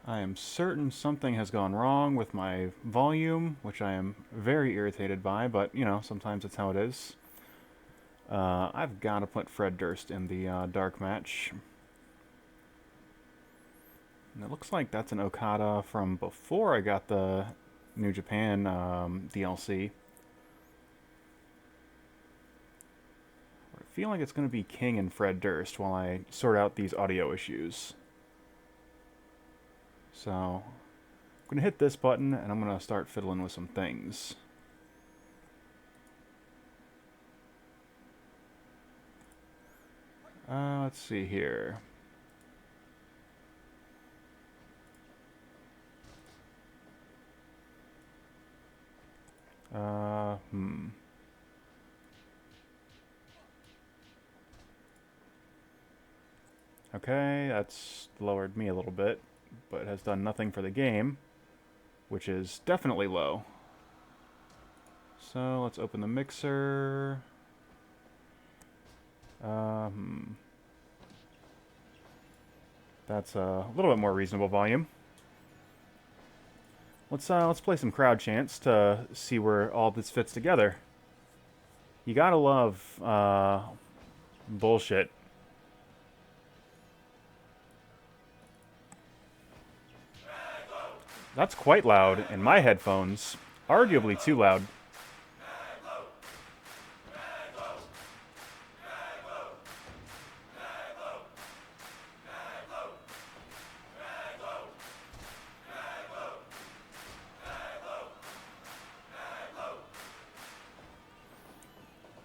I am certain something has gone wrong with my volume, which I am very irritated by, but, you know, sometimes it's how it is. I've got to put Fred Durst in the dark match. And it looks like that's an Okada from before I got the New Japan DLC. I feel like it's going to be King and Fred Durst while I sort out these audio issues. So, I'm going to hit this button and I'm going to start fiddling with some things. Let's see here. Okay, that's lowered me a little bit, but has done nothing for the game, which is definitely low. So let's open the mixer. That's a little bit more reasonable volume. Let's play some crowd chants to see where all this fits together. You gotta love bullshit. That's quite loud in my headphones. Arguably too loud.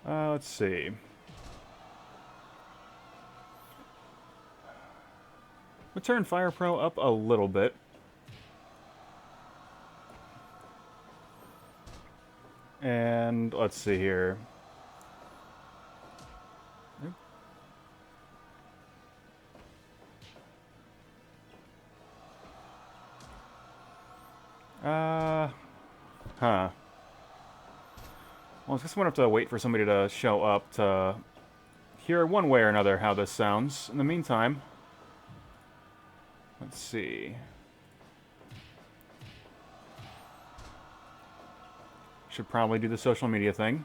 Let's see. We'll turn Fire Pro up a little bit. And let's see here. Huh. Well, I guess I'm gonna have to wait for somebody to show up to hear one way or another how this sounds. In the meantime, let's see. Should probably do the social media thing.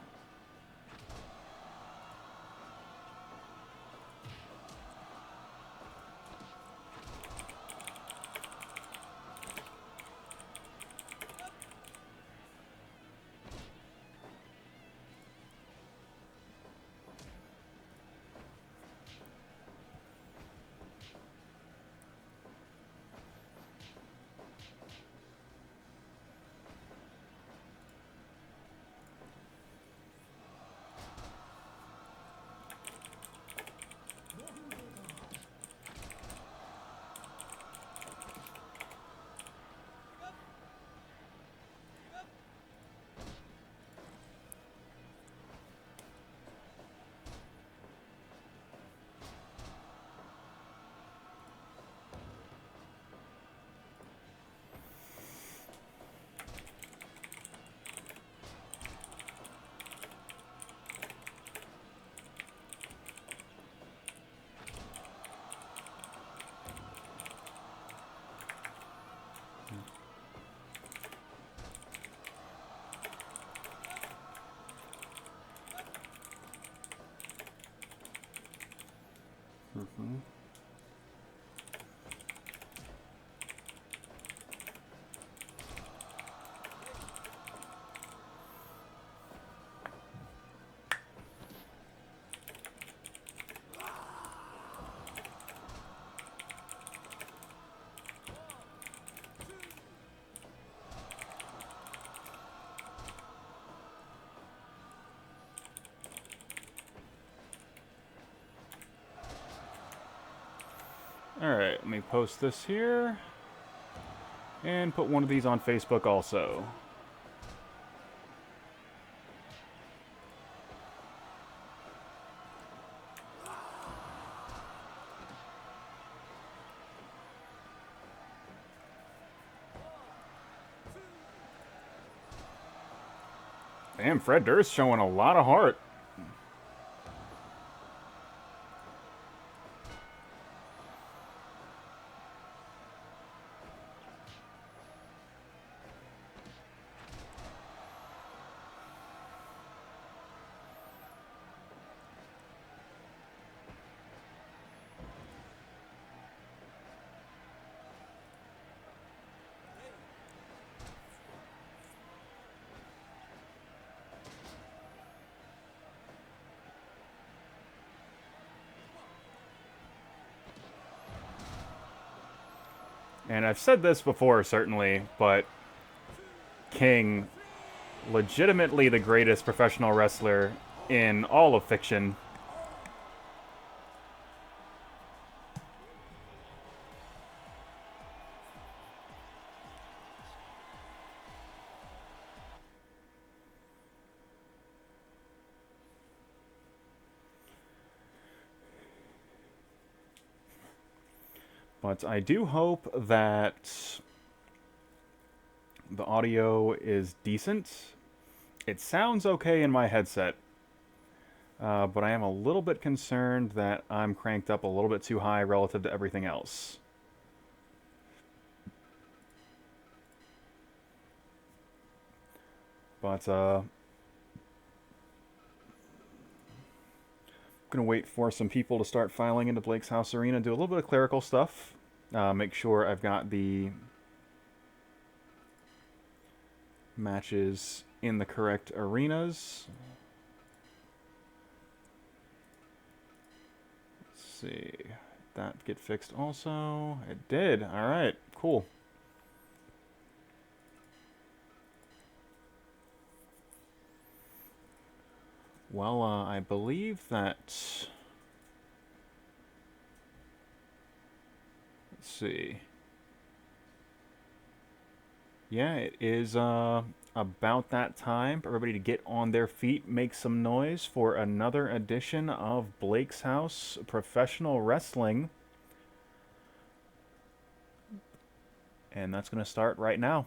Alright, let me post this here. And put one of these on Facebook also. Damn, Fred Durst showing a lot of heart. And I've said this before, certainly, but King, legitimately the greatest professional wrestler in all of fiction. But I do hope that the audio is decent. It sounds okay in my headset, but I am a little bit concerned that I'm cranked up a little bit too high relative to everything else. But, I'm gonna wait for some people to start filing into Blake's House Arena, do a little bit of clerical stuff, make sure I've got the matches in the correct arenas. Let's see. Did that get fixed also? It did. Alright, cool. Well, I believe that... Let's see. Yeah, it is about that time for everybody to get on their feet, make some noise for another edition of Blake's House Professional Wrestling. And that's going to start right now.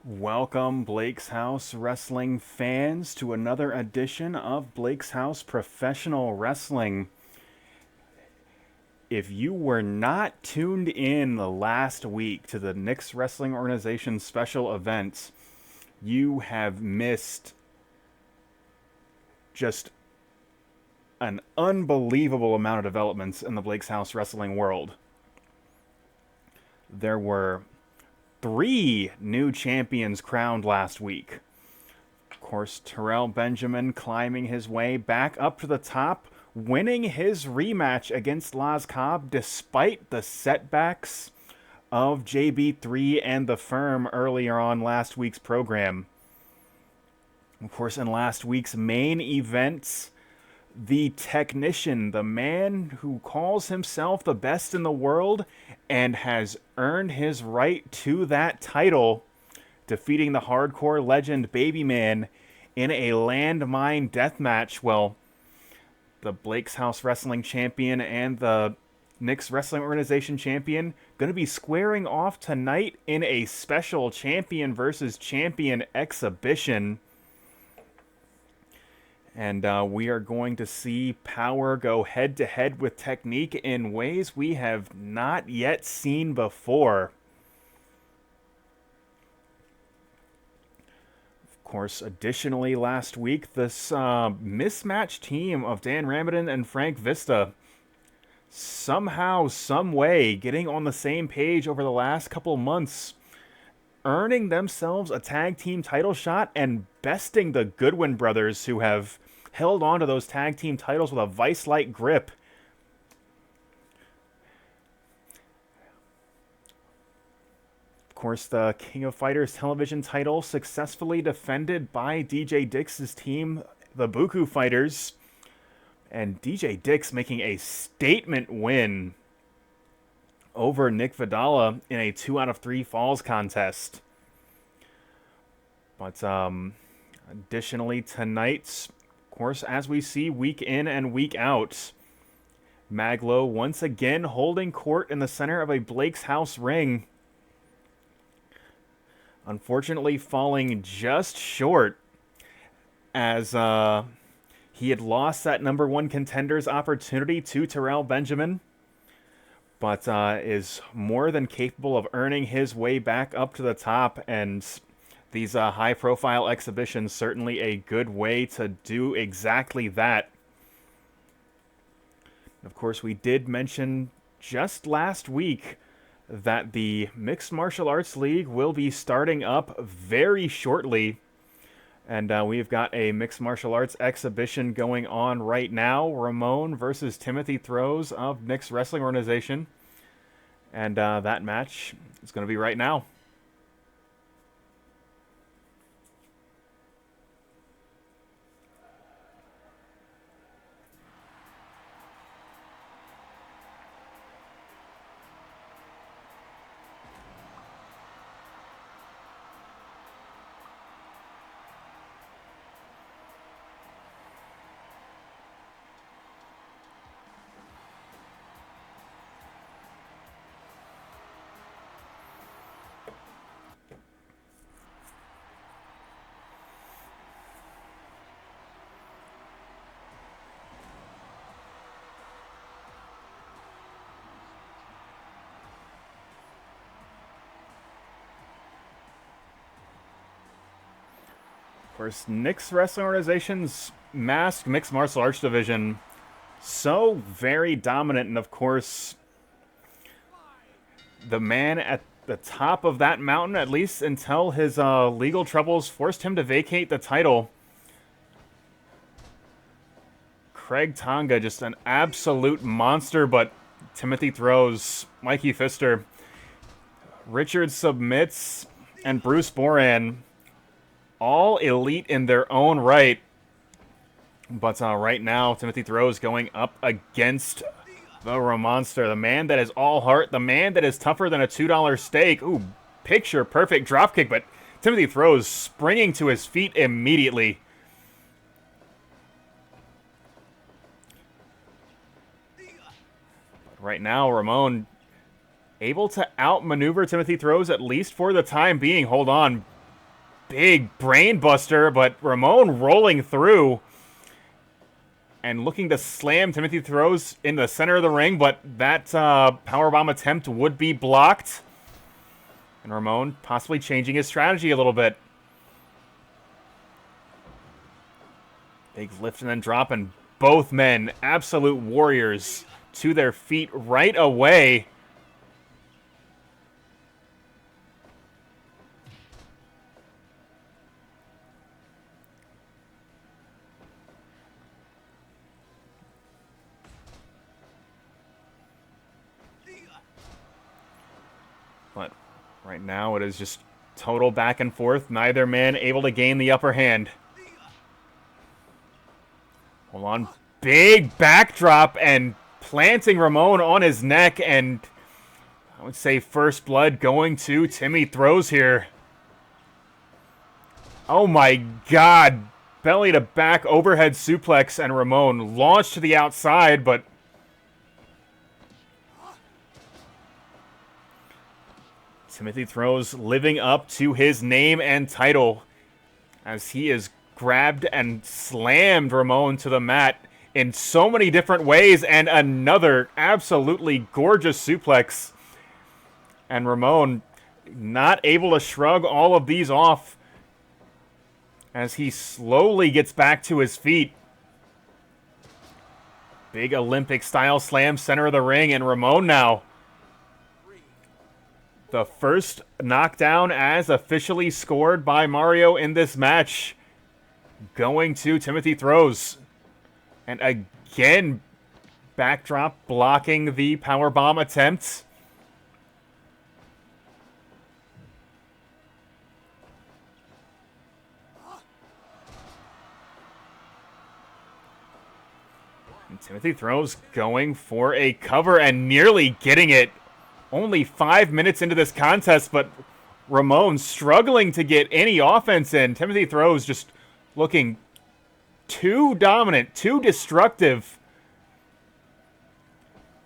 Welcome, Blake's House Wrestling fans, to another edition of Blake's House Professional Wrestling. If you were not tuned in the last week to the Knicks Wrestling Organization special events, you have missed just an unbelievable amount of developments in the Blake's House Wrestling world. There were 3 new champions crowned last week. Of course, Terrell Benjamin climbing his way back up to the top, winning his rematch against Laz Cobb despite the setbacks of JB3 and the Firm earlier on last week's program. Of course, in last week's main events, the technician, the man who calls himself the best in the world and has earned his right to that title, defeating the hardcore legend Babyman in a landmine deathmatch. Well, the Blake's House Wrestling champion and the Knicks Wrestling Organization champion going to be squaring off tonight in a special champion versus champion exhibition. And we are going to see power go head-to-head with technique in ways we have not yet seen before. Of course, additionally, last week, this mismatched team of Dan Ramadan and Frank Vista somehow, some way, getting on the same page over the last couple months, earning themselves a tag team title shot and besting the Goodwin brothers, who have held on to those tag team titles with a vice-like grip. Of course, the King of Fighters television title successfully defended by DJ Dix's team, the Bookoo Fighters. And DJ Dix making a statement win over Nick Vidala in a 2 out of 3 falls contest. But additionally, tonight, of course, as we see week in and week out, Mag.Lo once again holding court in the center of a Blake's House ring. Unfortunately, falling just short as he had lost that #1 contender's opportunity to Terrell Benjamin, but is more than capable of earning his way back up to the top, and these high-profile exhibitions certainly a good way to do exactly that. Of course, we did mention just last week that the Mixed Martial Arts League will be starting up very shortly. And we've got a Mixed Martial Arts exhibition going on right now. Ramon versus Timothy Throws of Nick's Wrestling Organization. And that match is going to be right now. Of course, Nick's Wrestling Organization's masked mixed martial arts division, so very dominant, and of course, the man at the top of that mountain, at least until his legal troubles forced him to vacate the title. Craig Tonga, just an absolute monster, but Timothy Throws, Mikey Pfister, Richard submits, and Bruce Boran, all elite in their own right. But right now, Timothy Throws going up against the Ramonster, the man that is all heart, the man that is tougher than a $2 steak. Ooh, picture perfect dropkick, but Timothy Throws springing to his feet immediately. Right now, Ramon able to outmaneuver Timothy Throws, at least for the time being. Hold on. Big brain buster, but Ramon rolling through and looking to slam Timothy Throws in the center of the ring, but that powerbomb attempt would be blocked. And Ramon possibly changing his strategy a little bit. Big lift and then drop, and both men, absolute warriors, to their feet right away. But right now it is just total back and forth. Neither man able to gain the upper hand. Hold on. Big backdrop and planting Ramon on his neck, and I would say first blood going to Timmy Throws here. Oh my god. Belly to back overhead suplex, and Ramon launched to the outside, but Timothy Throws living up to his name and title as he is grabbed and slammed Ramon to the mat in so many different ways, and another absolutely gorgeous suplex. And Ramon not able to shrug all of these off as he slowly gets back to his feet. Big Olympic-style slam center of the ring, and Ramon now. The first knockdown as officially scored by Mario in this match. Going to Timothy throws. And again, backdrop blocking the powerbomb attempt. And Timothy throws going for a cover and nearly getting it. Only 5 minutes into this contest, but Ramon struggling to get any offense in. Timothy throws just looking too dominant, too destructive,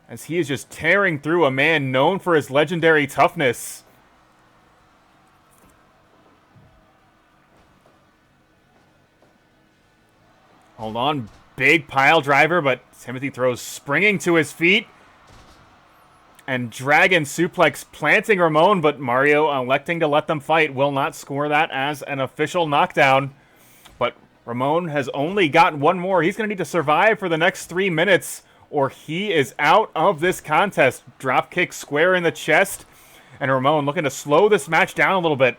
as he is just tearing through a man known for his legendary toughness. Hold on, big pile driver, but Timothy throws springing to his feet. And Dragon Suplex planting Ramon, but Mario electing to let them fight. Will not score that as an official knockdown. But Ramon has only got one more. He's going to need to survive for the next 3 minutes, or he is out of this contest. Dropkick square in the chest. And Ramon looking to slow this match down a little bit.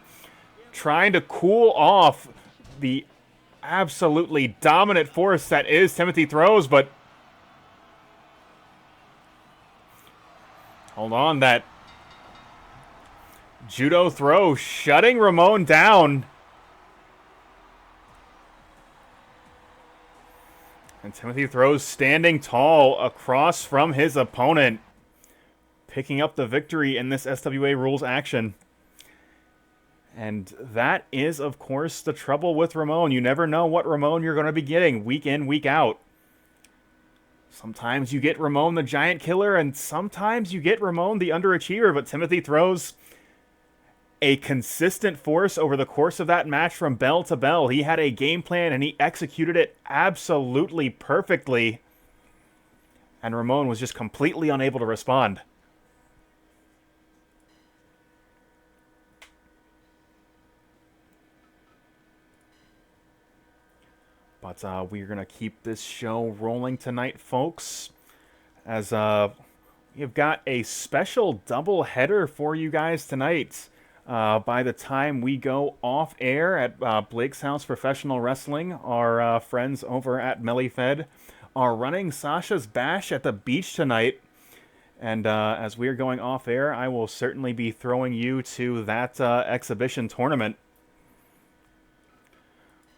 Trying to cool off the absolutely dominant force that is Timothy throws, but hold on, that judo throw shutting Ramon down. And Timothy throws standing tall across from his opponent, picking up the victory in this SWA rules action. And that is, of course, the trouble with Ramon. You never know what Ramon you're going to be getting week in, week out. Sometimes you get Ramon the giant killer, and sometimes you get Ramon the underachiever, but Timothy throws a consistent force over the course of that match from bell to bell. He had a game plan, and he executed it absolutely perfectly. And Ramon was just completely unable to respond. But we're going to keep this show rolling tonight, folks, as we've got a special double header for you guys tonight. By the time we go off air at Blake's House Professional Wrestling, our friends over at MellyFed are running Sasha's Bash at the beach tonight. And as we're going off air, I will certainly be throwing you to that exhibition tournament.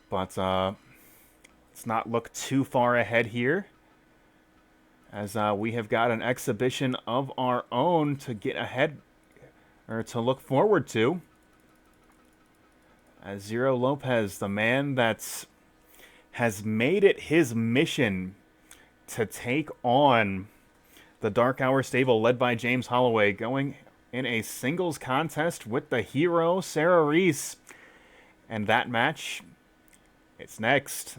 But let's not look too far ahead here, as we have got an exhibition of our own to get ahead, or to look forward to. As Zero Lopez, the man that has made it his mission to take on the Dark Hour stable led by James Holloway, going in a singles contest with the hero Sarah Reis. And that match, it's next.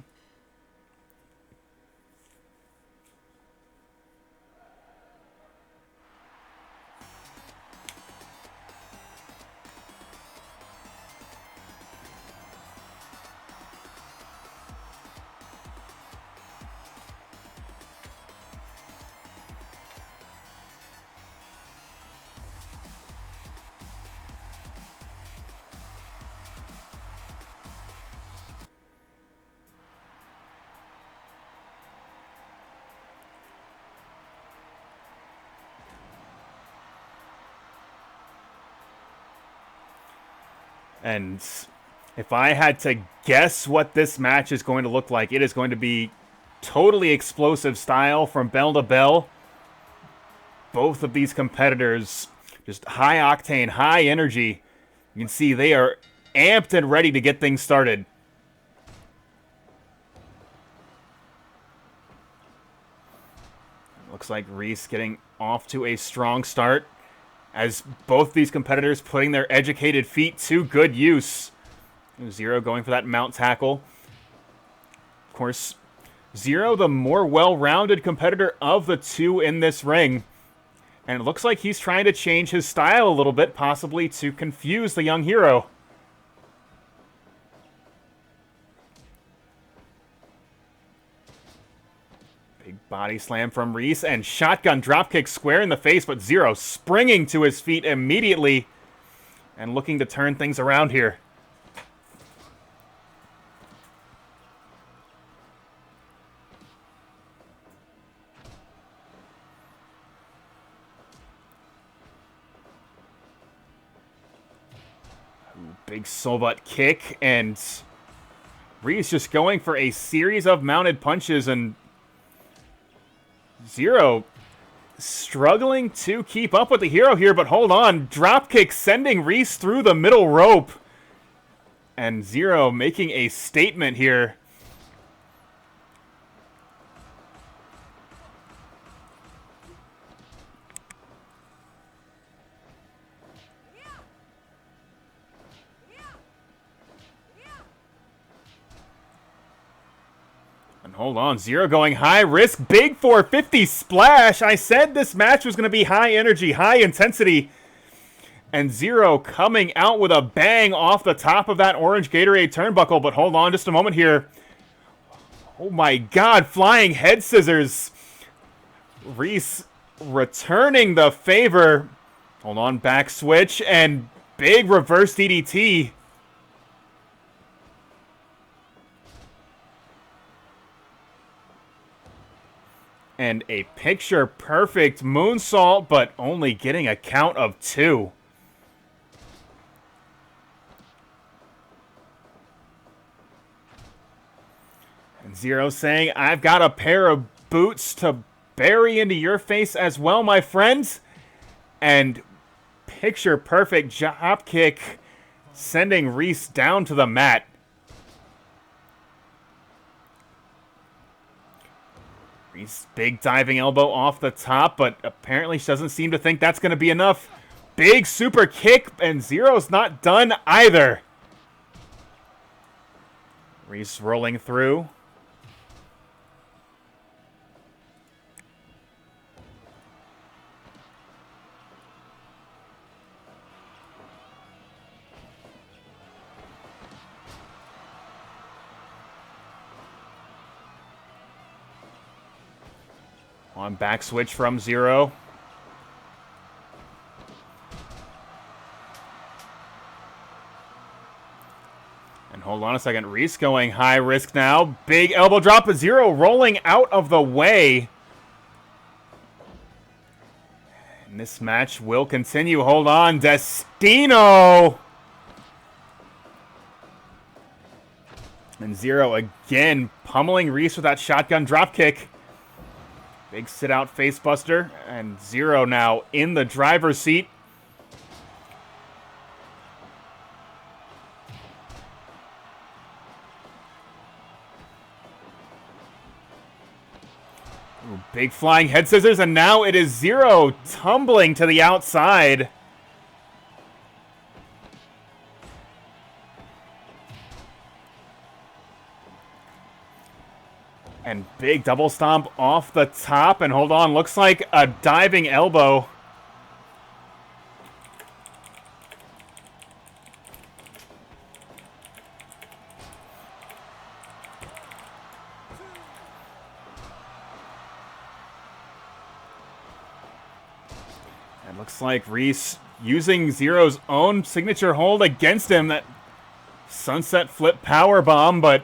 And if I had to guess what this match is going to look like, it is going to be totally explosive style from bell to bell. Both of these competitors, just high octane, high energy. You can see they are amped and ready to get things started. Looks like Reis getting off to a strong start, as both these competitors putting their educated feet to good use. Zero going for that mount tackle. Of course, Zero, the more well-rounded competitor of the two in this ring. And it looks like he's trying to change his style a little bit, possibly to confuse the young hero. Big Body slam from Reis and shotgun dropkick square in the face, but Zero springing to his feet immediately and looking to turn things around here. Big soul butt kick, and Reis just going for a series of mounted punches, and Zero struggling to keep up with the hero here, but hold on. Dropkick sending Reis through the middle rope, and Zero making a statement here. Hold on, Zero going high risk, big 450 splash. I said this match was going to be high energy, high intensity. And Zero coming out with a bang off the top of that orange Gatorade turnbuckle. But hold on just a moment here. Oh my god, flying head scissors. Reis returning the favor. Hold on, back switch and big reverse DDT. And a picture-perfect moonsault, but only getting a count of 2. And Zero saying, I've got a pair of boots to bury into your face as well, my friends. And picture-perfect drop kick, sending Reis down to the mat. Reis big diving elbow off the top, but apparently she doesn't seem to think that's going to be enough. Big super kick, and Zero's not done either. Reis rolling through. On back switch from Zero. And hold on a second. Reis going high risk now. Big elbow drop of Zero rolling out of the way. And this match will continue. Hold on. Destino. And Zero again pummeling Reis with that shotgun dropkick. Big sit-out facebuster, and Zero now in the driver's seat. Ooh, big flying head scissors, and now it is Zero tumbling to the outside. And big double stomp off the top. And hold on, looks like a diving elbow. And looks like Reis using Zero's own signature hold against him. That sunset flip power bomb, but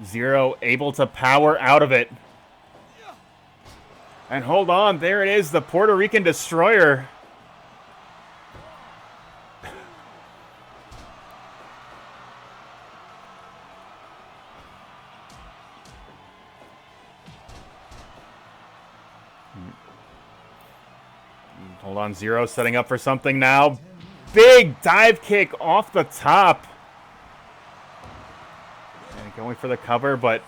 Zero able to power out of it. And hold on, there it is, the Puerto Rican Destroyer. Hold on, Zero setting up for something now. Big dive kick off the top. Going for the cover, but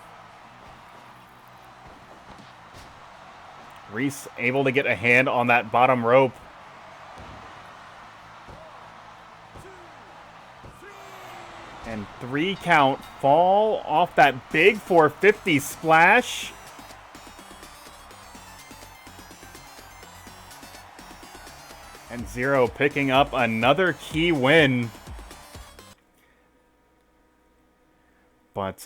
Reis able to get a hand on that bottom rope. And 3 count, fall off that big 450 splash. And Zero picking up another key win. But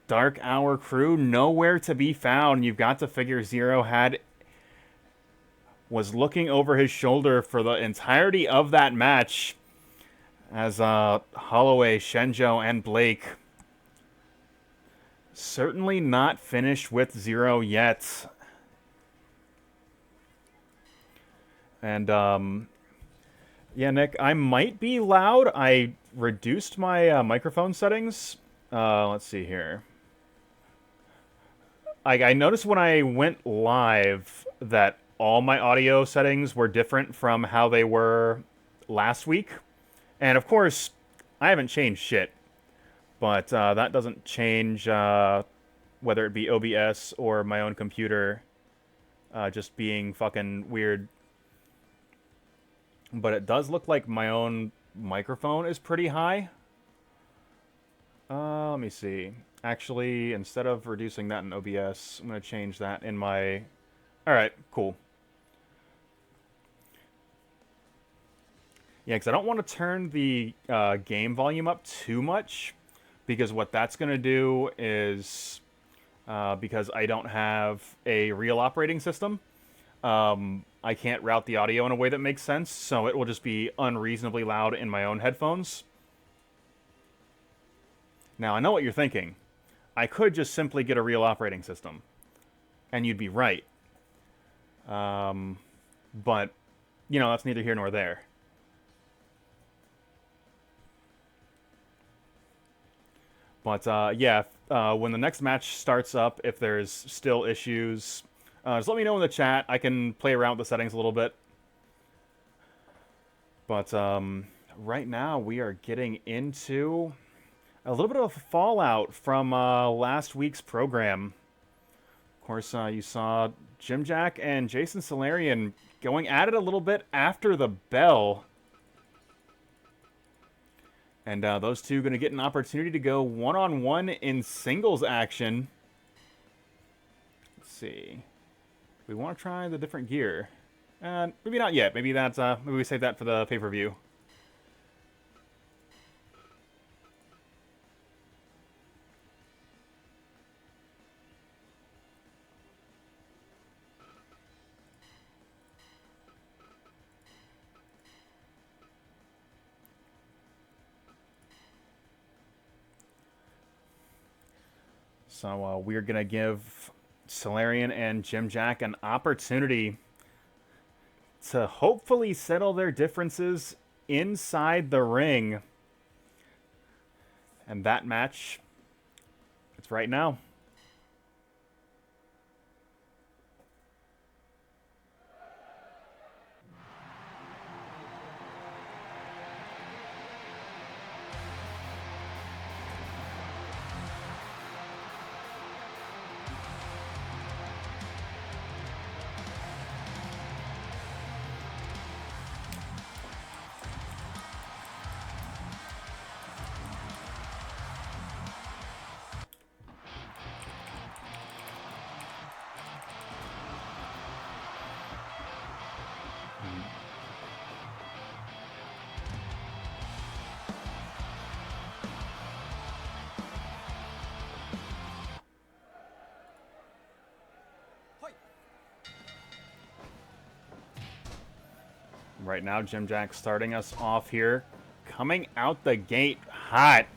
Dark Hour crew, nowhere to be found. You've got to figure Zero was looking over his shoulder for the entirety of that match as Holloway, Shenjo, and Blake certainly not finished with Zero yet. And, yeah, Nick, I might be loud. I reduced my microphone settings. Let's see here. I noticed when I went live that all my audio settings were different from how they were last week. And, of course, I haven't changed shit. But that doesn't change whether it be OBS or my own computer just being fucking weird. But it does look like my own microphone is pretty high. Let me see. Actually, instead of reducing that in OBS, I'm going to change that in my... Alright, cool. Yeah, because I don't want to turn the game volume up too much, because what that's going to do is, because I don't have a real operating system, I can't route the audio in a way that makes sense, so it will just be unreasonably loud in my own headphones. Now, I know what you're thinking. I could just simply get a real operating system, and you'd be right. But, you know, that's neither here nor there. But, yeah, when the next match starts up, if there's still issues, just let me know in the chat. I can play around with the settings a little bit. But, right now, we are getting into a little bit of a fallout from last week's program. Of course, you saw Jim Jack and Jason Solarion going at it a little bit after the bell. And those two going to get an opportunity to go one-on-one in singles action. Let's see. We want to try the different gear. Maybe not yet. Maybe that's maybe we save that for the pay-per-view. So we're going to give Solarion and Jim Jack an opportunity to hopefully settle their differences inside the ring. And that match, it's right now. Right now, Jim Jack starting us off here. Coming out the gate hot.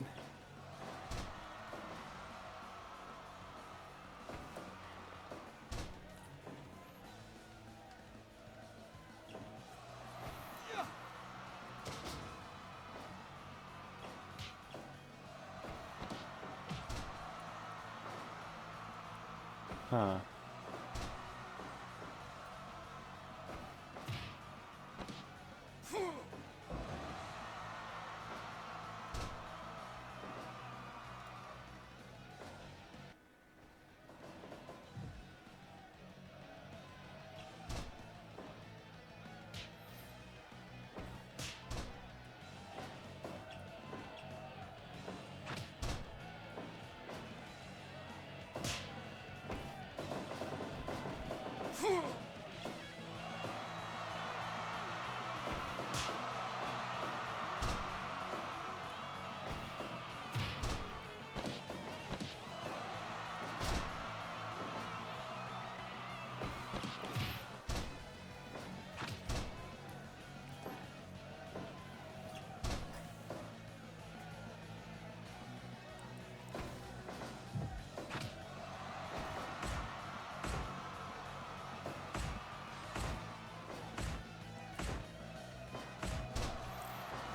Huh.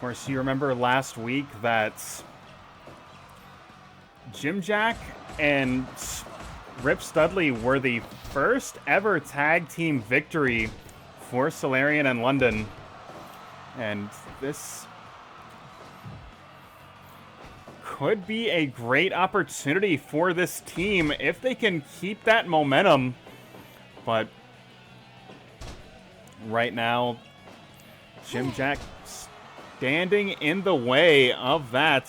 course, you remember last week that Jim Jack and Rip Studley were the first ever tag team victory for Solarion and London. And this could be a great opportunity for this team if they can keep that momentum. But right now, Jim Jack standing in the way of that.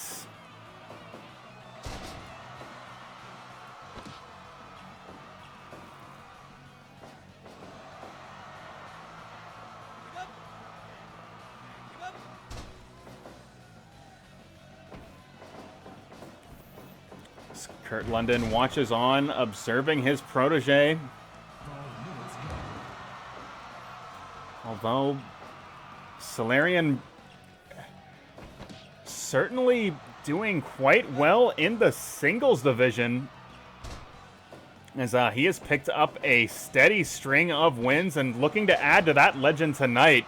Kurt London watches on, observing his protege. Although Solarion certainly doing quite well in the singles division, as he has picked up a steady string of wins and looking to add to that legend tonight.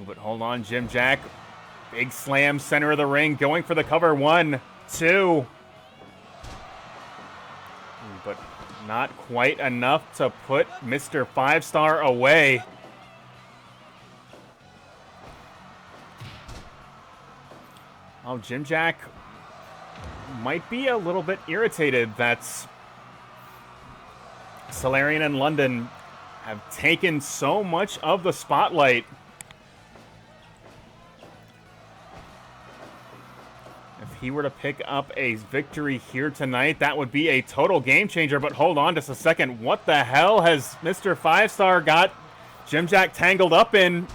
But hold on, Jim Jack. Big slam, center of the ring, going for the cover. 1, 2. But not quite enough to put Mr. 5-Star away. Oh, Jim Jack might be a little bit irritated that Solarion and London have taken so much of the spotlight. If he were to pick up a victory here tonight, that would be a total game changer. But hold on just a second. What the hell has Mr. 5-Star got Jim Jack tangled up in?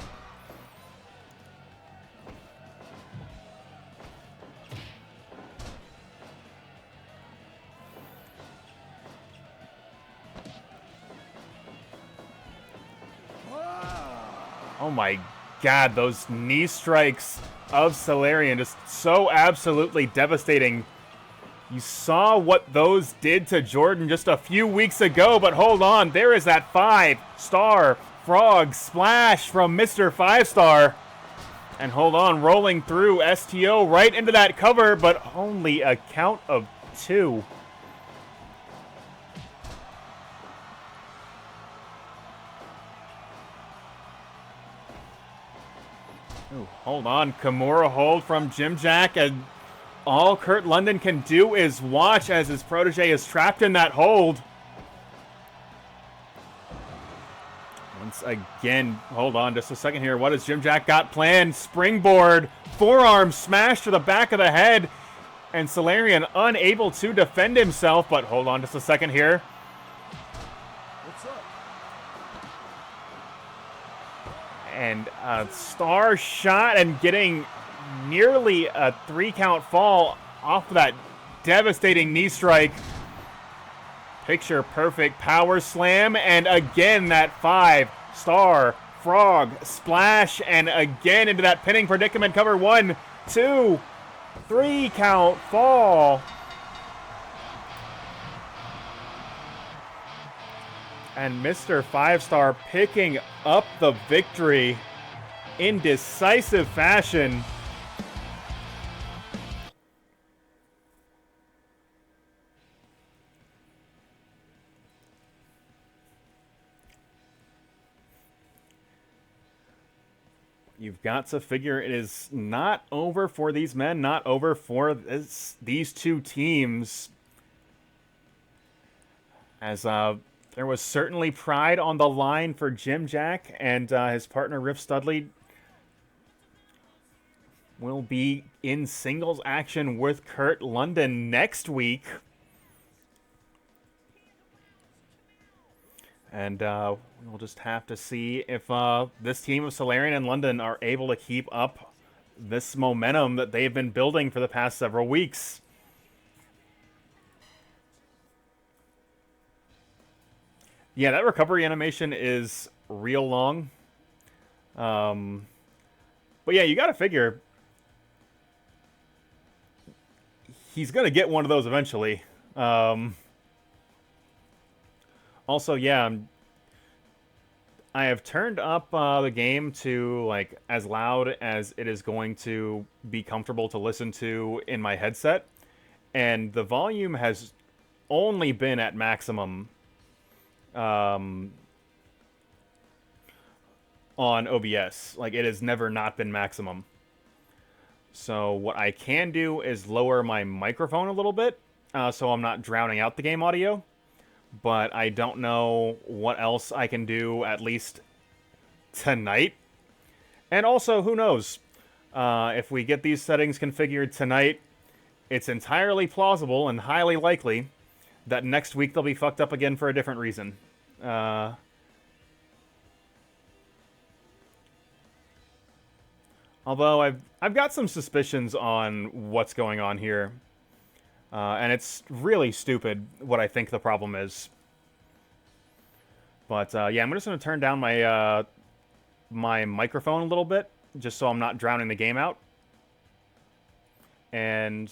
Oh my God, those knee strikes of Solarion, just so absolutely devastating. You saw what those did to Jordan just a few weeks ago, but hold on, there is that 5-star frog splash from Mr. 5-Star. And hold on, rolling through STO right into that cover, but only a count of 2. Ooh, hold on, Kimura hold from Jim Jack, and all Kurt London can do is watch as his protege is trapped in that hold. Once again, hold on just a second here. What has Jim Jack got planned? Springboard, forearm smash to the back of the head, and Solarion unable to defend himself, but hold on just a second here. And a star shot and getting nearly a 3-count fall off of that devastating knee strike. Picture perfect power slam, and again that 5-star frog splash, and again into that pinning predicament cover. 1, 2, 3-count fall. And Mr. 5-Star picking up the victory in decisive fashion. You've got to figure it is not over for these men, not over for these two teams. As there was certainly pride on the line for Jim Jack, and his partner Rip Studley will be in singles action with Kurt London next week. And we'll just have to see if this team of Solarion and London are able to keep up this momentum that they've been building for the past several weeks. Yeah, that recovery animation is real long. But yeah, you got to figure he's going to get one of those eventually. Also, yeah, I have turned up the game to like as loud as it is going to be comfortable to listen to in my headset, and the volume has only been at maximum um, on OBS. Like it has never not been maximum. So what I can do is lower my microphone a little bit, so I'm not drowning out the game audio. But I don't know what else I can do, at least tonight. And also, who knows? If we get these settings configured tonight, it's entirely plausible and highly likely that next week they'll be fucked up again for a different reason. Although I've got some suspicions on what's going on here. And it's really stupid what I think the problem is. But yeah, I'm just going to turn down my my microphone a little bit, just so I'm not drowning the game out. And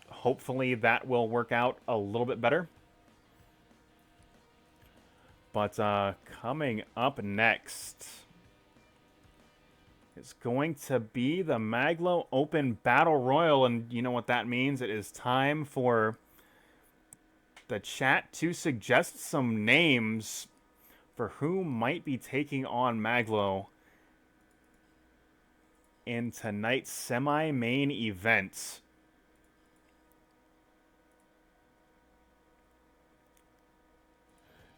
hopefully that will work out a little bit better. But coming up next is going to be the Mag.Lo Open Battle Royal, and you know what that means. It is time for the chat to suggest some names for who might be taking on Mag.Lo in tonight's semi-main event.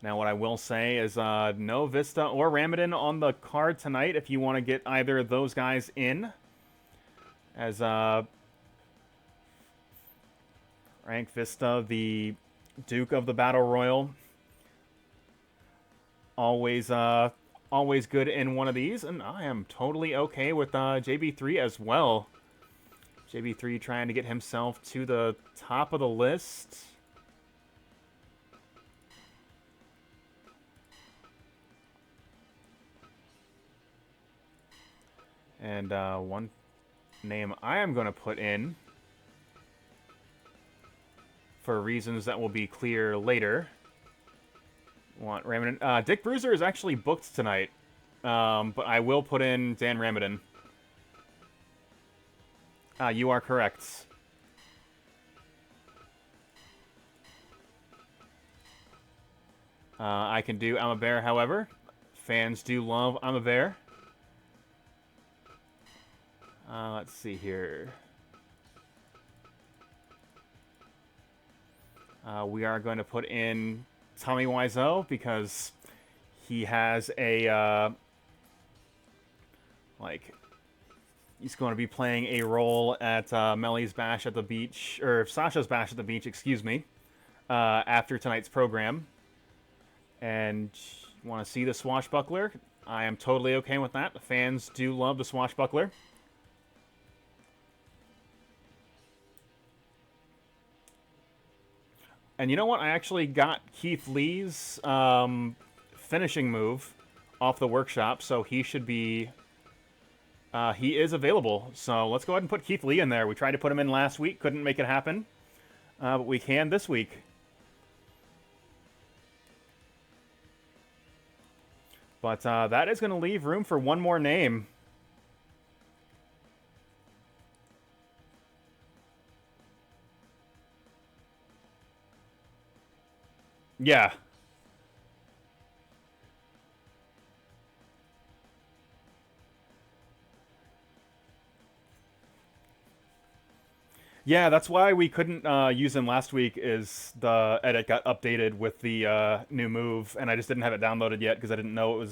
Now, what I will say is no Vista or Ramon on the card tonight if you want to get either of those guys in. As Rank Vista, the Duke of the Battle Royal, always good in one of these, and I am totally okay with JB3 as well. JB3 trying to get himself to the top of the list. And one name I am going to put in, for reasons that will be clear later. Want Ramon? Dick Bruiser is actually booked tonight, but I will put in Dan Ramon. You are correct. I can do I'm a Bear, however. Fans do love I'm a Bear. Let's see here. We are going to put in Tommy Wiseau because he has a like he's going to be playing a role at Melly's Bash at the Beach, or Sasha's Bash at the Beach, excuse me, after tonight's program. And you want to see the swashbuckler? I am totally okay with that. The fans do love the swashbuckler. And you know what? I actually got Keith Lee's finishing move off the workshop, so he should be... he is available. So let's go ahead and put Keith Lee in there. We tried to put him in last week, couldn't make it happen. But we can this week. But that is going to leave room for one more name. Yeah. Yeah, that's why we couldn't use him last week, is the edit got updated with the new move, and I just didn't have it downloaded yet because I didn't know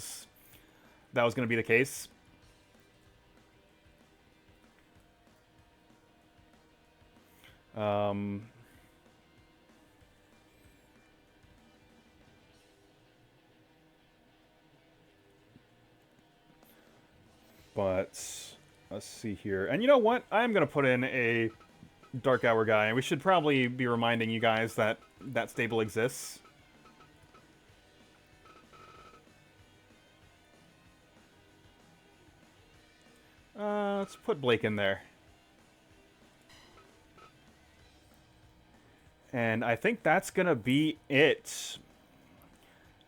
that was going to be the case. But let's see here. And you know what? I'm going to put in a Dark Hour guy. We should probably be reminding you guys that that stable exists. Let's put Blake in there. And I think that's going to be it.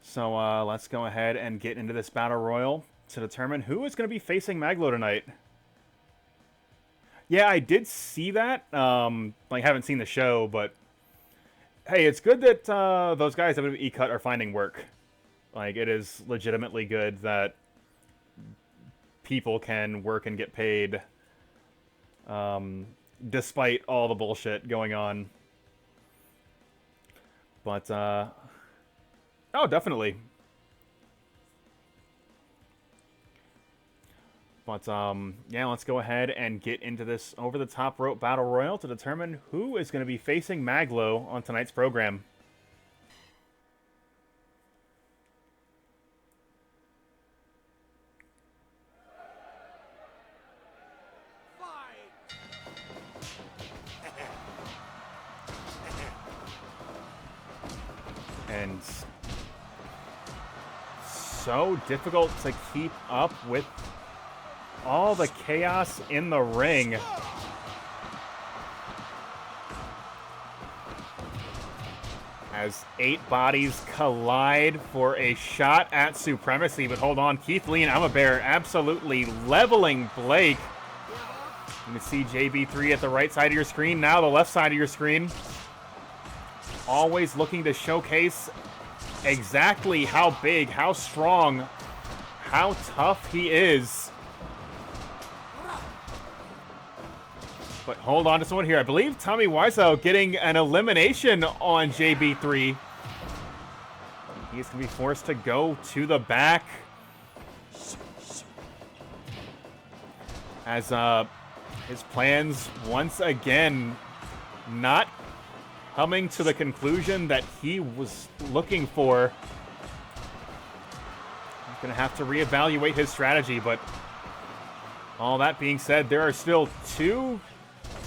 So let's go ahead and get into this battle royal to determine who is going to be facing Mag.Lo tonight. Yeah, I did see that. Like, haven't seen the show, but hey, it's good that those guys at WWE Cut are finding work. Like, it is legitimately good that people can work and get paid despite all the bullshit going on. But, oh, definitely. But, yeah, let's go ahead and get into this over-the-top rope battle royal to determine who is going to be facing Mag.Lo on tonight's program. And so difficult to keep up with all the chaos in the ring. As 8 bodies collide for a shot at supremacy. But hold on, Keith Lee and I'm a Bear absolutely leveling Blake. You can see JB3 at the right side of your screen, now the left side of your screen. Always looking to showcase exactly how big, how strong, how tough he is. But hold on to someone here. I believe Tommy Wiseau getting an elimination on JB3. He's going to be forced to go to the back. As his plans once again not coming to the conclusion that he was looking for. He's going to have to reevaluate his strategy, but all that being said, there are still 2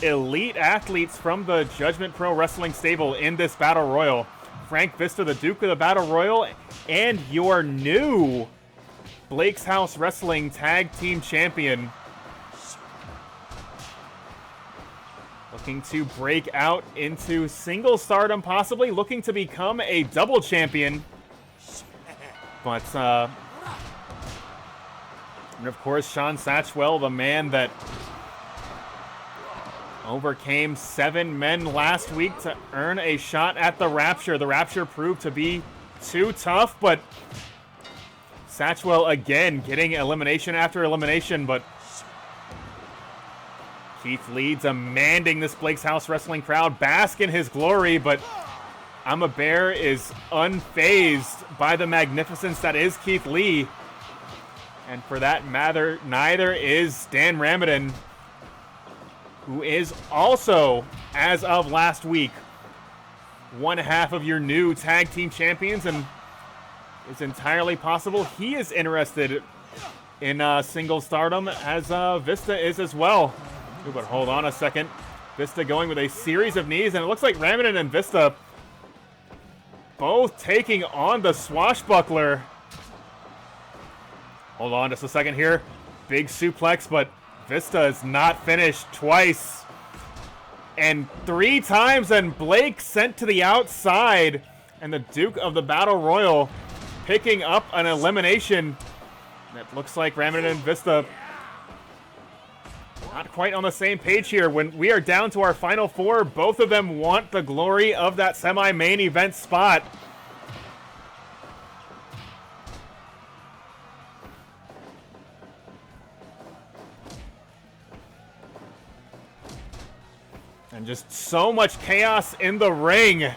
elite athletes from the Judgment Pro Wrestling stable in this battle royal. Frank Vista, the Duke of the Battle Royal, and your new Blake's House Wrestling Tag Team Champion. Looking to break out into single stardom, possibly looking to become a double champion. But, and of course, Sean Satchwell, the man that overcame 7 men last week to earn a shot at the Rapture. The Rapture proved to be too tough, but Satchwell again getting elimination after elimination, but Keith Lee demanding this Blake's House Wrestling crowd bask in his glory, but I'm a Bear is unfazed by the magnificence that is Keith Lee. And for that matter, neither is Dan Ramadan, who is also, as of last week, one half of your new tag team champions, and it's entirely possible he is interested in single stardom, as Vista is as well. Ooh, but hold on a second. Vista going with a series of knees, and it looks like Ramadan and Vista both taking on the swashbuckler. Hold on just a second here. Big suplex, but Vista is not finished twice. And 3 times, and Blake sent to the outside. And the Duke of the Battle Royal picking up an elimination. It looks like Ramadan and Vista not quite on the same page here. When we are down to our final 4, both of them want the glory of that semi-main event spot. And just so much chaos in the ring.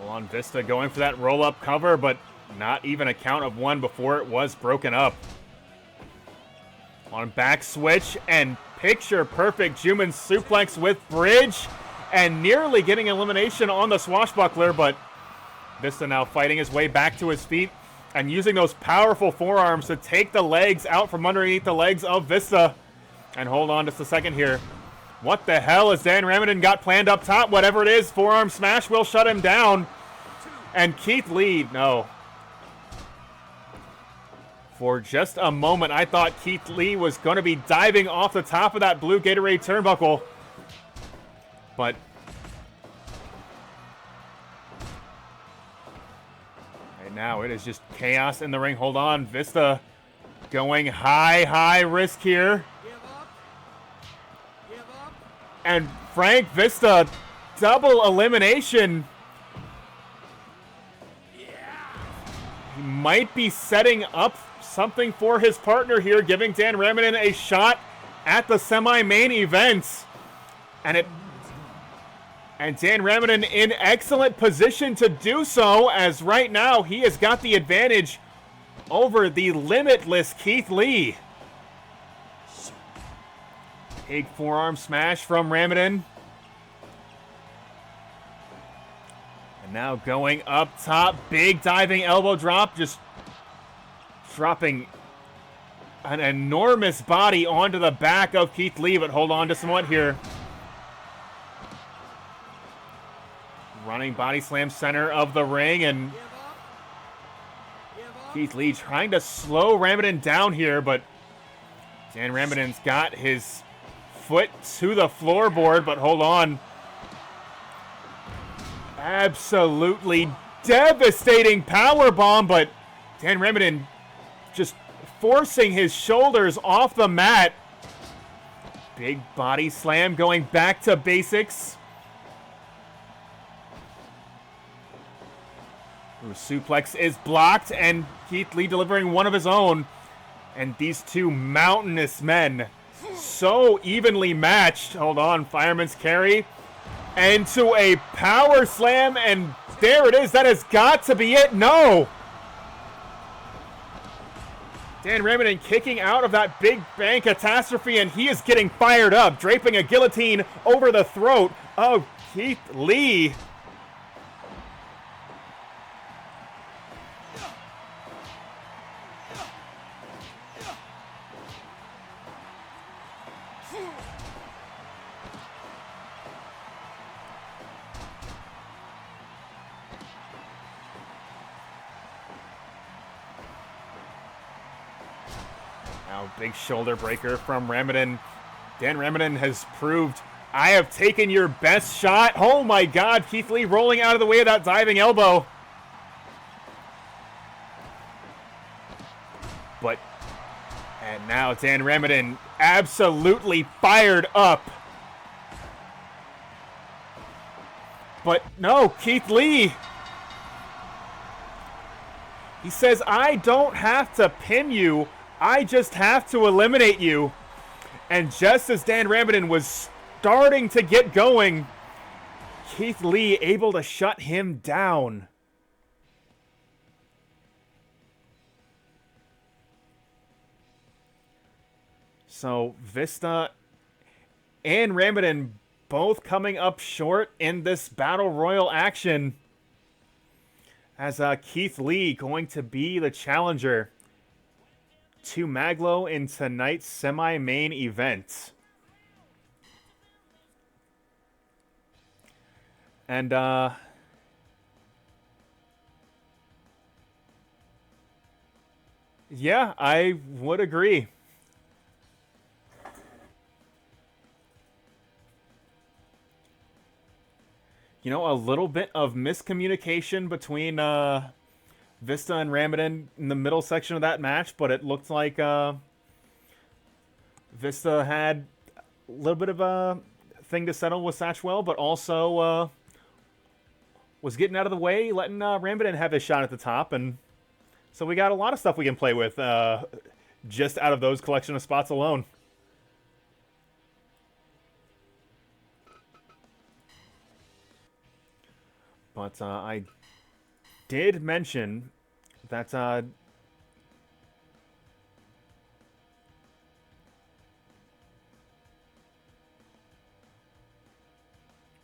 On Vista going for that roll-up cover, but not even a count of 1 before it was broken up. On back switch and picture-perfect Juman suplex with bridge, and nearly getting elimination on the swashbuckler, but Vista now fighting his way back to his feet. And using those powerful forearms to take the legs out from underneath the legs of Vista. And hold on just a second here. What the hell has Dan Ramon got planned up top? Whatever it is, forearm smash will shut him down. And Keith Lee, no. For just a moment, I thought Keith Lee was going to be diving off the top of that blue Gatorade turnbuckle. But right now, it is just chaos in the ring. Hold on, Vista going high risk here. And Frank Vista, double elimination. He might be setting up something for his partner here, giving Dan Ramon a shot at the semi-main event. And Dan Ramon in excellent position to do so, as right now he has got the advantage over the limitless Keith Lee. Big forearm smash from Ramon. And now going up top, big diving elbow drop, just dropping an enormous body onto the back of Keith Lee, but hold on to somewhat here. Running body slam center of the ring, and Keith Lee trying to slow Ramon down here, but Dan Ramon's got his foot to the floorboard, but hold on. Absolutely devastating powerbomb, but Dan Ramon just forcing his shoulders off the mat. Big body slam going back to basics. Ooh, suplex is blocked, and Keith Lee delivering one of his own. And these two mountainous men, so evenly matched. Hold on, fireman's carry. And to a power slam, and there it is. That has got to be it. No! Dan Ramon kicking out of that big bang catastrophe, and he is getting fired up, draping a guillotine over the throat of Keith Lee. Now, big shoulder breaker from Ramon. Dan Ramon has proved, I have taken your best shot. Oh my God, Keith Lee rolling out of the way of that diving elbow. And now Dan Ramon absolutely fired up. But no, Keith Lee. He says, I don't have to pin you. I just have to eliminate you. And just as Dan Ramon was starting to get going, Keith Lee able to shut him down. So Vista and Ramon both coming up short in this Battle Royal action, as Keith Lee going to be the challenger to Mag.Lo in tonight's semi-main event. And yeah, I would agree. You know, a little bit of miscommunication between Vista and Ramon in the middle section of that match, but it looked like Vista had a little bit of a thing to settle with Satchwell, but also was getting out of the way, letting Ramon have his shot at the top, and so we got a lot of stuff we can play with just out of those collection of spots alone. But I did mention that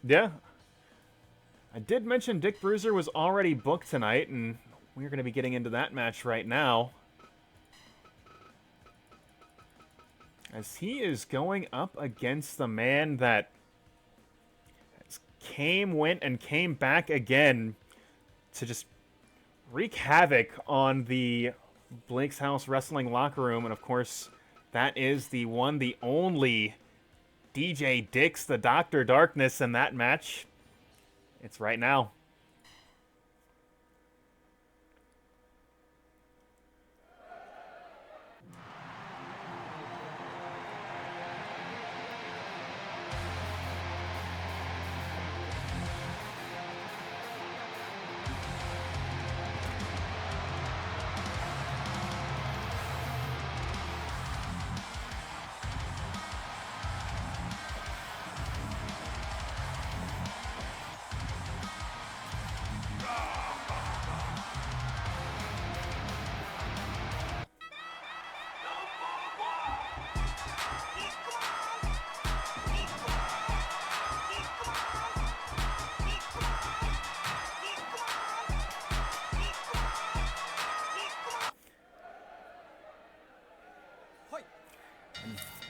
yeah, I did mention Dick Bruiser was already booked tonight, and we're going to be getting into that match right now, as he is going up against the man that went, and came back again to just wreak havoc on the Blake's House Wrestling locker room. And of course, that is the one, the only DJ Dix, the Dr. Darkness, in that match. It's right now.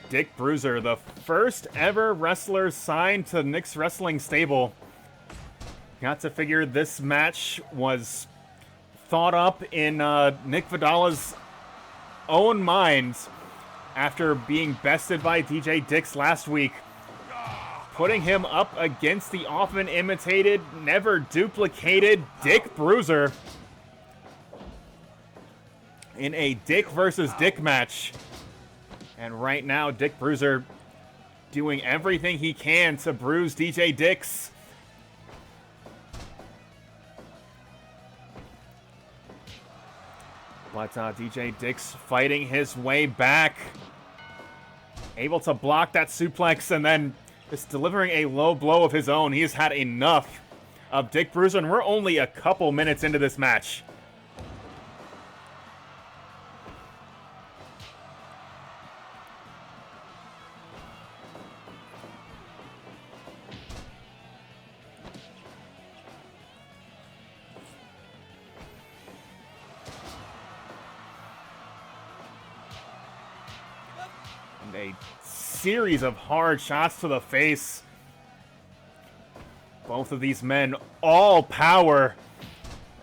Dick Bruiser, the first ever wrestler signed to Nick's Wrestling stable. Got to figure this match was thought up in Nick Vidala's own mind after being bested by DJ Dix last week, putting him up against the often imitated, never duplicated Dick Bruiser in a Dick versus Dick match. And right now, Dick Bruiser doing everything he can to bruise DJ Dix. But DJ Dix fighting his way back. Able to block that suplex and then just delivering a low blow of his own. He has had enough of Dick Bruiser, and we're only a couple minutes into this match. A series of hard shots to the face. Both of these men, all power,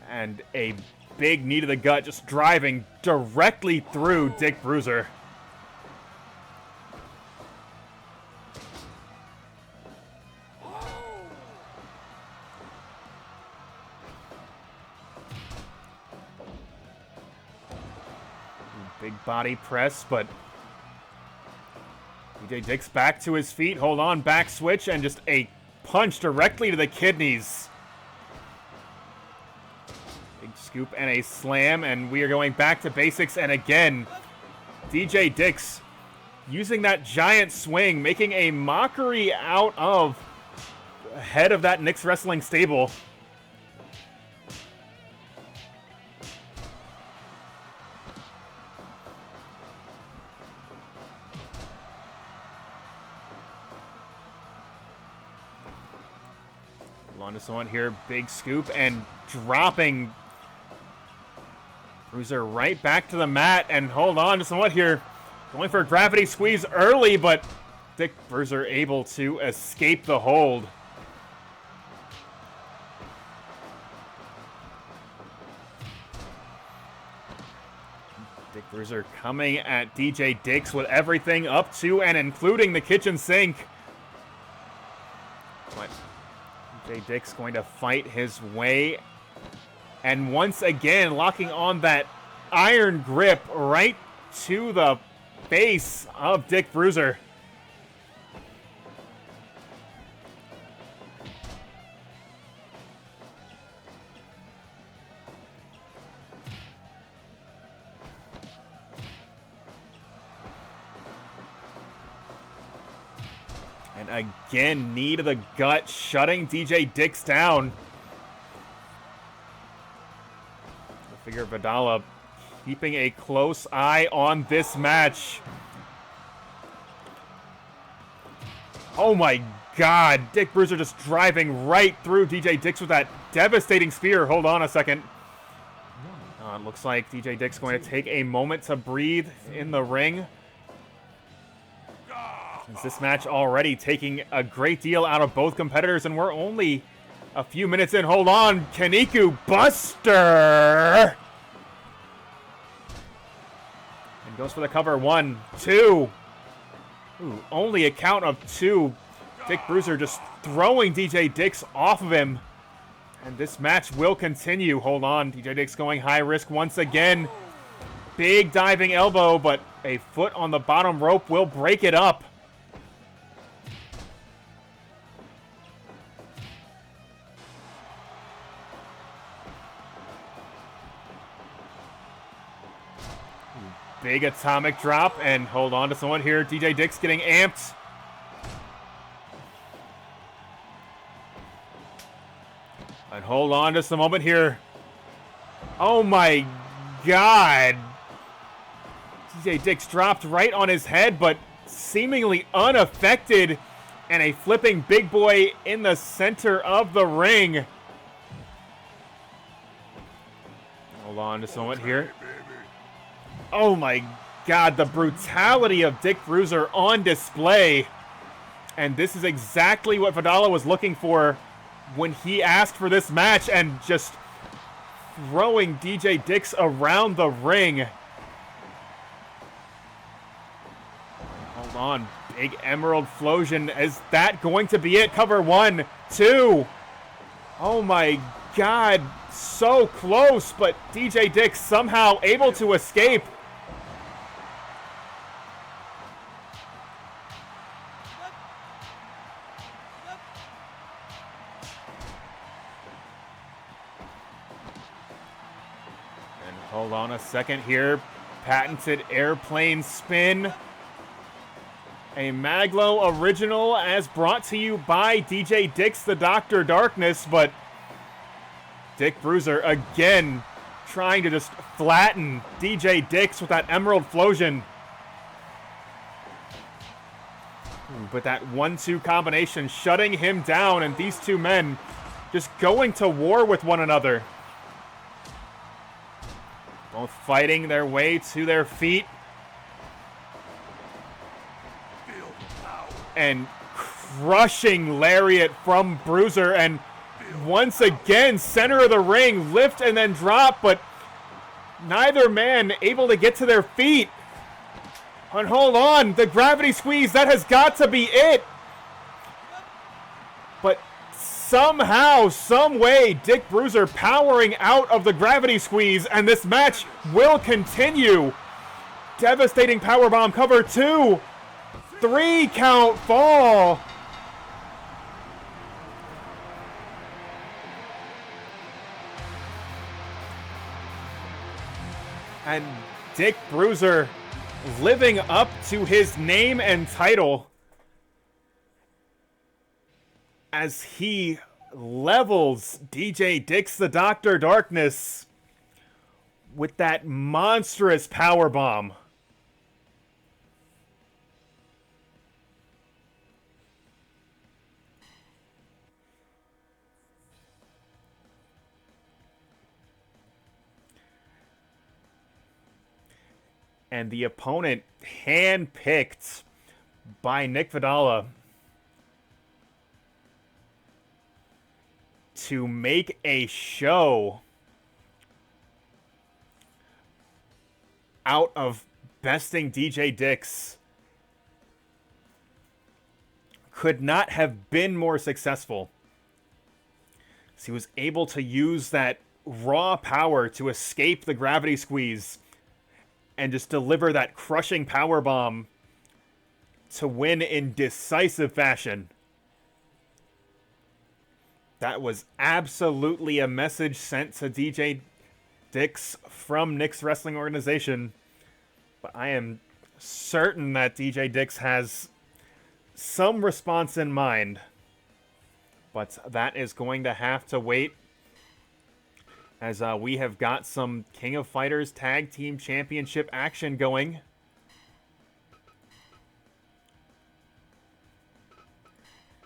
and a big knee to the gut, just driving directly through Dick Bruiser. Big body press, but DJ Dix back to his feet. Hold on, back switch, and just a punch directly to the kidneys. Big scoop and a slam, and we are going back to basics. And again, DJ Dix using that giant swing, making a mockery out of the head of that Nick's Wrestling stable. On here, big scoop, and dropping Bruiser right back to the mat. And hold on to somewhat here, going for a gravity squeeze early, but Dick Bruiser able to escape the hold. Dick Bruiser coming at DJ Dix with everything up to and including the kitchen sink. But DJ Dix going to fight his way, and once again locking on that iron grip right to the face of Dick Bruiser. And again, knee to the gut, shutting DJ Dix down. I figure Vidala keeping a close eye on this match. Oh my God, Dick Bruiser just driving right through DJ Dix with that devastating spear. Hold on a second. Looks like DJ Dick's going to take a moment to breathe in the ring. Is this match already taking a great deal out of both competitors, and we're only a few minutes in. Hold on, Kaniku Buster! And goes for the cover, 1, 2. Ooh, only a count of 2. Dick Bruiser just throwing DJ Dix off of him. And this match will continue. Hold on, DJ Dix going high risk once again. Big diving elbow, but a foot on the bottom rope will break it up. Big atomic drop, and hold on to someone here. DJ Dix getting amped. And hold on just a moment here. Oh my God. DJ Dix dropped right on his head, but seemingly unaffected. And a flipping big boy in the center of the ring. Hold on just a moment here. Oh my God, the brutality of Dick Bruiser on display. And this is exactly what Worzalla was looking for when he asked for this match, and just throwing DJ Dix around the ring. Hold on, big Emerald Flosion. Is that going to be it? Cover, 1, 2. Oh my God, so close, but DJ Dix somehow able to escape. Hold on a second here. Patented airplane spin. A Mag.Lo original as brought to you by DJ Dix the Dr. Darkness, but Dick Bruiser again trying to just flatten DJ Dix with that Emerald Flosion. With that 1-2 combination shutting him down, and these two men just going to war with one another. Both fighting their way to their feet. And crushing lariat from Bruiser. And once again, center of the ring, lift and then drop. But neither man able to get to their feet. And hold on, the gravity squeeze, that has got to be it. But somehow, some way, Dick Bruiser powering out of the gravity squeeze, and this match will continue. Devastating powerbomb, cover, 2, 3 count fall. And Dick Bruiser living up to his name and title as he levels DJ Dix the Dr. Darkness with that monstrous powerbomb. And the opponent handpicked by Nick Worzalla to make a show out of besting DJ Dix could not have been more successful. So he was able to use that raw power to escape the gravity squeeze and just deliver that crushing powerbomb to win in decisive fashion. That was absolutely a message sent to DJ Dix from Nick's wrestling organization. But I am certain that DJ Dix has some response in mind. But that is going to have to wait, as we have got some King of Fighters Tag Team Championship action going.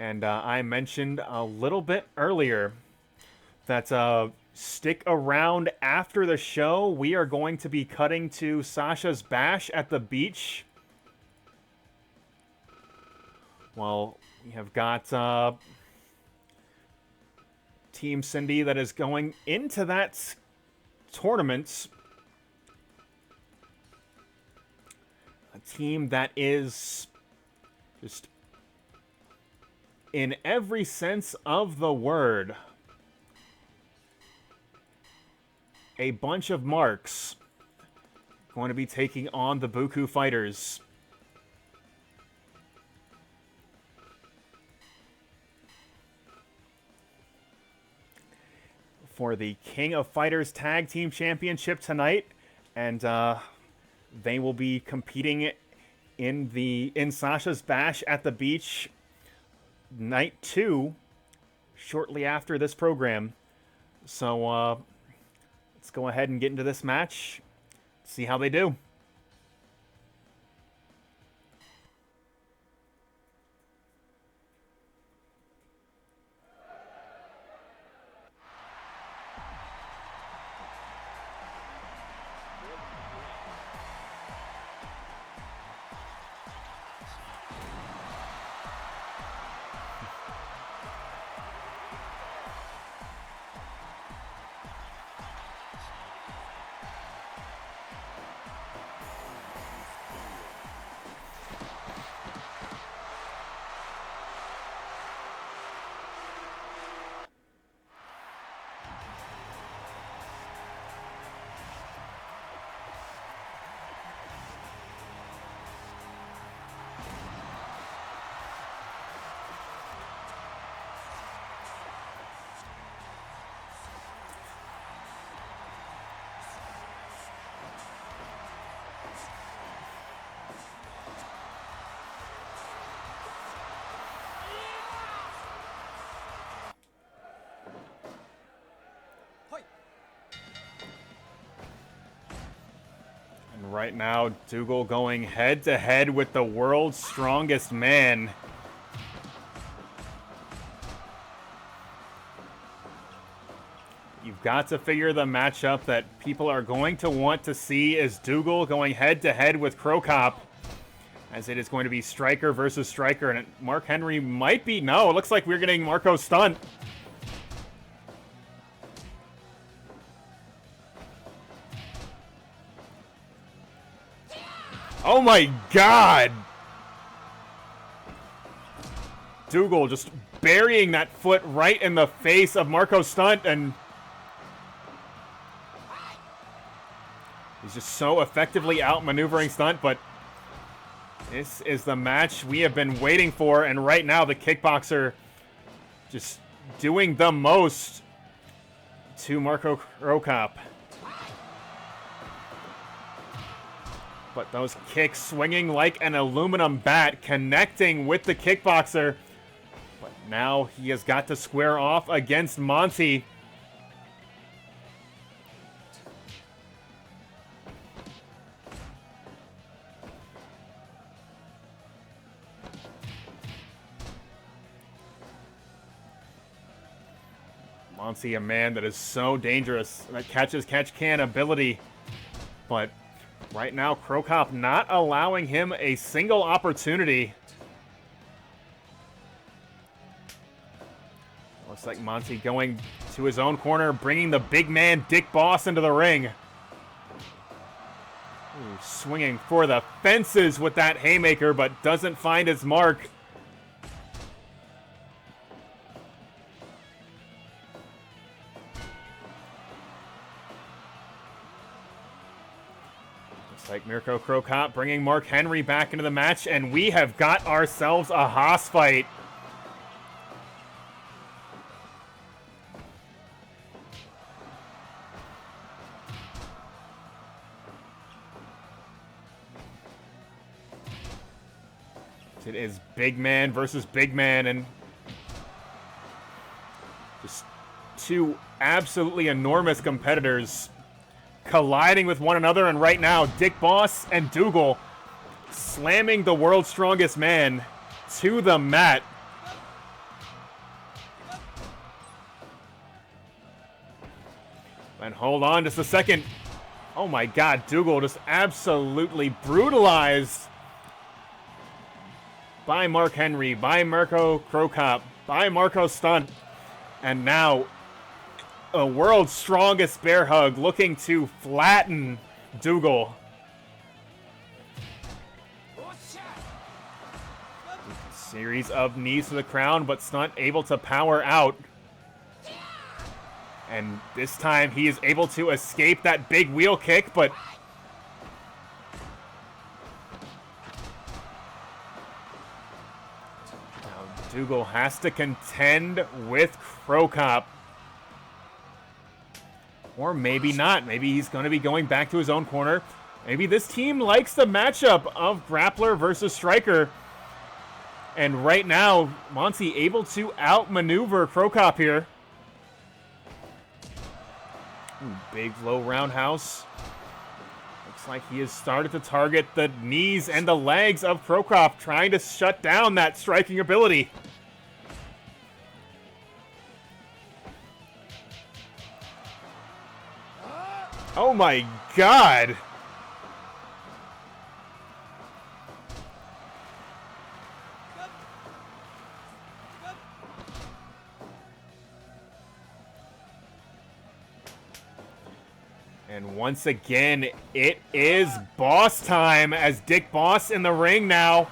And I mentioned a little bit earlier that Stick around after the show. We are going to be cutting to Sasha's bash at the beach. Well, we have got Team Cindy that is going into that tournament. A team that is just, in every sense of the word, a bunch of marks, going to be taking on the Bookoo fighters. For the King of Fighters Tag Team Championship tonight, and they will be competing in Sasha's Bash at the Beach night 2 shortly after this program. So let's go ahead and get into this match, see how they do. Right now, Dougal going head-to-head with the world's strongest man. You've got to figure the matchup that people are going to want to see is Dougal going head-to-head with Crocop, as it is going to be striker versus striker, and Mark Henry might be... No, it looks like we're getting Marko's stunt. Oh my god! Dougal just burying that foot right in the face of Marko's stunt, and he's just so effectively outmaneuvering Stunt, but this is the match we have been waiting for, and right now the kickboxer just doing the most to Marko Crocop. But those kicks swinging like an aluminum bat, connecting with the kickboxer. But now he has got to square off against Monty. Monty, a man that is so dangerous, that catch-can ability. But right now, Crocop not allowing him a single opportunity. Looks like Monty going to his own corner, bringing the big man Dick Boss into the ring. Ooh, swinging for the fences with that haymaker, but doesn't find his mark. Like Mirko Crocop bringing Mark Henry back into the match, and we have got ourselves a Haas fight. It is big man versus big man, and just two absolutely enormous competitors colliding with one another, and right now, Dick Boss and Dougal slamming the world's strongest man to the mat. And hold on just a second. Oh my god, Dougal just absolutely brutalized by Mark Henry, by Mirko Crocop, by Marko Stunt. And now, a world's strongest bear hug looking to flatten Dougal. Series of knees to the crown, but Stunt able to power out. And this time he is able to escape that big wheel kick, but now Dougal has to contend with Crocop. Or maybe not. Maybe he's going to be going back to his own corner. Maybe this team likes the matchup of grappler versus striker. And right now, Monty able to outmaneuver Crocop here. Ooh, big low roundhouse. Looks like he has started to target the knees and the legs of Crocop, trying to shut down that striking ability. Oh my god! And once again, it is boss time as Dick Boss in the ring now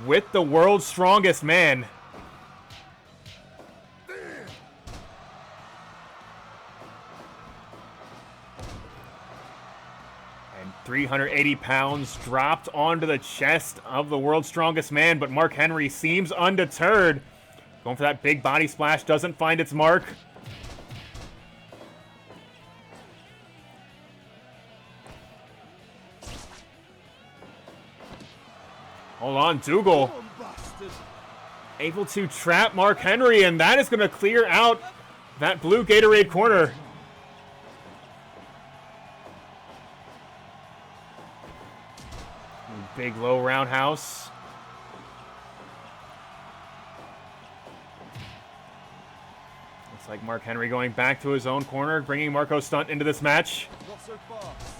with the world's strongest man. And 380 pounds dropped onto the chest of the world's strongest man, but Mark Henry seems undeterred. Going for that big body splash, doesn't find its mark. Hold on, Dougal able to trap Mark Henry, and that is going to clear out that blue Gatorade corner. Big low roundhouse. Looks like Mark Henry going back to his own corner, bringing Marko Stunt into this match. Not so fast.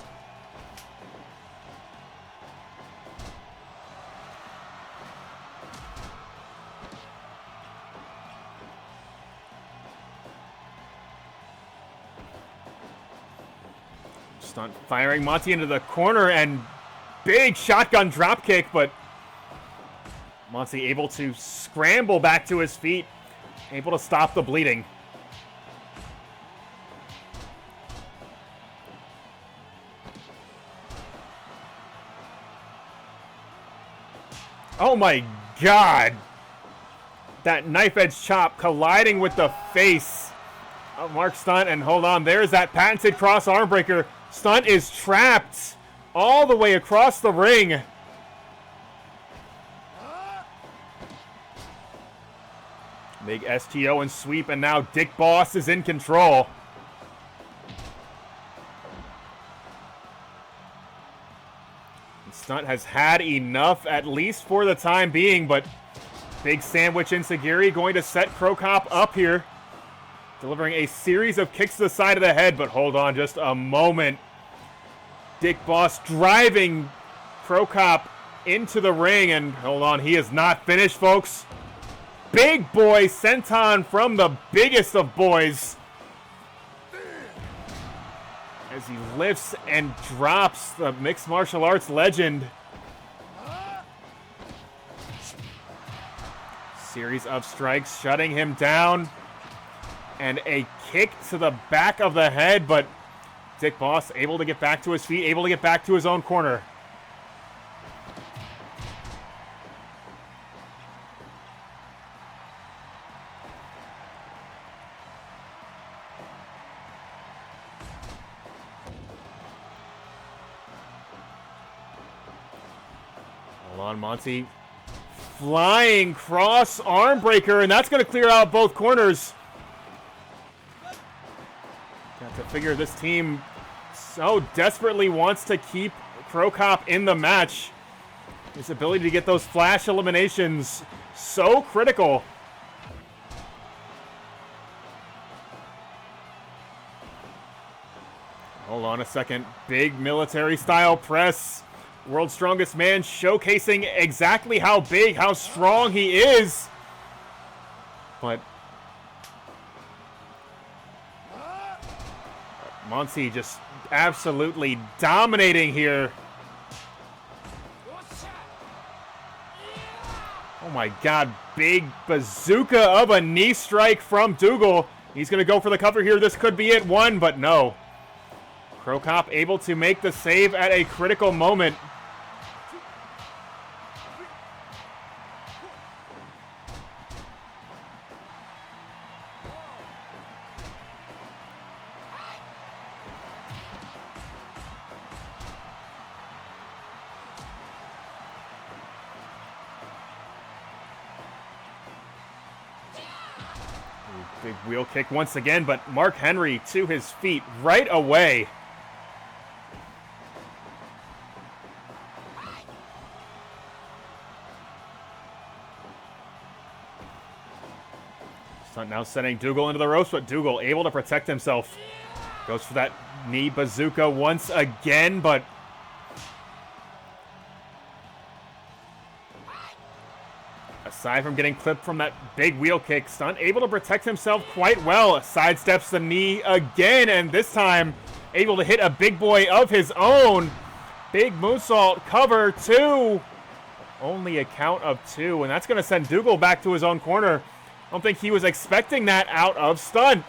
Stunt firing Monty into the corner, and big shotgun dropkick, but Monty able to scramble back to his feet, able to stop the bleeding. Oh my god! That knife edge chop colliding with the face of Mark Stunt, and hold on, there's that patented cross arm breaker. Stunt is trapped all the way across the ring. Big STO and sweep, and now Dick Boss is in control. Stunt has had enough, at least for the time being, but big sandwich enziguri going to set Crocop up here. Delivering a series of kicks to the side of the head, but hold on just a moment. Dick Boss driving Crocop into the ring, and hold on, he is not finished, folks. Big boy senton from the biggest of boys. As he lifts and drops the mixed martial arts legend. Series of strikes shutting him down. And a kick to the back of the head, but Dick Boss able to get back to his feet, able to get back to his own corner. Hold on, Monty. Flying cross arm breaker, and that's going to clear out both corners. Got to figure this team so desperately wants to keep Crocop in the match. His ability to get those flash eliminations so critical. Hold on a second. Big military style press. World's Strongest Man showcasing exactly how big, how strong he is. But Monty just absolutely dominating here. Oh my god, big bazooka of a knee strike from Dougal. He's going to go for the cover here. This could be it. One, but no. Crocop able to make the save at a critical moment. Big wheel kick once again, but Mark Henry to his feet right away. Stunt now sending Dougal into the ropes, but Dougal able to protect himself. Goes for that knee bazooka once again, but aside from getting clipped from that big wheel kick, Stunt able to protect himself quite well. Sidesteps the knee again, and this time able to hit a big boy of his own. Big moonsault, cover two. Only a count of two, and that's going to send Dougal back to his own corner. I don't think he was expecting that out of Stunt.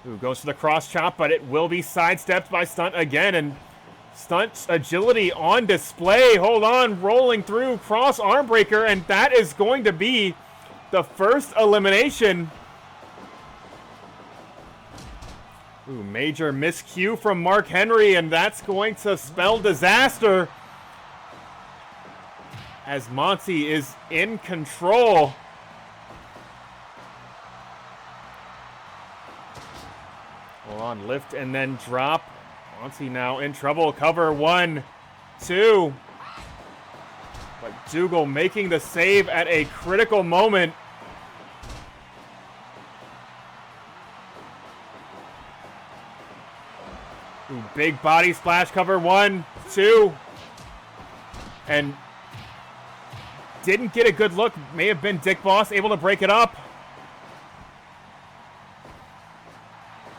Ooh, goes for the cross chop, but it will be sidestepped by Stunt again, and Stunt's agility on display. Hold on, rolling through, cross arm breaker, and that is going to be the first elimination. Ooh, major miscue from Mark Henry, and that's going to spell disaster as Monty is in control. Hold on, lift and then drop. Monty now in trouble. Cover one, two. But Dougal making the save at a critical moment. Ooh, big body splash, cover one, two. And didn't get a good look. May have been Dick Boss able to break it up.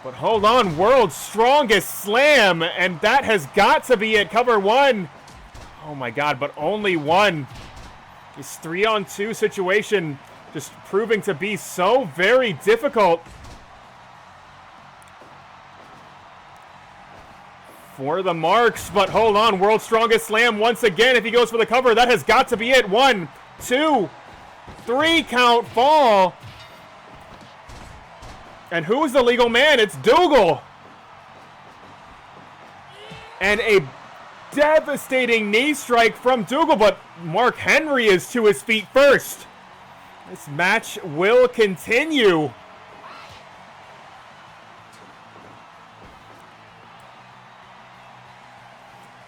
But hold on, world's strongest slam, and that has got to be it. Cover one. Oh my god, but only one. This 3-on-2 situation just proving to be so very difficult for the Marks. But hold on, world's strongest slam once again. If he goes for the cover, that has got to be it. 1, 2, 3 count fall. And who's the legal man? It's Dougal. And a devastating knee strike from Dougal, but Mark Henry is to his feet first. This match will continue.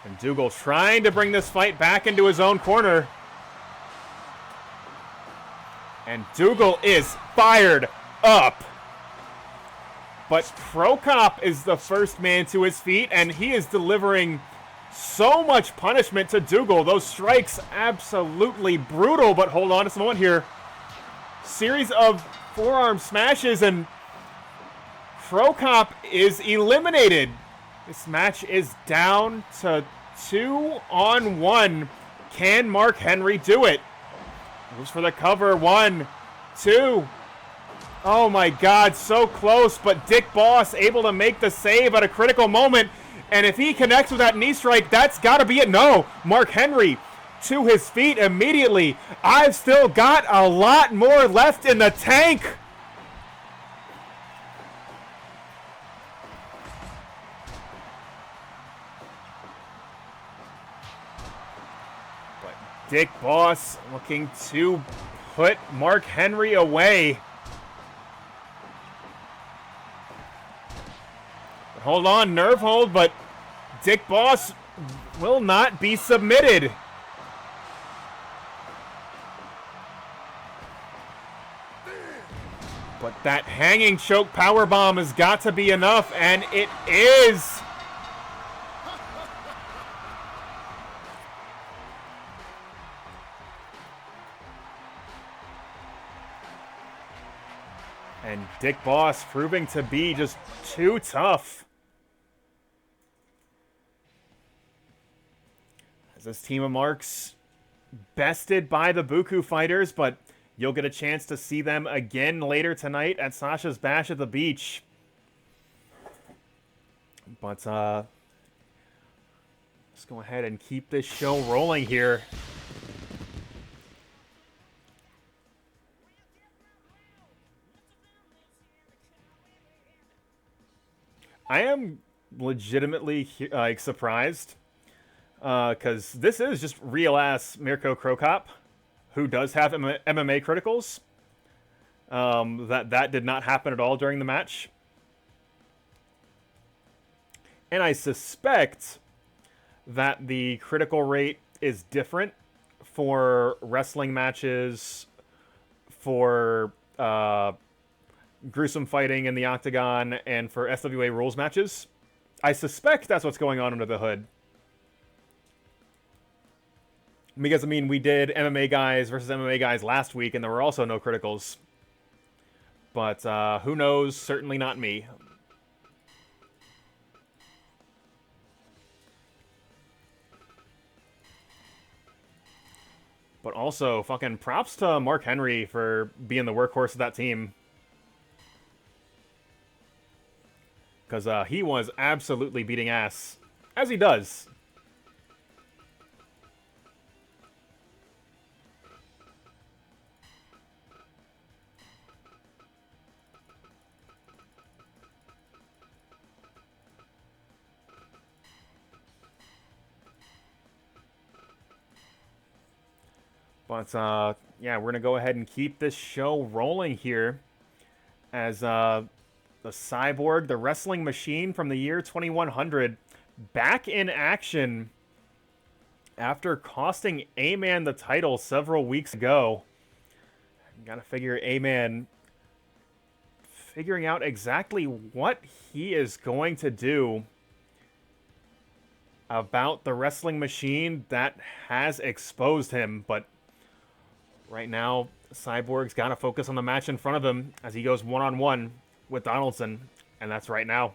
And Dougal trying to bring this fight back into his own corner. And Dougal is fired up. But Crocop is the first man to his feet, and he is delivering so much punishment to Dougal. Those strikes absolutely brutal, but hold on just a moment here. Series of forearm smashes, and Crocop is eliminated. This match is down to 2-on-1. Can Mark Henry do it? Moves for the cover. 1, 2. Oh my god, so close, but Dick Boss able to make the save at a critical moment. And if he connects with that knee strike, that's got to be it. No, Mark Henry to his feet immediately. I've still got a lot more left in the tank. But Dick Boss looking to put Mark Henry away. Hold on, nerve hold, but Dick Boss will not be submitted. That hanging choke powerbomb has got to be enough, and it is. And Dick Boss proving to be just too tough. As this team of marks bested by the Bookoo fighters, but you'll get a chance to see them again later tonight at Sasha's Bash at the Beach. But let's go ahead and keep this show rolling here. I am legitimately like surprised because this is just real ass Mirko Krokop, who does have MMA criticals. That did not happen at all during the match, and I suspect that the critical rate is different for wrestling matches, for gruesome fighting in the octagon, and for SWA rules matches. I suspect that's what's going on under the hood. Because, I mean, we did MMA guys versus MMA guys last week, and there were also no criticals. But who knows? Certainly not me. But also, fucking props to Mark Henry for being the workhorse of that team. Because he was absolutely beating ass, as he does. But, yeah, we're going to go ahead and keep this show rolling here as the Cyborg, the wrestling machine from the year 2100, back in action after costing A-Man the title several weeks ago. Got to figure A-Man figuring out exactly what he is going to do about the wrestling machine that has exposed him, but right now, Cyborg's got to focus on the match in front of him as he goes one-on-one with Donaldson, and that's right now.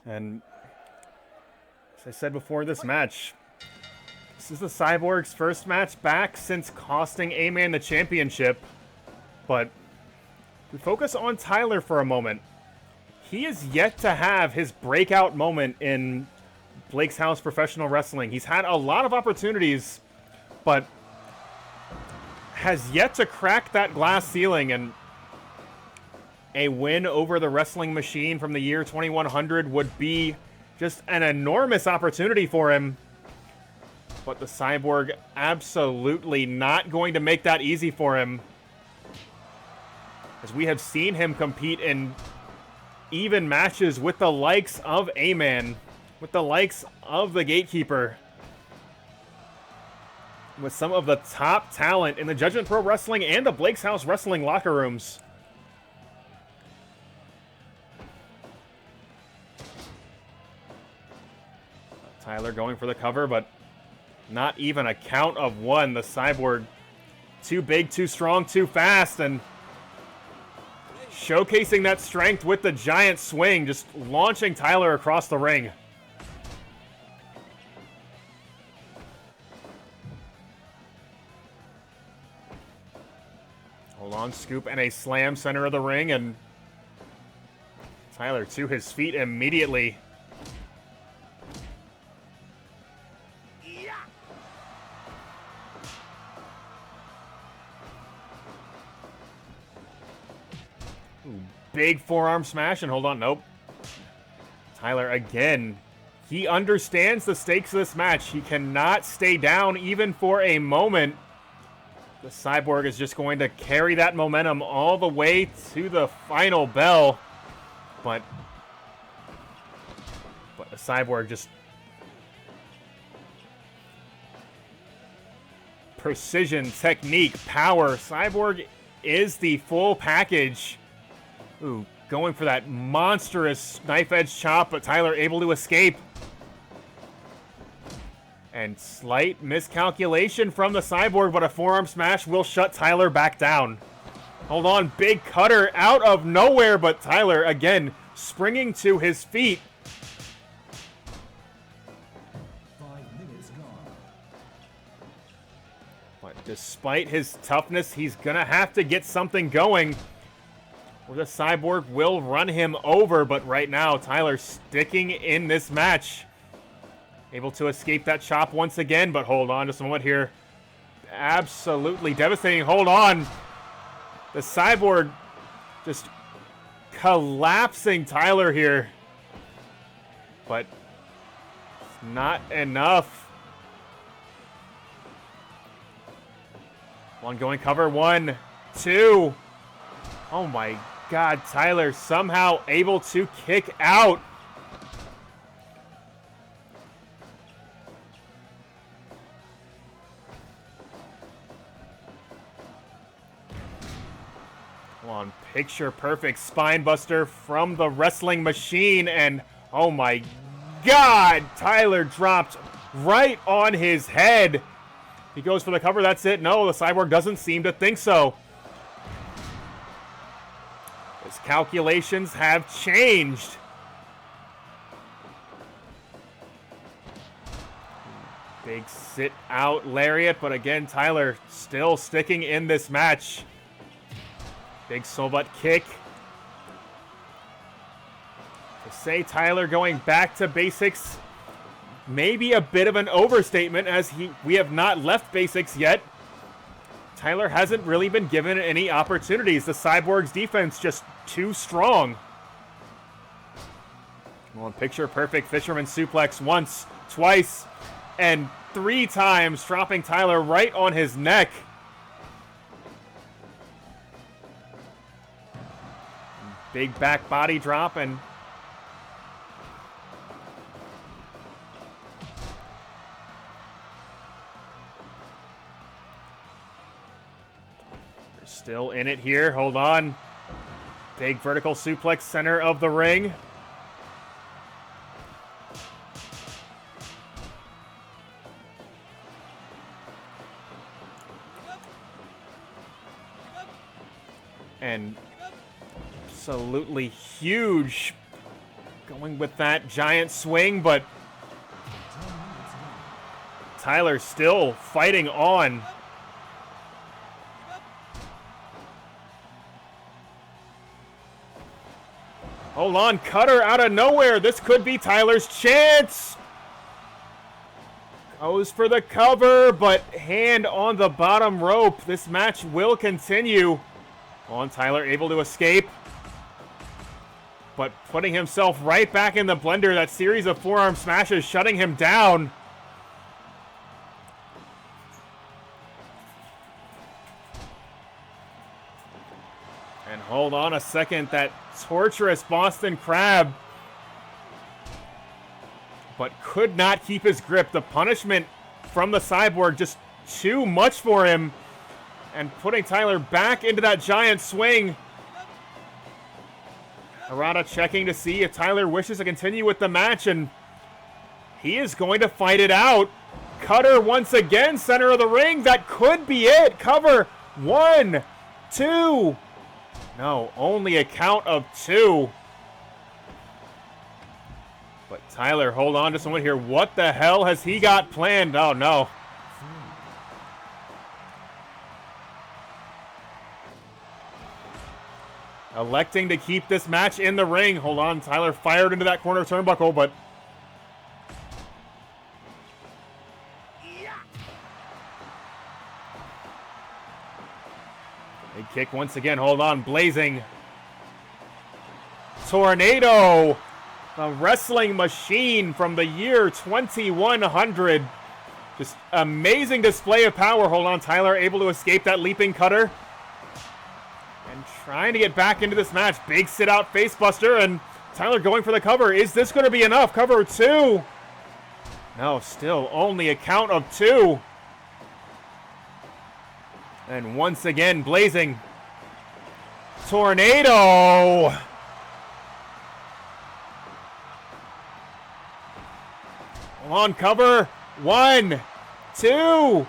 And as I said before this match, this is the Cyborg's first match back since costing A-Man the championship. But we focus on Tyler for a moment. He is yet to have his breakout moment in Blake's House Professional Wrestling. He's had a lot of opportunities, but has yet to crack that glass ceiling, and a win over the wrestling machine from the year 2100 would be just an enormous opportunity for him. But the Cyborg absolutely not going to make that easy for him, as we have seen him compete in even matches with the likes of A-Man, with the likes of the Gatekeeper, with some of the top talent in the Judgment Pro Wrestling and the Blake's House Wrestling locker rooms. Tyler going for the cover, but not even a count of one. The Cyborg too big, too strong, too fast, and showcasing that strength with the giant swing, just launching Tyler across the ring. Hold on, scoop and a slam center of the ring, and Tyler to his feet immediately. Ooh, big forearm smash, and hold on, nope. Tyler again. He understands the stakes of this match. He cannot stay down even for a moment. The Cyborg is just going to carry that momentum all the way to the final bell. But the Cyborg just precision, technique, power. Cyborg is the full package. Ooh, going for that monstrous knife edge chop, but Tyler able to escape. And slight miscalculation from the Cyborg, but a forearm smash will shut Tyler back down. Hold on, big cutter out of nowhere, but Tyler, again, springing to his feet. 5 minutes gone. But despite his toughness, he's gonna have to get something going, or the Cyborg will run him over. But right now, Tyler sticking in this match. Able to escape that chop once again, but hold on just a moment here. Absolutely devastating. Hold on. The Cyborg just collapsing Tyler here. But not enough. Ongoing cover. 1, 2. Oh my God. Tyler somehow able to kick out. On picture perfect spine buster from the wrestling machine, and oh my God, Tyler dropped right on his head. He goes for the cover. That's it. No, the Cyborg doesn't seem to think so. His calculations have changed. Big sit out lariat, but again, Tyler still sticking in this match. Big soul butt kick. To say Tyler going back to basics, maybe a bit of an overstatement, as we have not left basics yet. Tyler hasn't really been given any opportunities. The Cyborg's defense just too strong. Well, picture perfect fisherman suplex once, twice, and 3 times, dropping Tyler right on his neck. Big back body drop, and they're still in it here. Hold on. Big vertical suplex, center of the ring. And absolutely huge, going with that giant swing, but Tyler still fighting on. Hold on, cutter out of nowhere. This could be Tyler's chance. Goes for the cover, but hand on the bottom rope. This match will continue. On Tyler, able to escape, but putting himself right back in the blender. That series of forearm smashes shutting him down. And hold on a second, that torturous Boston Crab, but could not keep his grip. The punishment from the Cyborg just too much for him, and putting Tyler back into that giant swing. Harada checking to see if Tyler wishes to continue with the match, and He is going to fight it out. Cutter once again, center of the ring. That could be it. Cover. 1, 2. No, only a count of 2. But Tyler, hold on to someone here. What the hell has he got planned? Oh, no. Electing to keep this match in the ring. Hold on, Tyler fired into that corner turnbuckle, but... Big kick once again. Hold on, blazing. Tornado. A wrestling machine from the year 2100. Just amazing display of power. Hold on, Tyler able to escape that leaping cutter. And trying to get back into this match. Big sit out face buster, and Tyler going for the cover. Is this going to be enough? Cover 2. No, still only a count of 2. And once again, blazing. Tornado. On cover. 1, 2.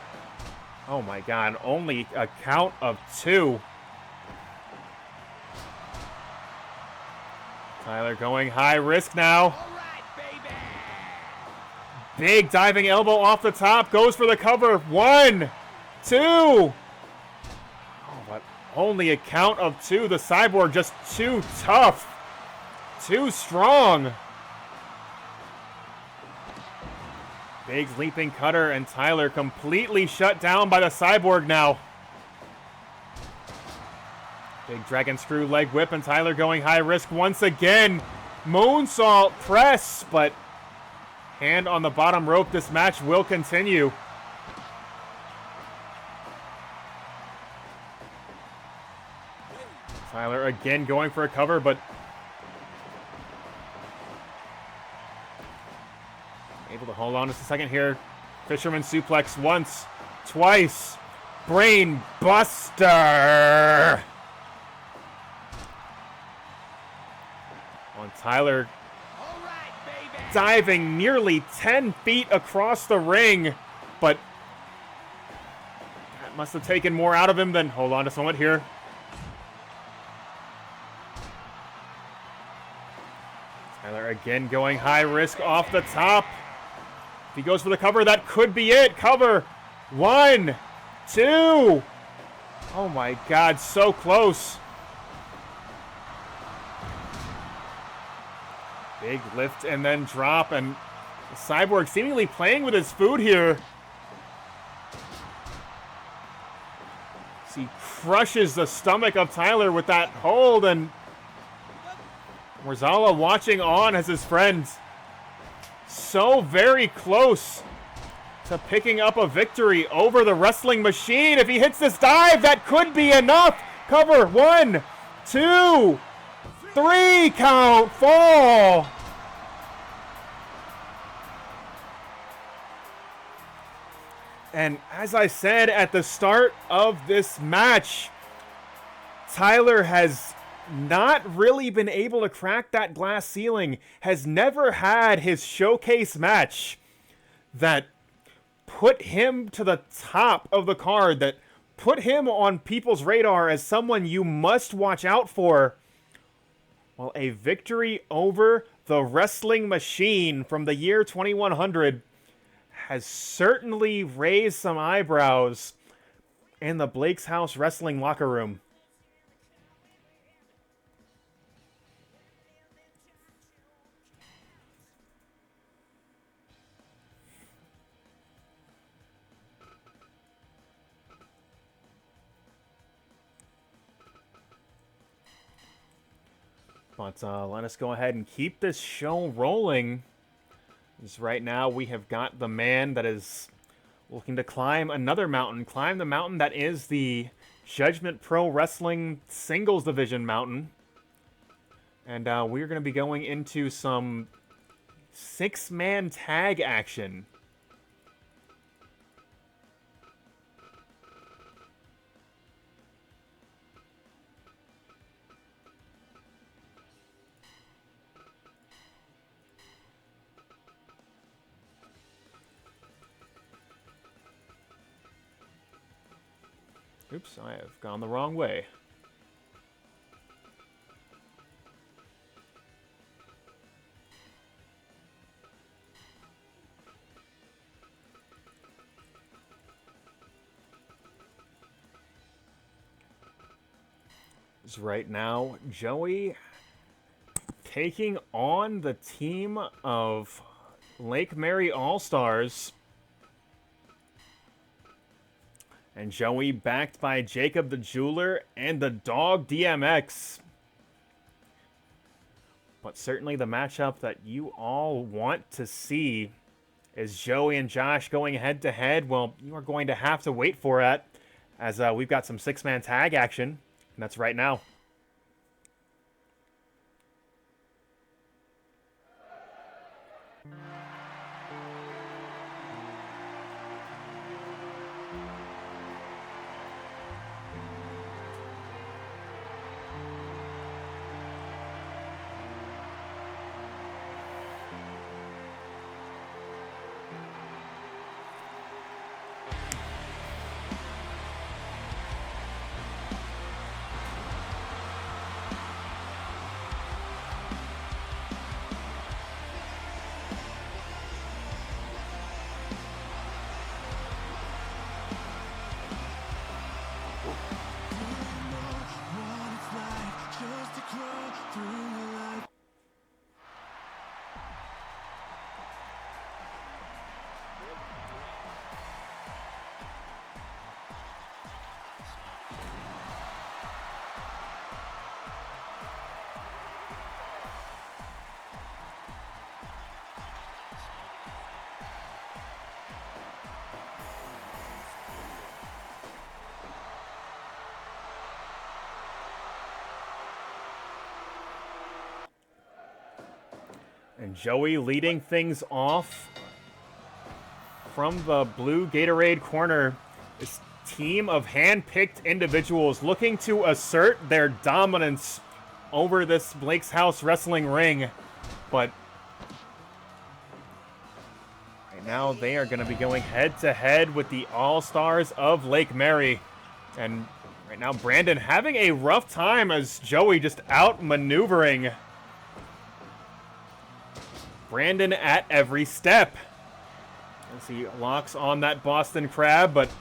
Oh my God, only a count of 2. Tyler going high risk now. All right, baby. Big diving elbow off the top. Goes for the cover. 1, 2. Oh, but only a count of 2. The Cyborg just too tough. Too strong. Big leaping cutter, and Tyler completely shut down by the Cyborg now. Big dragon screw leg whip, and Tyler going high risk once again. Moonsault press, but hand on the bottom rope. This match will continue. Tyler again going for a cover, but able to hold on just a second here. Fisherman suplex once, twice. Brain buster. On Tyler All right, baby. diving nearly 10 feet across the ring, but that must have taken more out of him than... Hold on to someone here. Tyler again going high risk off the top. If he goes for the cover, that could be it. Cover. 1, 2. Oh my God, so close. Big lift and then drop, and the Cyborg seemingly playing with his food here. He crushes the stomach of Tyler with that hold, and Worzalla watching on as his friend so very close to picking up a victory over the wrestling machine. If he hits this dive, that could be enough. Cover. 1, 2, 3 count. Fall. And as I said at the start of this match, Tyler has not really been able to crack that glass ceiling, has never had his showcase match that put him to the top of the card, that put him on people's radar as someone you must watch out for. Well, a victory over the wrestling machine from the year 2100 has certainly raised some eyebrows in the Blake's House Wrestling locker room. But let us go ahead and keep this show rolling. Because right now we have got the man that is looking to climb another mountain. Climb the mountain that is the Judgment Pro Wrestling Singles Division mountain. And we're going to be going into some 6-man tag action. Oops, I have gone the wrong way. Right now, Joey taking on the team of Lake Mary All-Stars. And Joey backed by Jacob the Jewler and the Dog DMX. But certainly the matchup that you all want to see is Joey and Josh going head-to-head. Well, you are going to have to wait for it, as we've got some six-man tag action. And that's right now. And Joey leading things off from the blue Gatorade corner. This team of hand-picked individuals looking to assert their dominance over this Blake's House wrestling ring. But right now they are going to be going head-to-head with the All-Stars of Lake Mary. And right now Brandon having a rough time as Joey just out-maneuvering Brandon at every step. As he locks on that Boston Crab, but it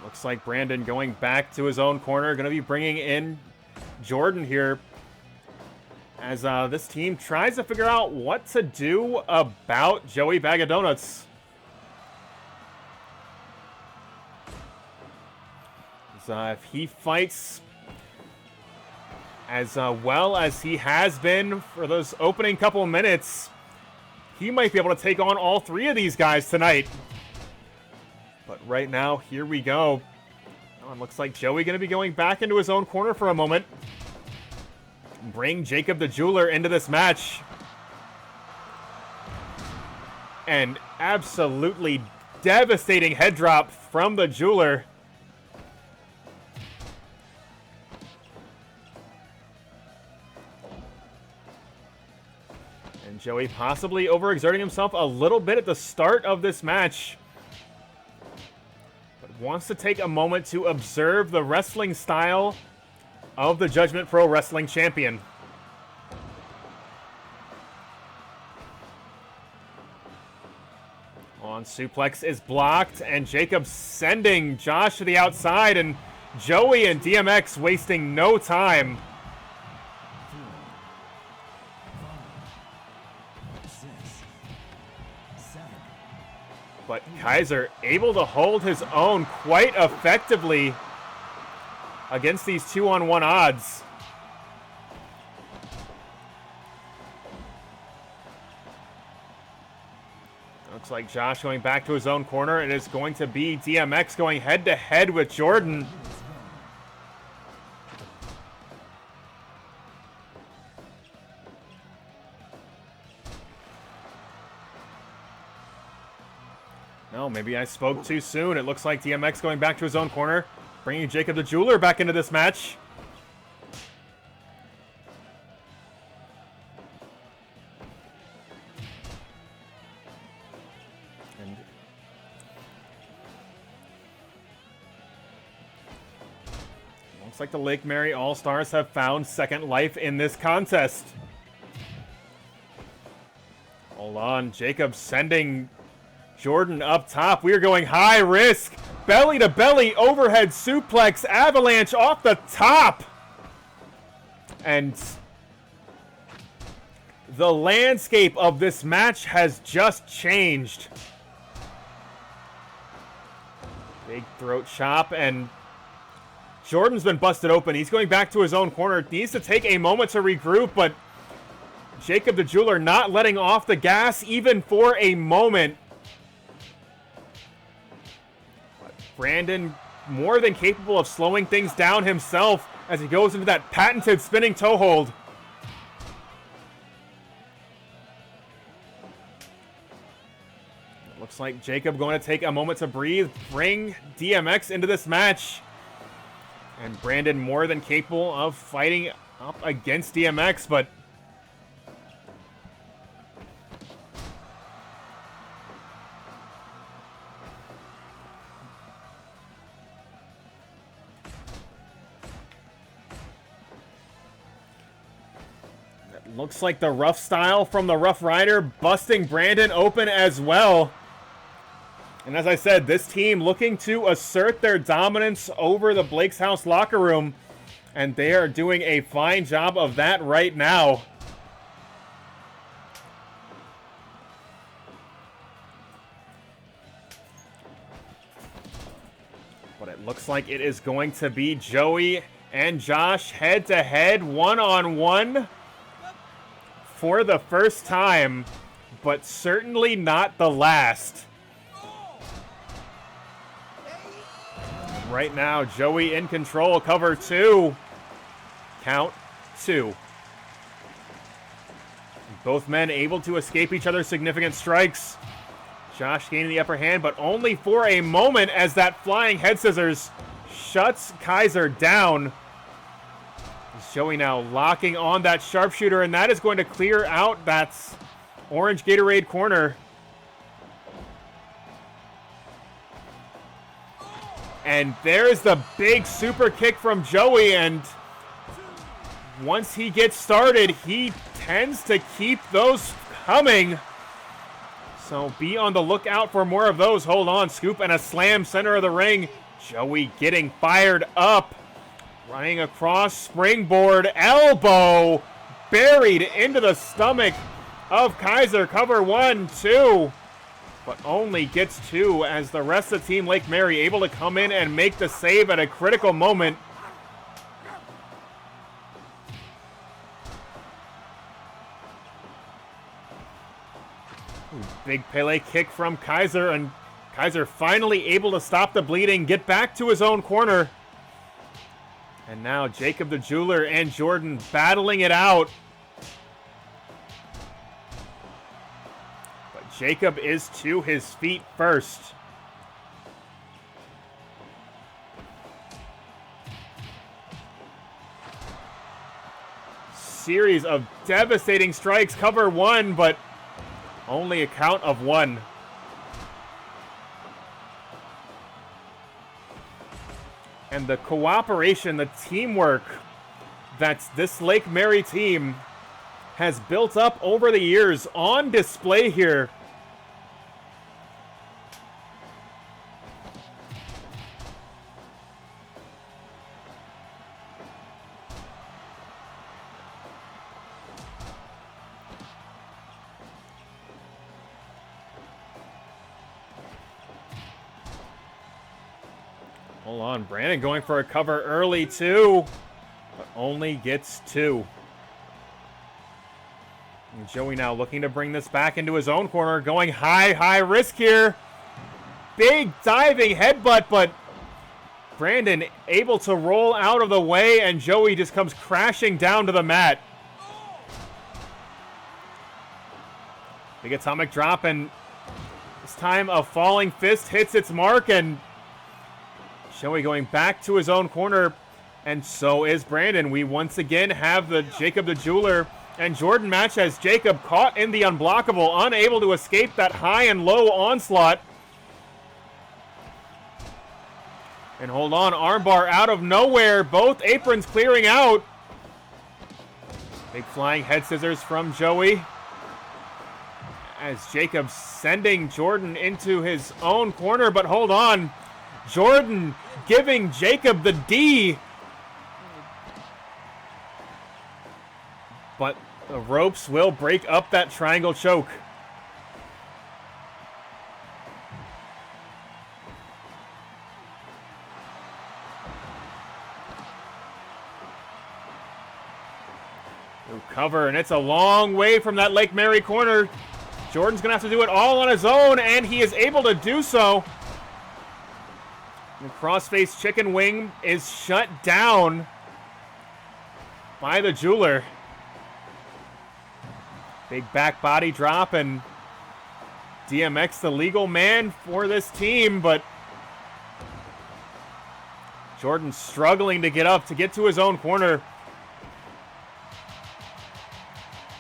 looks like Brandon going back to his own corner, going to be bringing in Jordan here as this team tries to figure out what to do about Joey Bag of Donuts. If he fights as well as he has been for those opening couple minutes, he might be able to take on all three of these guys tonight. But right now, here we go. Oh, it looks like Joey going to be going back into his own corner for a moment. Bring Jacob the Jeweler into this match. And absolutely devastating head drop from the Jeweler. Joey possibly overexerting himself a little bit at the start of this match, but wants to take a moment to observe the wrestling style of the Judgment Pro Wrestling Champion. On suplex is blocked, and Jacob sending Josh to the outside, and Joey and DMX wasting no time. But Kaiser able to hold his own quite effectively against these 2-on-1 odds. Looks like Josh going back to his own corner. It is going to be DMX going head-to-head with Jordan. No, maybe I spoke too soon. It looks like DMX going back to his own corner, bringing Jacob the Jeweler back into this match. Looks like the Lake Mary All-Stars have found second life in this contest. Hold on, Jacob sending Jordan up top. We are going high risk. Belly to belly overhead suplex avalanche off the top. And the landscape of this match has just changed. Big throat chop, and Jordan's been busted open. He's going back to his own corner. Needs to take a moment to regroup, but Jacob the Jewler not letting off the gas even for a moment. But Brandon more than capable of slowing things down himself as he goes into that patented spinning toe hold. Looks like Jacob going to take a moment to breathe, bring DMX into this match. And Brandon more than capable of fighting up against DMX, but that looks like the rough style from the Rough Rider busting Brandon open as well. And as I said, this team looking to assert their dominance over the Blake's House locker room. And they are doing a fine job of that right now. But it looks like it is going to be Joey and Josh head-to-head, one-on-one for the first time, but certainly not the last. Right now, Joey in control, cover two. Count two. Both men able to escape each other's significant strikes. Josh gaining the upper hand, but only for a moment as that flying head scissors shuts Kaiser down. Joey now locking on that sharpshooter, and that is going to clear out that orange Gatorade corner. And there's the big super kick from Joey, and once he gets started, he tends to keep those coming. So be on the lookout for more of those. Hold on, scoop and a slam center of the ring. Joey getting fired up. Running across, springboard, elbow, buried into the stomach of Kaiser. Cover 1, 2. But only gets 2 as the rest of Team Lake Mary able to come in and make the save at a critical moment. Big Pele kick from Kaiser, and Kaiser finally able to stop the bleeding, get back to his own corner. And now Jacob the Jewler and Jordan battling it out. Jacob is to his feet first. Series of devastating strikes. Cover 1, but only a count of 1. And the cooperation, the teamwork that this Lake Mary team has built up over the years on display here. Hold on, Brandon going for a cover early too, but only gets 2. And Joey now looking to bring this back into his own corner, going high risk here. Big diving headbutt, but Brandon able to roll out of the way, and Joey just comes crashing down to the mat. Big atomic drop, and this time a falling fist hits its mark, and Joey going back to his own corner, and so is Brandon. We once again have the Jacob the Jewler and Jordan match as Jacob caught in the unblockable, unable to escape that high and low onslaught. And hold on, armbar out of nowhere. Both aprons clearing out. Big flying head scissors from Joey. As Jacob sending Jordan into his own corner, but hold on. Jordan giving Jacob the D. But the ropes will break up that triangle choke. Cover, and it's a long way from that Lake Mary corner. Jordan's gonna have to do it all on his own, and he is able to do so. The crossface chicken wing is shut down by the Jewler. Big back body drop, and DMX the legal man for this team, but Jordan struggling to get up to get to his own corner.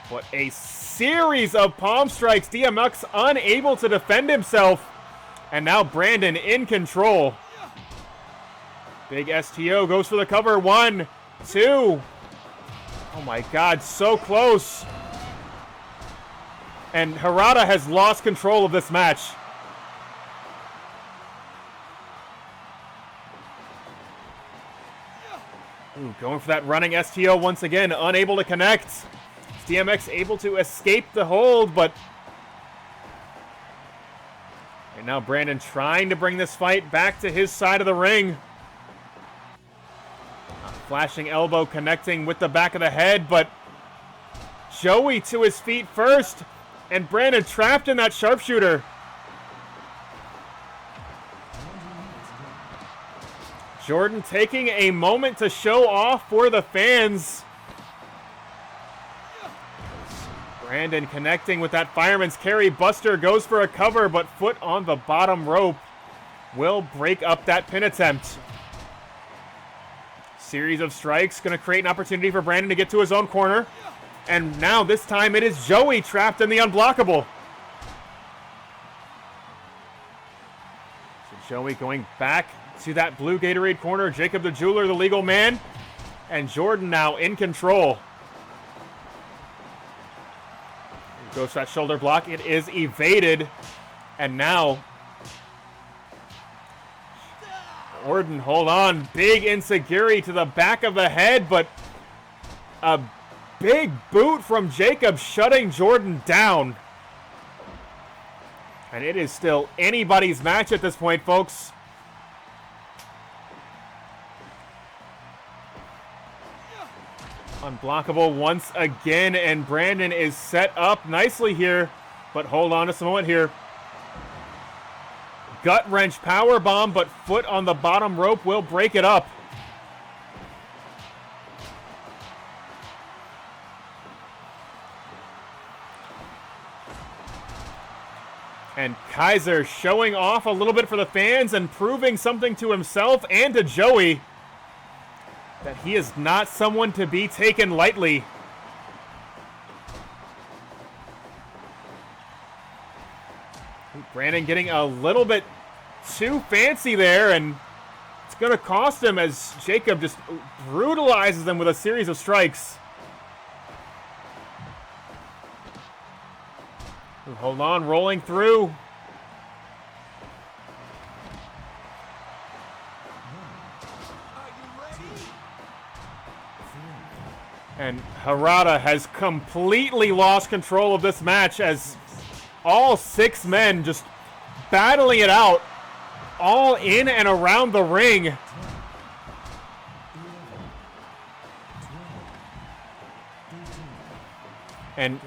What a series of palm strikes. DMX unable to defend himself. And now Brandon in control. Big STO goes for the cover. 1, 2. Oh my God, so close. And Harada has lost control of this match. Ooh, going for that running STO once again, unable to connect. DMX able to escape the hold, but and now Brandon trying to bring this fight back to his side of the ring. Flashing elbow connecting with the back of the head, but Joey to his feet first, and Brandon trapped in that sharpshooter. Jordan taking a moment to show off for the fans. Brandon connecting with that fireman's carry. Buster goes for a cover, but foot on the bottom rope will break up that pin attempt. Series of strikes going to create an opportunity for Brandon to get to his own corner. And now this time it is Joey trapped in the unblockable. So Joey going back to that blue Gatorade corner. Jacob the Jewler, the legal man. And Jordan now in control. Goes for that shoulder block. It is evaded. And now Jordan, hold on. Big enziguri to the back of the head, but a big boot from Jacob shutting Jordan down. And it is still anybody's match at this point, folks. Unblockable once again, and Brandon is set up nicely here, but hold on just a moment here. Gut wrench power bomb, but foot on the bottom rope will break it up. And Kaiser showing off a little bit for the fans and proving something to himself and to Joey. That he is not someone to be taken lightly. Brandon getting a little bit too fancy there, and it's going to cost him as Jacob just brutalizes him with a series of strikes. Hold on, rolling through. And Harada has completely lost control of this match as all 6 men just battling it out all in and around the ring. And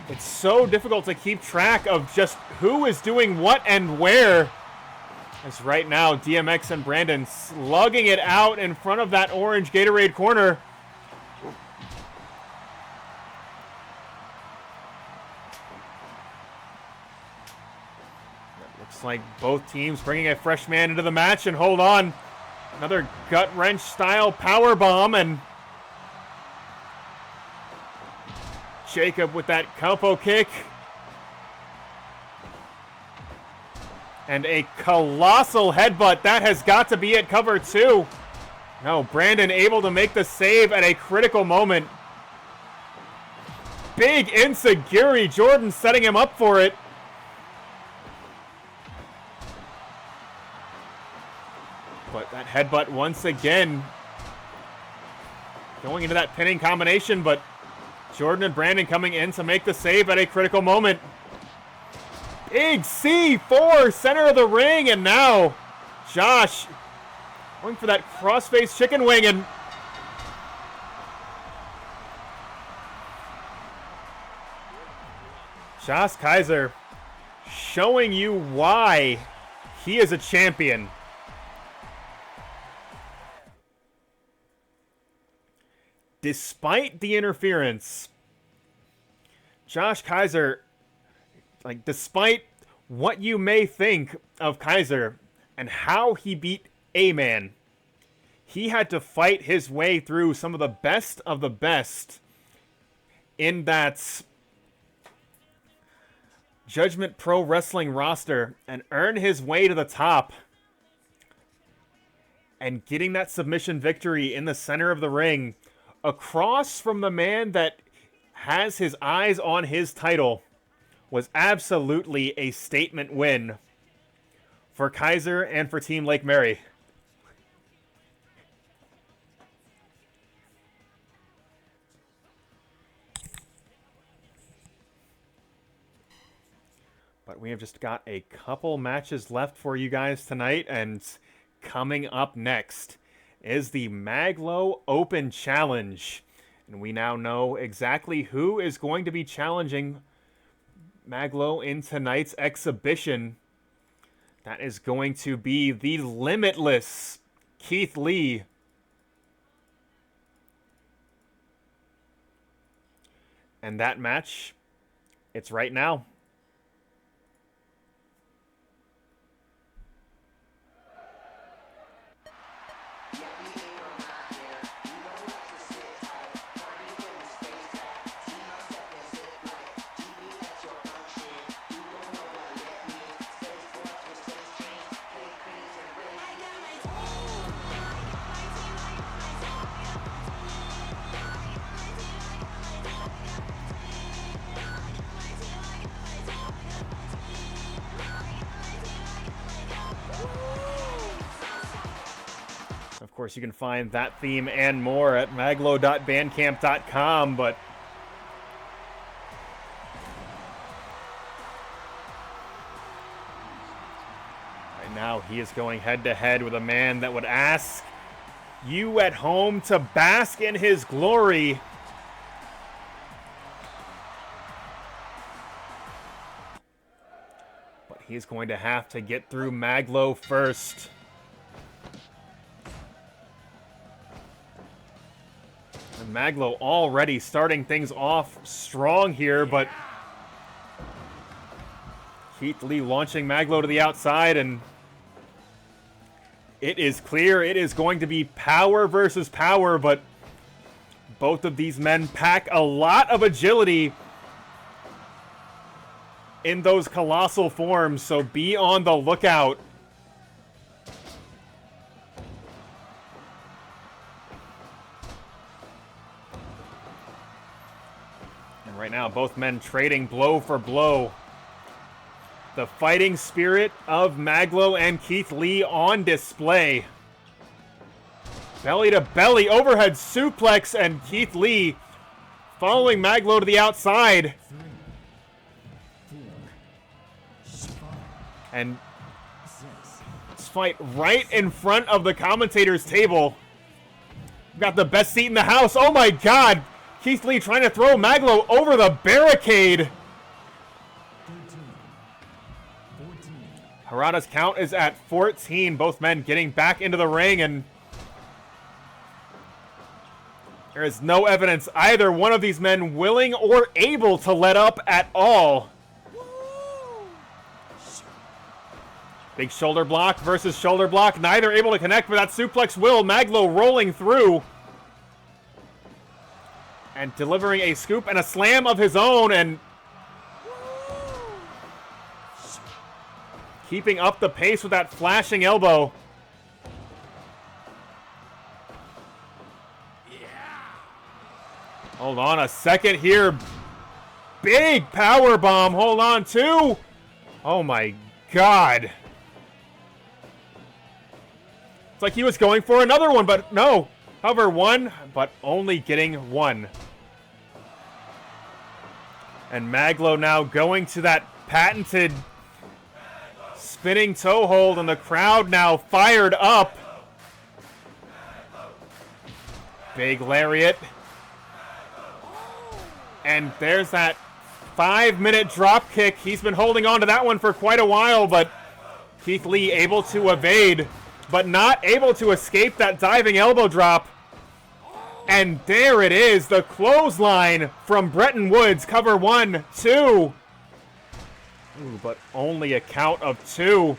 it's so difficult to keep track of just who is doing what and where. As right now, DMX and Brandon slugging it out in front of that orange Gatorade corner. Looks like both teams bringing a fresh man into the match, and hold on. Another gut wrench style power bomb, and Jacob with that Kampo kick. And a colossal headbutt. That has got to be it. Cover 2. No, Brandon able to make the save at a critical moment. Big insecurity. Jordan setting him up for it. But that headbutt once again going into that pinning combination, but Jordan and Brandon coming in to make the save at a critical moment. Big C4, center of the ring, and now Josh going for that crossface chicken wing, and Josh Kaiser showing you why he is a champion. Despite the interference, Josh Kaiser, like, despite what you may think of Kaiser and how he beat A-Man, he had to fight his way through some of the best in that Judgment Pro Wrestling roster and earn his way to the top. And getting that submission victory in the center of the ring, across from the man that has his eyes on his title, was absolutely a statement win for Kaiser and for Team Lake Mary. But we have just got a couple matches left for you guys tonight, and coming up next is the Mag.Lo Open Challenge. And we now know exactly who is going to be challenging Mag.Lo in tonight's exhibition. That is going to be the limitless Keith Lee. And that match, it's right now. Of course, you can find that theme and more at maglo.bandcamp.com, but right now he is going head-to-head with a man that would ask you at home to bask in his glory. But he's going to have to get through Mag.Lo first. And Mag.Lo already starting things off strong here, but Keith Lee launching Mag.Lo to the outside, and it is clear it is going to be power versus power, but both of these men pack a lot of agility in those colossal forms, so be on the lookout. Right now, both men trading blow for blow. The fighting spirit of Mag.Lo and Keith Lee on display. Belly to belly, overhead suplex, and Keith Lee following Mag.Lo to the outside. 3, 4, 5, And 6. this fight right in front of the commentator's table. We've got the best seat in the house. Oh my God! Keith Lee trying to throw Mag.Lo over the barricade. 13, 14. Harada's count is at 14. Both men getting back into the ring, and there is no evidence either one of these men willing or able to let up at all. Big shoulder block versus shoulder block. Neither able to connect, but that suplex will. Mag.Lo rolling through and delivering a scoop and a slam of his own, and keeping up the pace with that flashing elbow. Hold on a second here. Big power bomb. Hold on, 2. Oh my God. It's like he was going for another one, but no. Cover 1, but only getting 1. And Mag.Lo now going to that patented spinning toe hold, and the crowd now fired up. Big lariat. And there's that 5-minute drop kick. He's been holding on to that one for quite a while, but Keith Lee able to evade, but not able to escape that diving elbow drop. And there it is, the clothesline from Bretton Woods. Cover 1, 2. Ooh, but only a count of 2.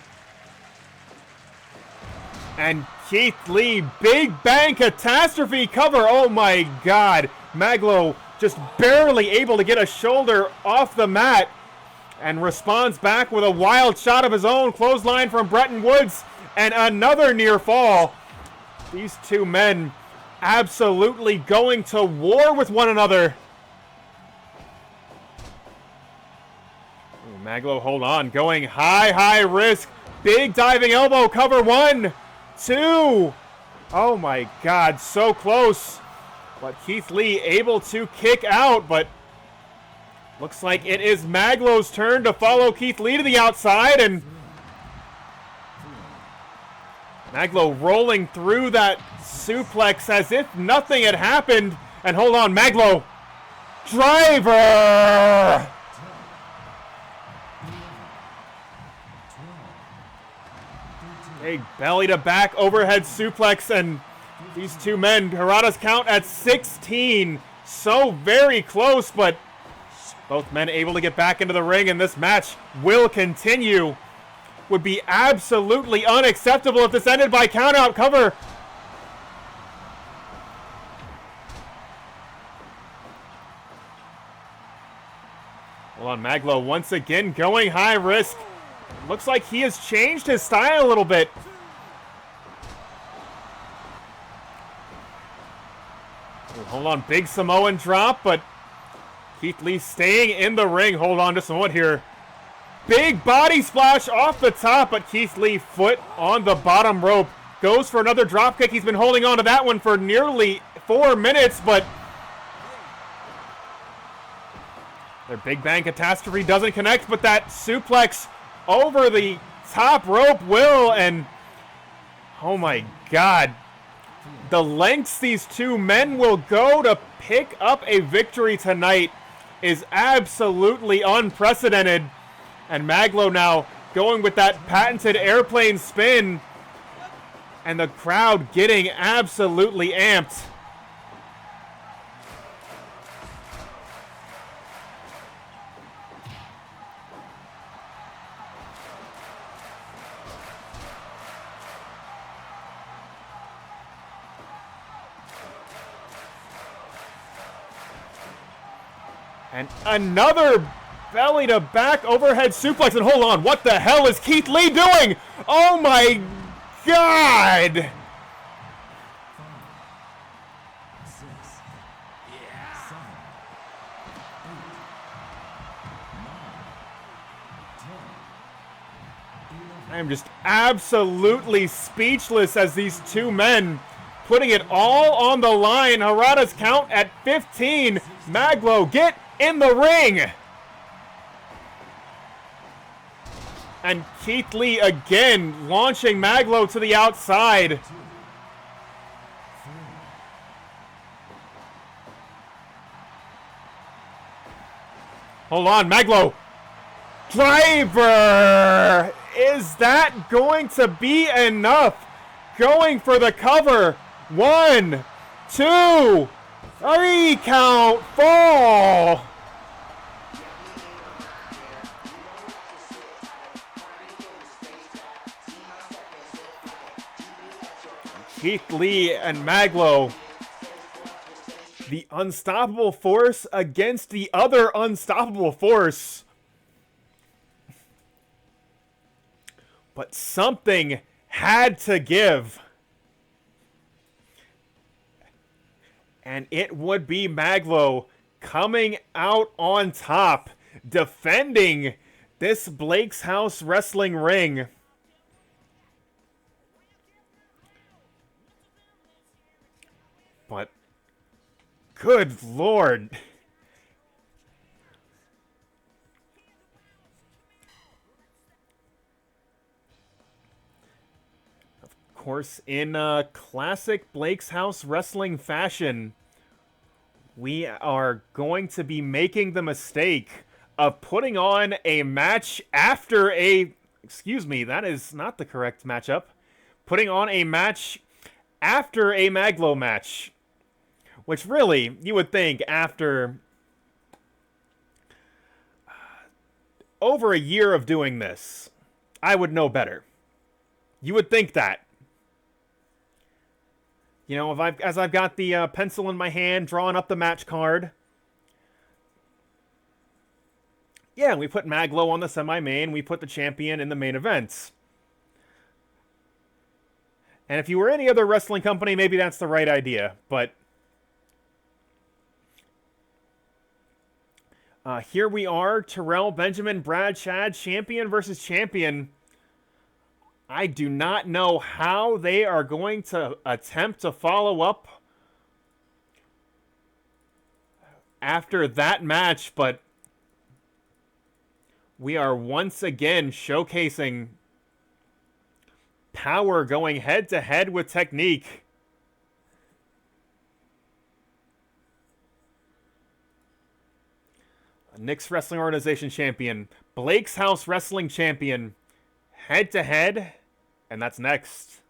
And Keith Lee, Big Bang Catastrophe cover. Oh my God. Mag.Lo just barely able to get a shoulder off the mat and responds back with a wild shot of his own. Clothesline from Bretton Woods and another near fall. These two men absolutely going to war with one another. Ooh, Mag.Lo, hold on, going high risk. Big diving elbow, cover 1, 2. Oh my God, so close. But Keith Lee able to kick out, but looks like it is Mag.Lo's turn to follow Keith Lee to the outside, and Mag.Lo rolling through that suplex as if nothing had happened. And hold on, Mag.Lo. Driver! Big belly to back overhead suplex, and these two men, Harada's count at 16. So very close, but both men able to get back into the ring, and this match will continue. Would be absolutely unacceptable if this ended by countout. Cover. Hold on, Mag.Lo once again going high risk. Looks like he has changed his style a little bit. Hold on, big Samoan drop, but Keith Lee staying in the ring. Hold on to someone here. Big body splash off the top, but Keith Lee foot on the bottom rope. Goes for another drop kick. He's been holding on to that one for nearly 4 minutes, but their Big Bang Catastrophe doesn't connect, but that suplex over the top rope will, and oh my God. The lengths these two men will go to pick up a victory tonight is absolutely unprecedented. And Mag.Lo now going with that patented airplane spin, and the crowd getting absolutely amped. And another belly to back overhead suplex. And hold on, what the hell is Keith Lee doing? Oh my God! 5, 6, 7, 8, 9, 10, 11. I am just absolutely speechless as these two men putting it all on the line. Harada's count at 15. Mag.Lo, get in the ring! And Keith Lee again launching Mag.Lo to the outside. Hold on, Mag.Lo. Driver! Is that going to be enough? Going for the cover. 1, 2, 3 count, fall. Keith Lee and Mag.Lo, the unstoppable force against the other unstoppable force. But something had to give. And it would be Mag.Lo coming out on top, defending this Blake's House wrestling ring. But, good Lord. Of course, in classic Blake's House wrestling fashion, we are going to be making the mistake of putting on a match after a... Excuse me, that is not the correct matchup. Putting on a match after a Mag.Lo match. Which really, you would think after over a year of doing this, I would know better. You would think that. You know, as I've got the pencil in my hand, drawing up the match card. Yeah, we put Mag.Lo on the semi-main. We put the champion in the main event. And if you were any other wrestling company, maybe that's the right idea. But here we are, Terrell, Benjamin, Brad, Chad, champion versus champion. I do not know how they are going to attempt to follow up after that match, but we are once again showcasing power going head-to-head with technique. Nick's Wrestling Organization champion, Blake's House Wrestling champion, head-to-head, and that's next.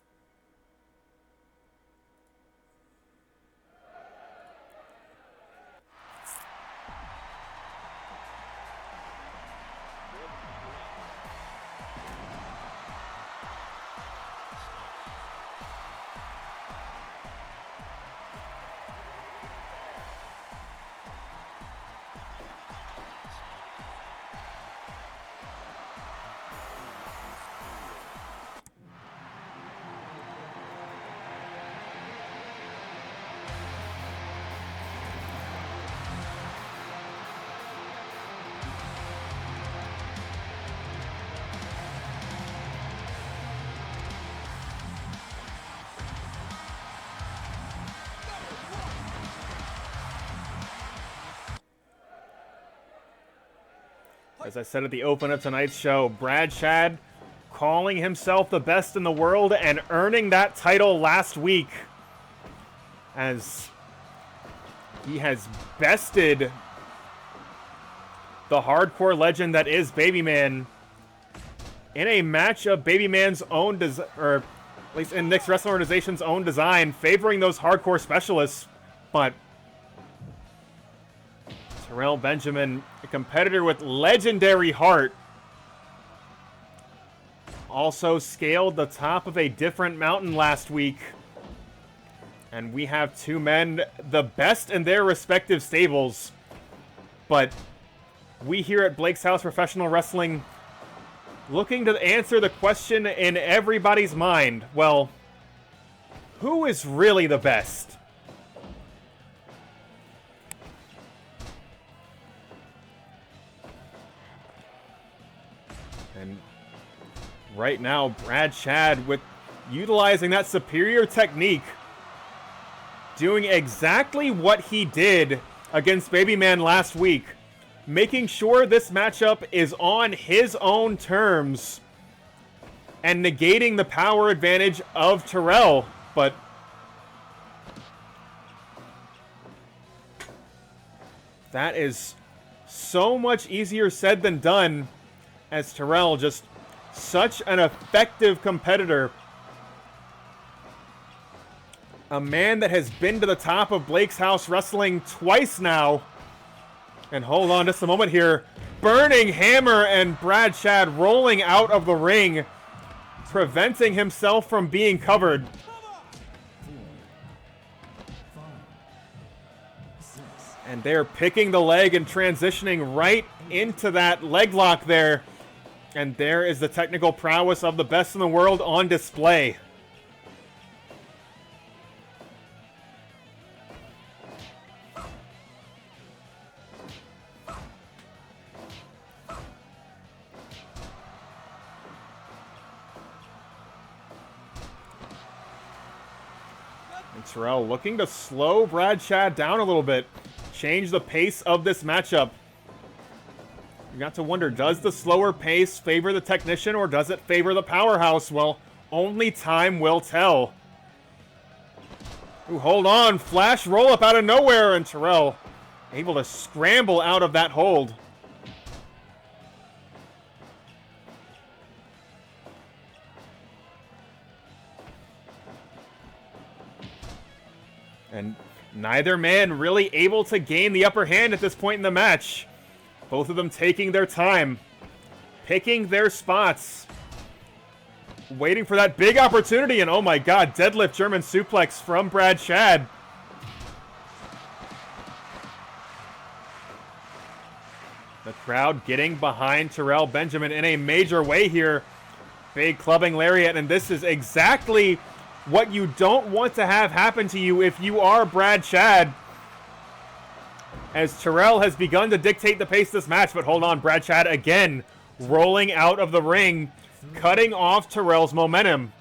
As I said at the open of tonight's show, Brad Chad calling himself the best in the world and earning that title last week as he has bested the hardcore legend that is Babyman in a match of Babyman's own or at least in Nick's Wrestling Organization's own design, favoring those hardcore specialists. But Terrell Benjamin, a competitor with legendary heart, also scaled the top of a different mountain last week. And we have two men, the best in their respective stables. But we here at Blake's House Professional Wrestling looking to answer the question in everybody's mind. Well, who is really the best? And right now, Brad Chad, with utilizing that superior technique, doing exactly what he did against Babyman last week, making sure this matchup is on his own terms and negating the power advantage of Terrell. But that is so much easier said than done, as Terrell, just such an effective competitor. A man that has been to the top of Blake's House Wrestling twice now. And hold on just a moment here. Burning Hammer, and Brad Chad rolling out of the ring, preventing himself from being covered. 4, 5, 6. And they're picking the leg and transitioning right into that leg lock there. And there is the technical prowess of the best in the world on display. And Terrell looking to slow Brad Chad down a little bit. Change the pace of this matchup. You got to wonder, does the slower pace favor the technician or does it favor the powerhouse? Well, only time will tell. Ooh, hold on. Flash roll up out of nowhere, and Terrell able to scramble out of that hold. And neither man really able to gain the upper hand at this point in the match. Both of them taking their time, picking their spots, waiting for that big opportunity, and oh my god, deadlift German suplex from Brad Chad. The crowd getting behind Terrell Benjamin in a major way here. Big clubbing lariat, and this is exactly what you don't want to have happen to you if you are Brad Chad. As Terrell has begun to dictate the pace of this match, but hold on, Brad Chad again rolling out of the ring, cutting off Terrell's momentum.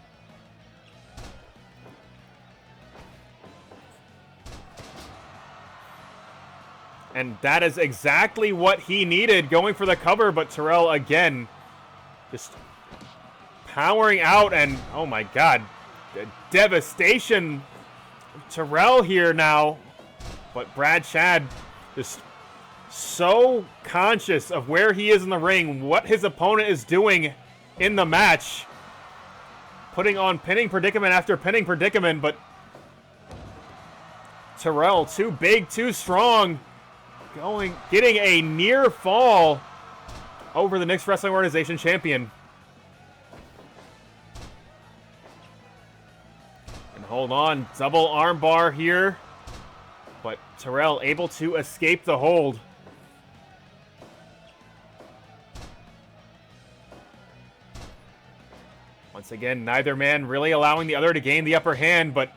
And that is exactly what he needed, going for the cover, but Terrell again just powering out, and oh my god, devastation. Terrell here now, but Brad Chad just so conscious of where he is in the ring, what his opponent is doing in the match. Putting on pinning predicament after pinning predicament, but Terrell too big, too strong. Getting a near fall over the Knicks Wrestling Organization champion. And hold on, double armbar here. But Terrell able to escape the hold. Once again, neither man really allowing the other to gain the upper hand, but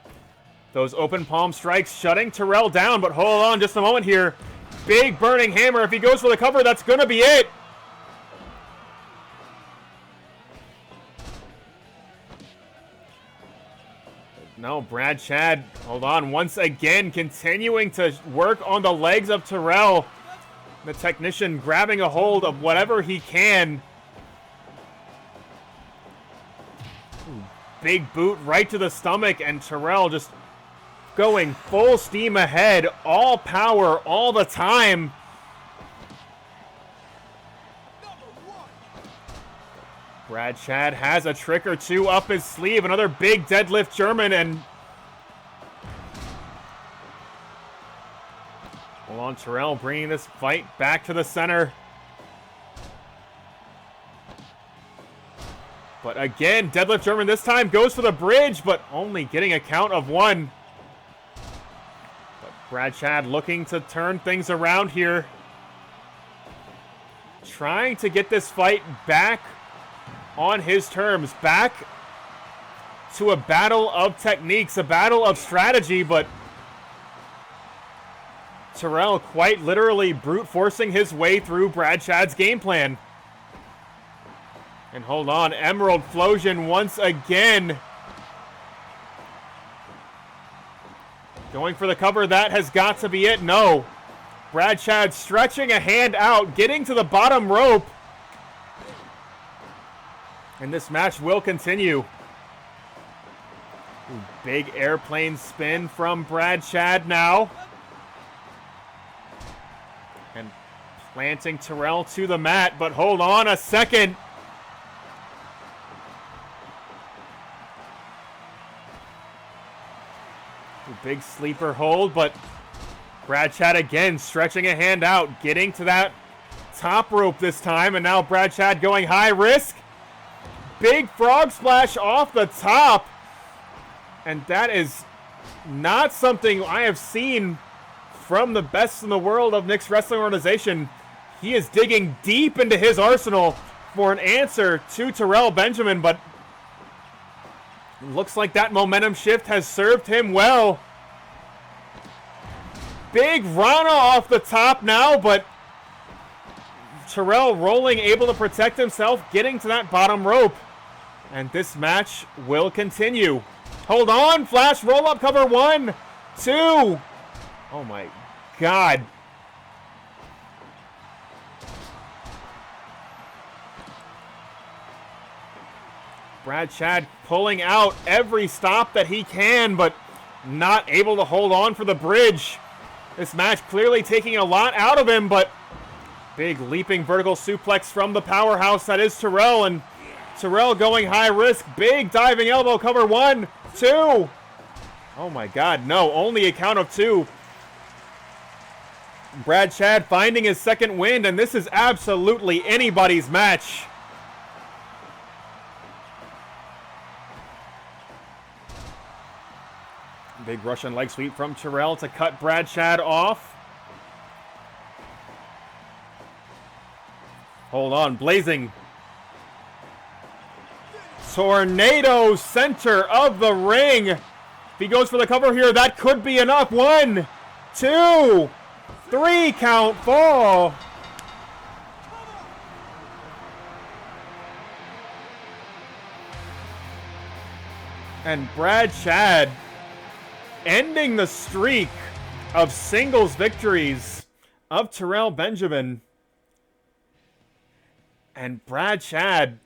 those open palm strikes shutting Terrell down. But hold on just a moment here. Big burning hammer. If he goes for the cover, that's going to be it. No, Brad Chad, hold on, once again continuing to work on the legs of Terrell. The technician grabbing a hold of whatever he can. Ooh, big boot right to the stomach, and Terrell just going full steam ahead, all power, all the time. Brad Chad has a trick or two up his sleeve. Another big deadlift German, and hold on, Terrell bringing this fight back to the center. But again, deadlift German this time goes for the bridge, but only getting a count of one. But Brad Chad looking to turn things around here. Trying to get this fight back on his terms, back to a battle of techniques, a battle of strategy, but Terrell quite literally brute forcing his way through Brad Chad's game plan. And hold on, Emerald Flosion once again. Going for the cover, that has got to be it. No. Brad Chad stretching a hand out, getting to the bottom rope. And this match will continue. Ooh, big airplane spin from Brad Chad now. And planting Terrell to the mat, but hold on a second. Ooh, big sleeper hold, but Brad Chad again stretching a hand out, getting to that top rope this time, and now Brad Chad going high risk. Big frog splash off the top. And that is not something I have seen from the best in the world of Knicks Wrestling Organization. He is digging deep into his arsenal for an answer to Terrell Benjamin, but looks like that momentum shift has served him well. Big Rana off the top now, but Terrell rolling, able to protect himself, getting to that bottom rope. And this match will continue. Hold on, flash roll up cover 1, 2. Oh my God. Brad Chad pulling out every stop that he can, but not able to hold on for the bridge. This match clearly taking a lot out of him, but big leaping vertical suplex from the powerhouse that is Terrell, and Terrell going high risk. Big diving elbow cover 1, 2. Oh my God, no, only a count of 2. Brad Chad finding his second wind, and this is absolutely anybody's match. Big Russian leg sweep from Terrell to cut Brad Chad off. Hold on, blazing. Tornado center of the ring. If he goes for the cover here, that could be enough. 1, 2, 3 count fall. And Brad Chad ending the streak of singles victories of Terrell Benjamin. And Brad Chad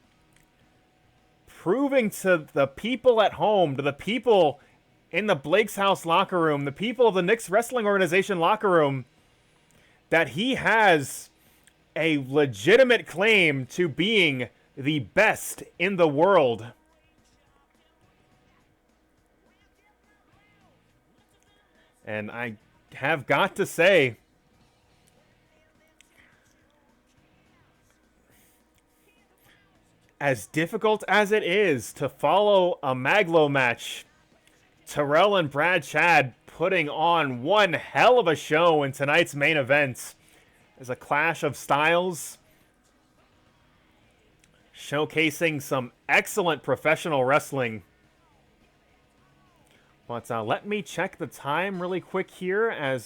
proving to the people at home, to the people in the Blake's House locker room, the people of the Knicks Wrestling Organization locker room, that he has a legitimate claim to being the best in the world. And I have got to say, as difficult as it is to follow a Mag.Lo match, Terrell and Brad Chad putting on one hell of a show in tonight's main event. As a clash of styles, showcasing some excellent professional wrestling. But let me check the time really quick here as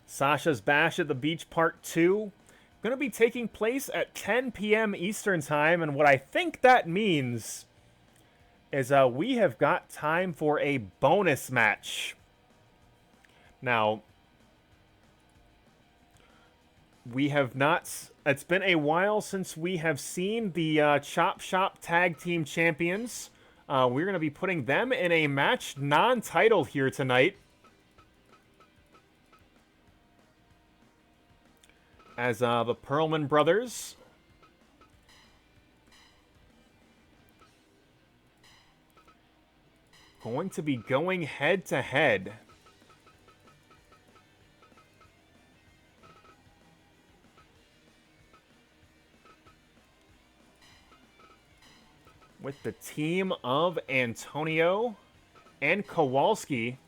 Sasha's Bash at the Beach Part 2 going to be taking place at 10 p.m. Eastern Time. And what I think that means is we have got time for a bonus match. Now, we have not... It's been a while since we have seen the Chop Shop Tag Team Champions. We're going to be putting them in a match non-titled here tonight. As the Pearlman brothers going to be going head-to-head. With the team of Antonio and Kowalski.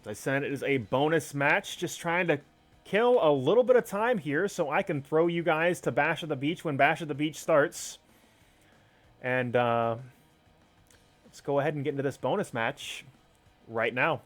As I said, it is a bonus match. Just trying to kill a little bit of time here so I can throw you guys to Bash at the Beach when Bash at the Beach starts. And let's go ahead and get into this bonus match right now.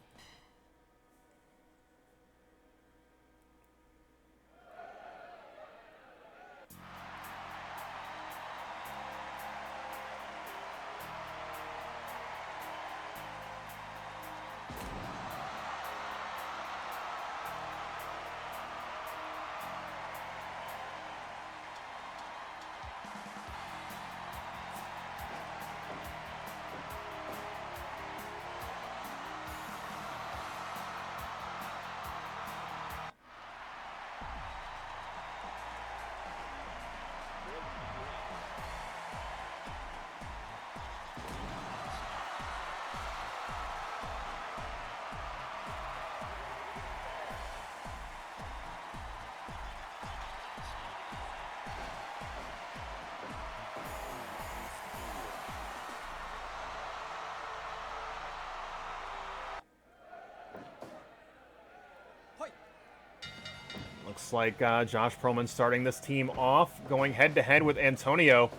Looks like Josh Pearlman starting this team off, going head-to-head with Antonio.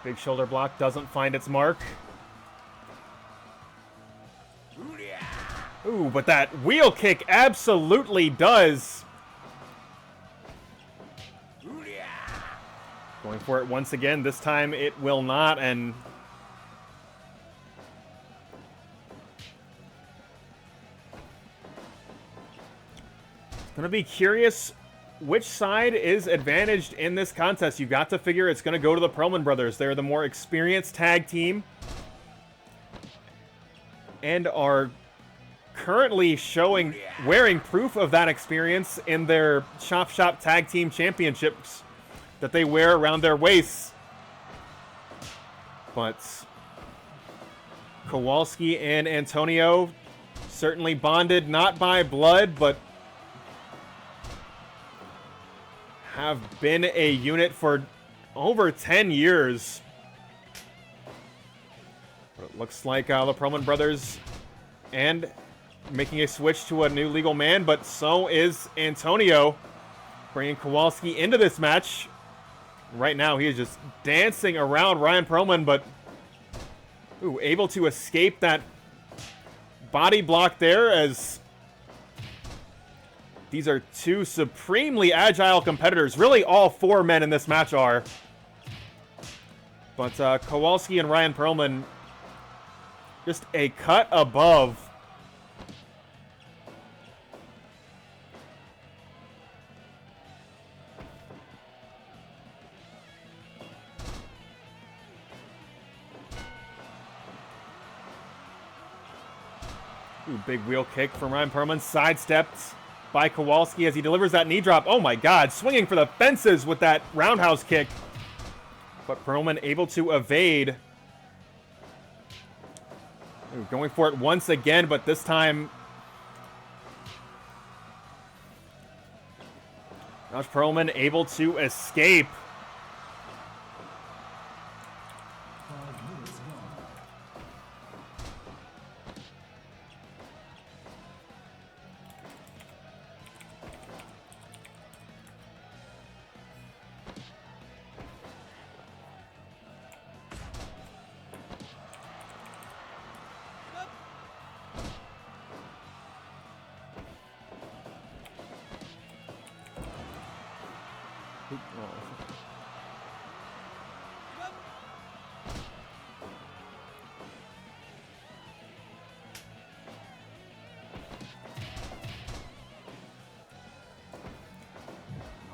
Big shoulder block doesn't find its mark. Ooh, but that wheel kick absolutely does. Going for it once again. This time it will not, and gonna be curious which side is advantaged in this contest. You've got to figure it's gonna go to the Pearlman brothers. They're the more experienced tag team and are currently wearing proof of that experience in their Chop Shop Tag Team Championships that they wear around their waists. But Kowalski and Antonio certainly bonded not by blood, but have been a unit for over 10 years. But it looks like the Pearlman brothers and making a switch to a new legal man, but so is Antonio, bringing Kowalski into this match. Right now, he is just dancing around Ryan Pearlman, but able to escape that body block there, as these are two supremely agile competitors. Really, all four men in this match are. But Kowalski and Ryan Pearlman just a cut above. Big wheel kick from Ryan Pearlman, sidestepped by Kowalski as he delivers that knee drop. Oh my God, swinging for the fences with that roundhouse kick. But Pearlman able to evade. Going for it once again, but this time Josh Pearlman able to escape.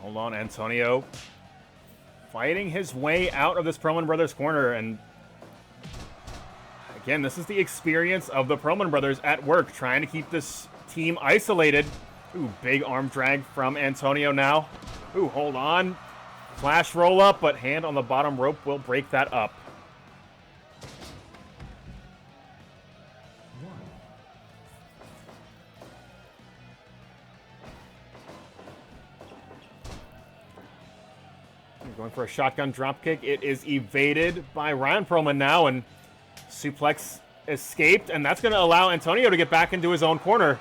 Hold on, Antonio fighting his way out of this Pearlman brothers corner, and again, this is the experience of the Pearlman brothers at work, trying to keep this team isolated. Big arm drag from Antonio now. Hold on. Flash roll up, but hand on the bottom rope will break that up. Going for a shotgun dropkick. It is evaded by Ryan Pearlman now, and suplex escaped, and that's going to allow Antonio to get back into his own corner.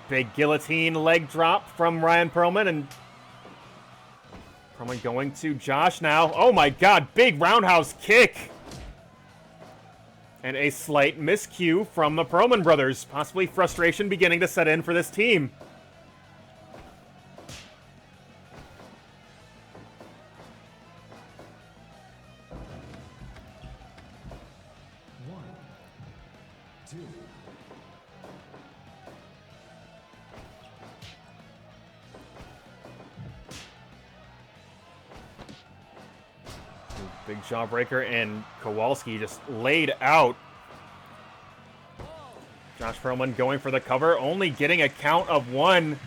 Big guillotine leg drop from Ryan Pearlman, and Pearlman going to Josh now. Oh my God, big roundhouse kick. And a slight miscue from the Pearlman brothers. Possibly frustration beginning to set in for this team. One, two. Big jawbreaker, and Kowalski just laid out. Josh Pearlman going for the cover, only getting a count of one.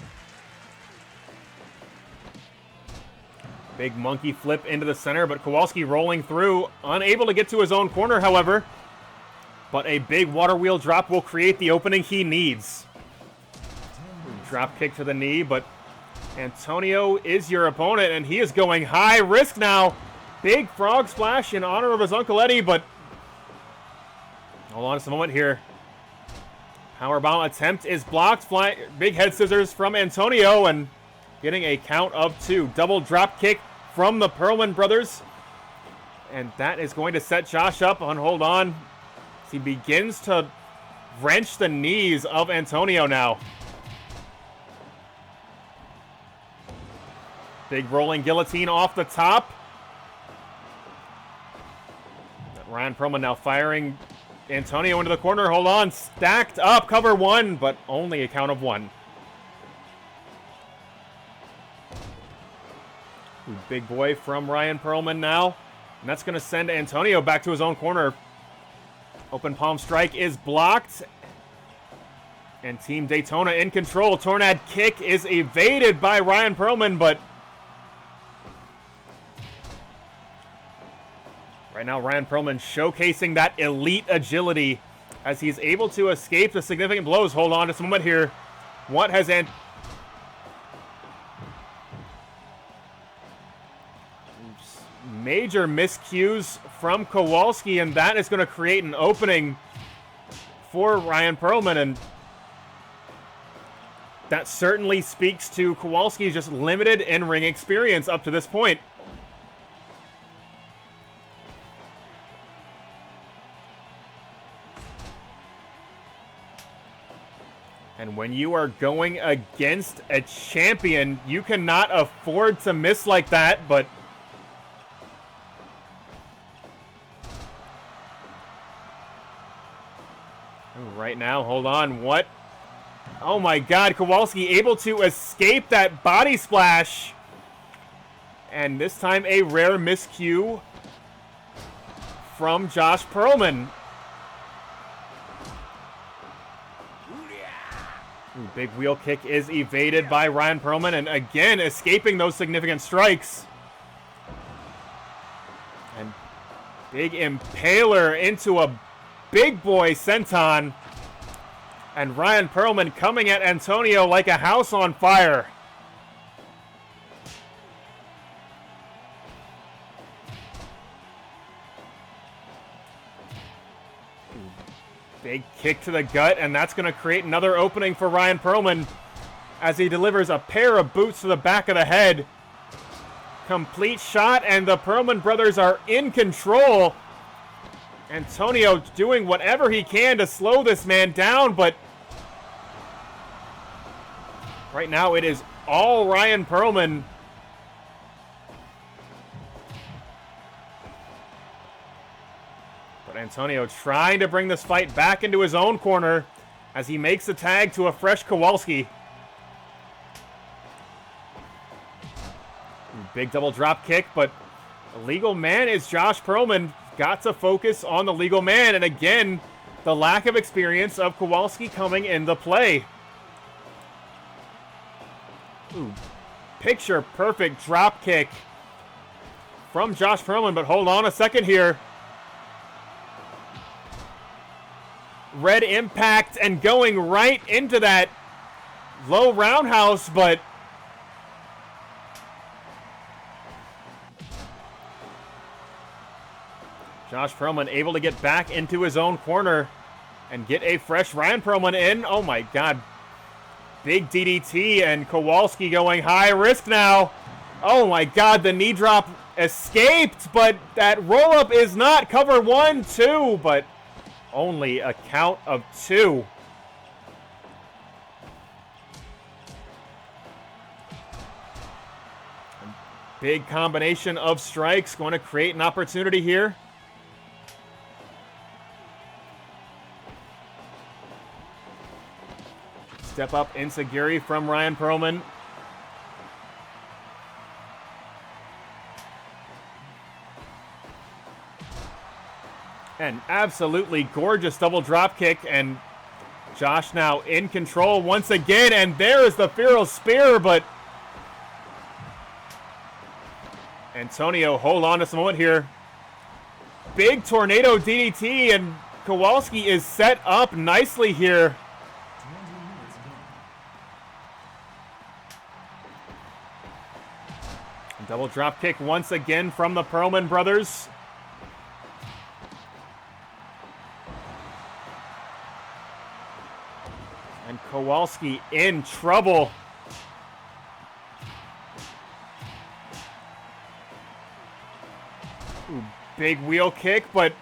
Big monkey flip into the center, but Kowalski rolling through, unable to get to his own corner, however. But a big water wheel drop will create the opening he needs. Drop kick to the knee, but Antonio is your opponent, and he is going high risk now. Big frog splash in honor of his Uncle Eddie, but hold on just a moment here. Powerbomb attempt is blocked. Big head scissors from Antonio, and getting a count of 2. Double drop kick from the Pearlman brothers. And that is going to set Josh up on hold on. As he begins to wrench the knees of Antonio now. Big rolling guillotine off the top. Ryan Pearlman now firing Antonio into the corner. Hold on. Stacked up. Cover 1, but only a count of 1. Big boy from Ryan Pearlman now. And that's going to send Antonio back to his own corner. Open palm strike is blocked. And Team Daytona in control. Tornado kick is evaded by Ryan Pearlman, but right now Ryan Pearlman showcasing that elite agility as he's able to escape the significant blows. Hold on just a moment here. What has major miscues from Kowalski, and that is going to create an opening for Ryan Pearlman, and that certainly speaks to Kowalski's just limited in-ring experience up to this point. And when you are going against a champion, you cannot afford to miss like that, but right now, hold on, what? Oh my God, Kowalski able to escape that body splash. And this time a rare miscue from Josh Pearlman. Ooh, big wheel kick is evaded by Ryan Pearlman, and again escaping those significant strikes. And big impaler into a big boy senton. And Ryan Pearlman coming at Antonio like a house on fire. Big kick to the gut, and that's going to create another opening for Ryan Pearlman as he delivers a pair of boots to the back of the head. Complete shot, and the Pearlman brothers are in control. Antonio doing whatever he can to slow this man down, but right now it is all Ryan Pearlman. But Antonio trying to bring this fight back into his own corner as he makes the tag to a fresh Kowalski. Big double drop kick, but the legal man is Josh Pearlman. Got to focus on the legal man, and again, the lack of experience of Kowalski coming into play. Ooh, picture perfect drop kick from Josh Pearlman, but hold on a second here. Red impact and going right into that low roundhouse, but Josh Pearlman able to get back into his own corner and get a fresh Ryan Pearlman in. Oh my God. Big DDT, and Kowalski going high risk now. Oh my God, the knee drop escaped, but that roll-up is not. Cover 1, 2, but only a count of 2. Big combination of strikes going to create an opportunity here. Step up enziguri from Ryan Pearlman. An absolutely gorgeous double drop kick, and Josh now in control once again, and there is the Feral Spear, but Antonio, hold on just a moment here. Big tornado DDT, and Kowalski is set up nicely here. Double drop kick once again from the Pearlman brothers. And Kowalski in trouble. Ooh, big wheel kick, but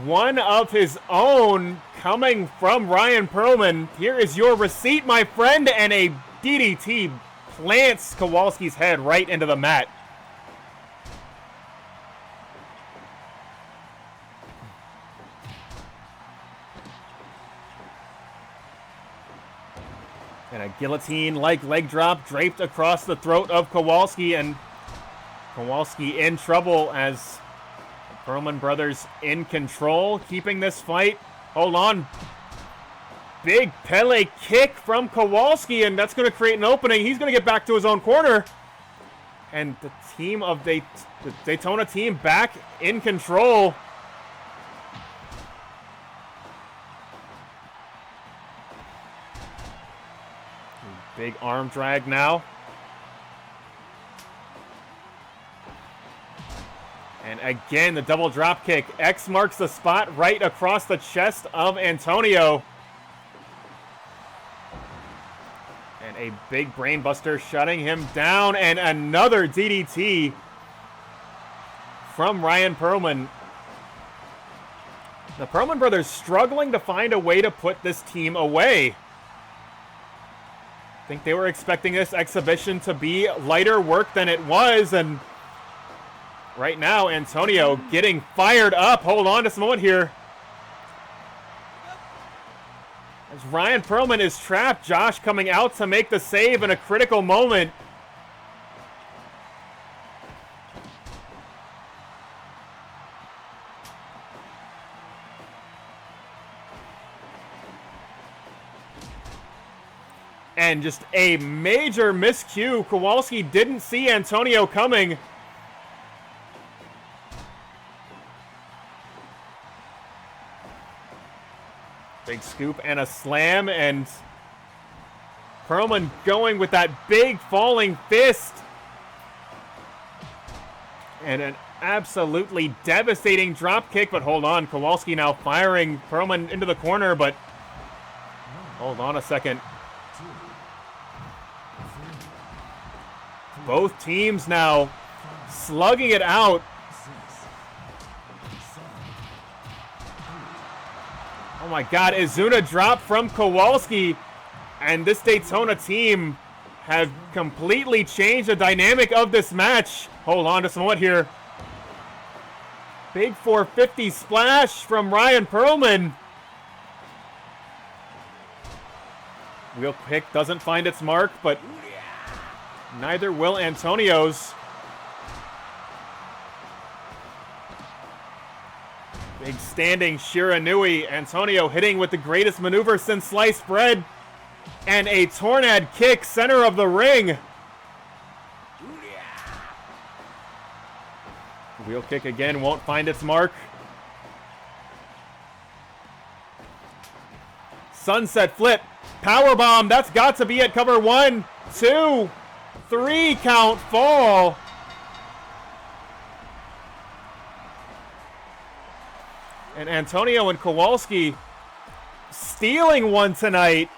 one of his own coming from Ryan Pearlman. Here is your receipt, my friend, and a DDT plants Kowalski's head right into the mat. And a guillotine-like leg drop draped across the throat of Kowalski, and Kowalski in trouble as the Pearlman brothers in control, keeping this fight. Hold on. Big Pele kick from Kowalski, and that's going to create an opening. He's going to get back to his own corner. And the team of the Daytona team back in control. Big arm drag now. And again, the double drop kick. X marks the spot right across the chest of Antonio. And a big brain buster shutting him down. And another DDT from Ryan Pearlman. The Pearlman brothers struggling to find a way to put this team away. I think they were expecting this exhibition to be lighter work than it was, and right now Antonio getting fired up. Hold on just a moment here. As Ryan Pearlman is trapped, Josh coming out to make the save in a critical moment. And just a major miscue. Kowalski didn't see Antonio coming. Big scoop and a slam, and Pearlman going with that big falling fist. And an absolutely devastating drop kick, but hold on. Kowalski now firing Pearlman into the corner, but hold on a second. Both teams now slugging it out. Oh my God, Izuna drop from Kowalski, and this Daytona team have completely changed the dynamic of this match. Hold on just a moment here. Big 450 splash from Ryan Pearlman. Wheel kick doesn't find its mark, but neither will Antonio's. Big standing Shiranui. Antonio hitting with the greatest maneuver since sliced bread. And a tornado kick center of the ring. Wheel kick again won't find its mark. Sunset flip. Powerbomb. That's got to be at cover 1, 2, 3 count fall. And Antonio and Kowalski stealing one tonight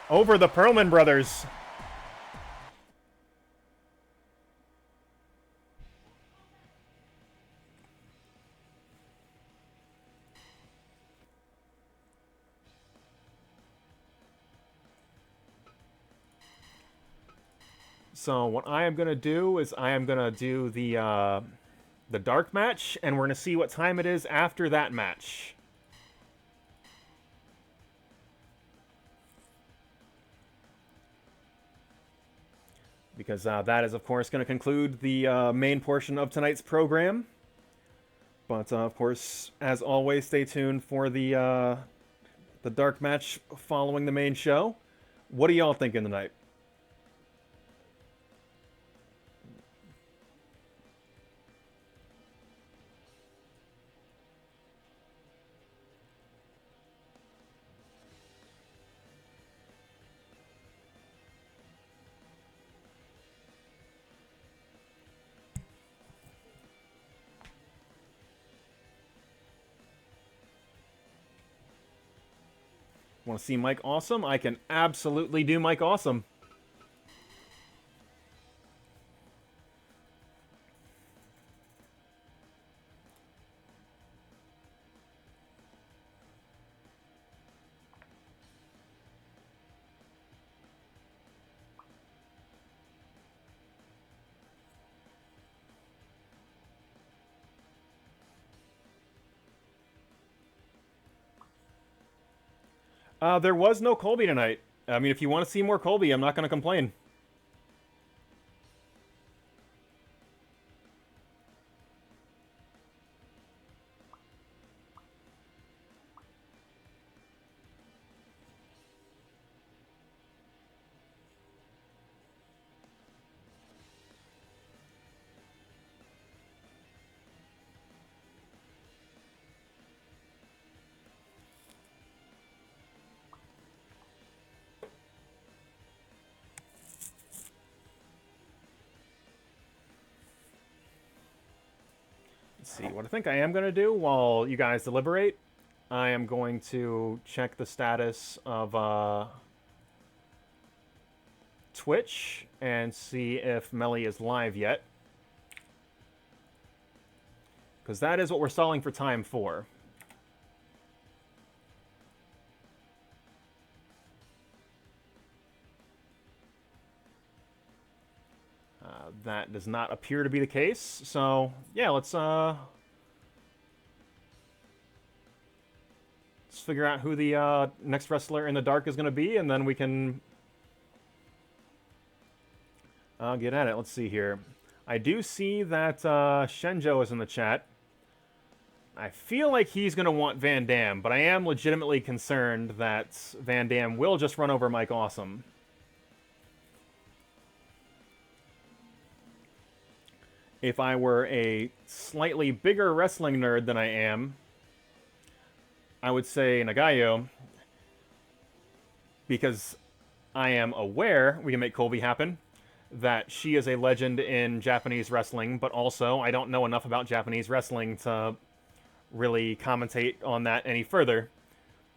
over the Pearlman brothers. So what I am going to do is I am going to do the dark match, and we're going to see what time it is after that match. Because that is, of course, going to conclude the main portion of tonight's program. But, of course, as always, stay tuned for the dark match following the main show. What are y'all thinking tonight? Want to see Mike Awesome? I can absolutely do Mike Awesome. There was no COLBY tonight. I mean, if you want to see more COLBY, I'm not going to complain. See what I think I am going to do while you guys deliberate. I am going to check the status of Twitch and see if Melly is live yet. Because that is what we're stalling for time for. That does not appear to be the case. So, yeah, let's figure out who the next wrestler in the dark is going to be, and then we can get at it. Let's see here. I do see that Shenjo is in the chat. I feel like he's going to want Van Dam, but I am legitimately concerned that Van Dam will just run over Mike Awesome. If I were a slightly bigger wrestling nerd than I am, I would say Nagayo, because I am aware we can make COLBY happen, that she is a legend in Japanese wrestling, but also I don't know enough about Japanese wrestling to really commentate on that any further.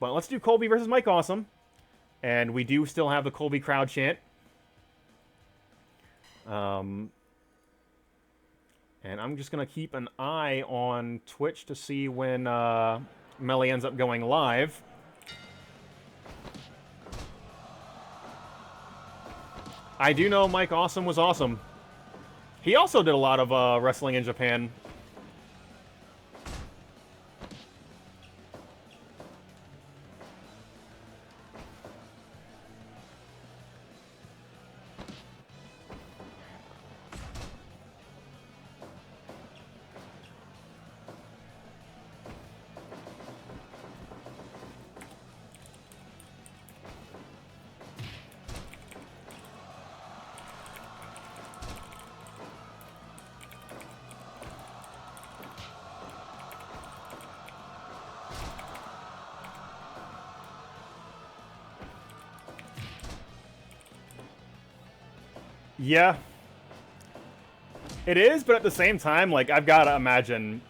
But let's do COLBY versus Mike Awesome, and we do still have the COLBY crowd chant. And I'm just going to keep an eye on Twitch to see when Melly ends up going live. I do know Mike Awesome was awesome. He also did a lot of wrestling in Japan. Yeah. It is, but at the same time, like, I've got to imagine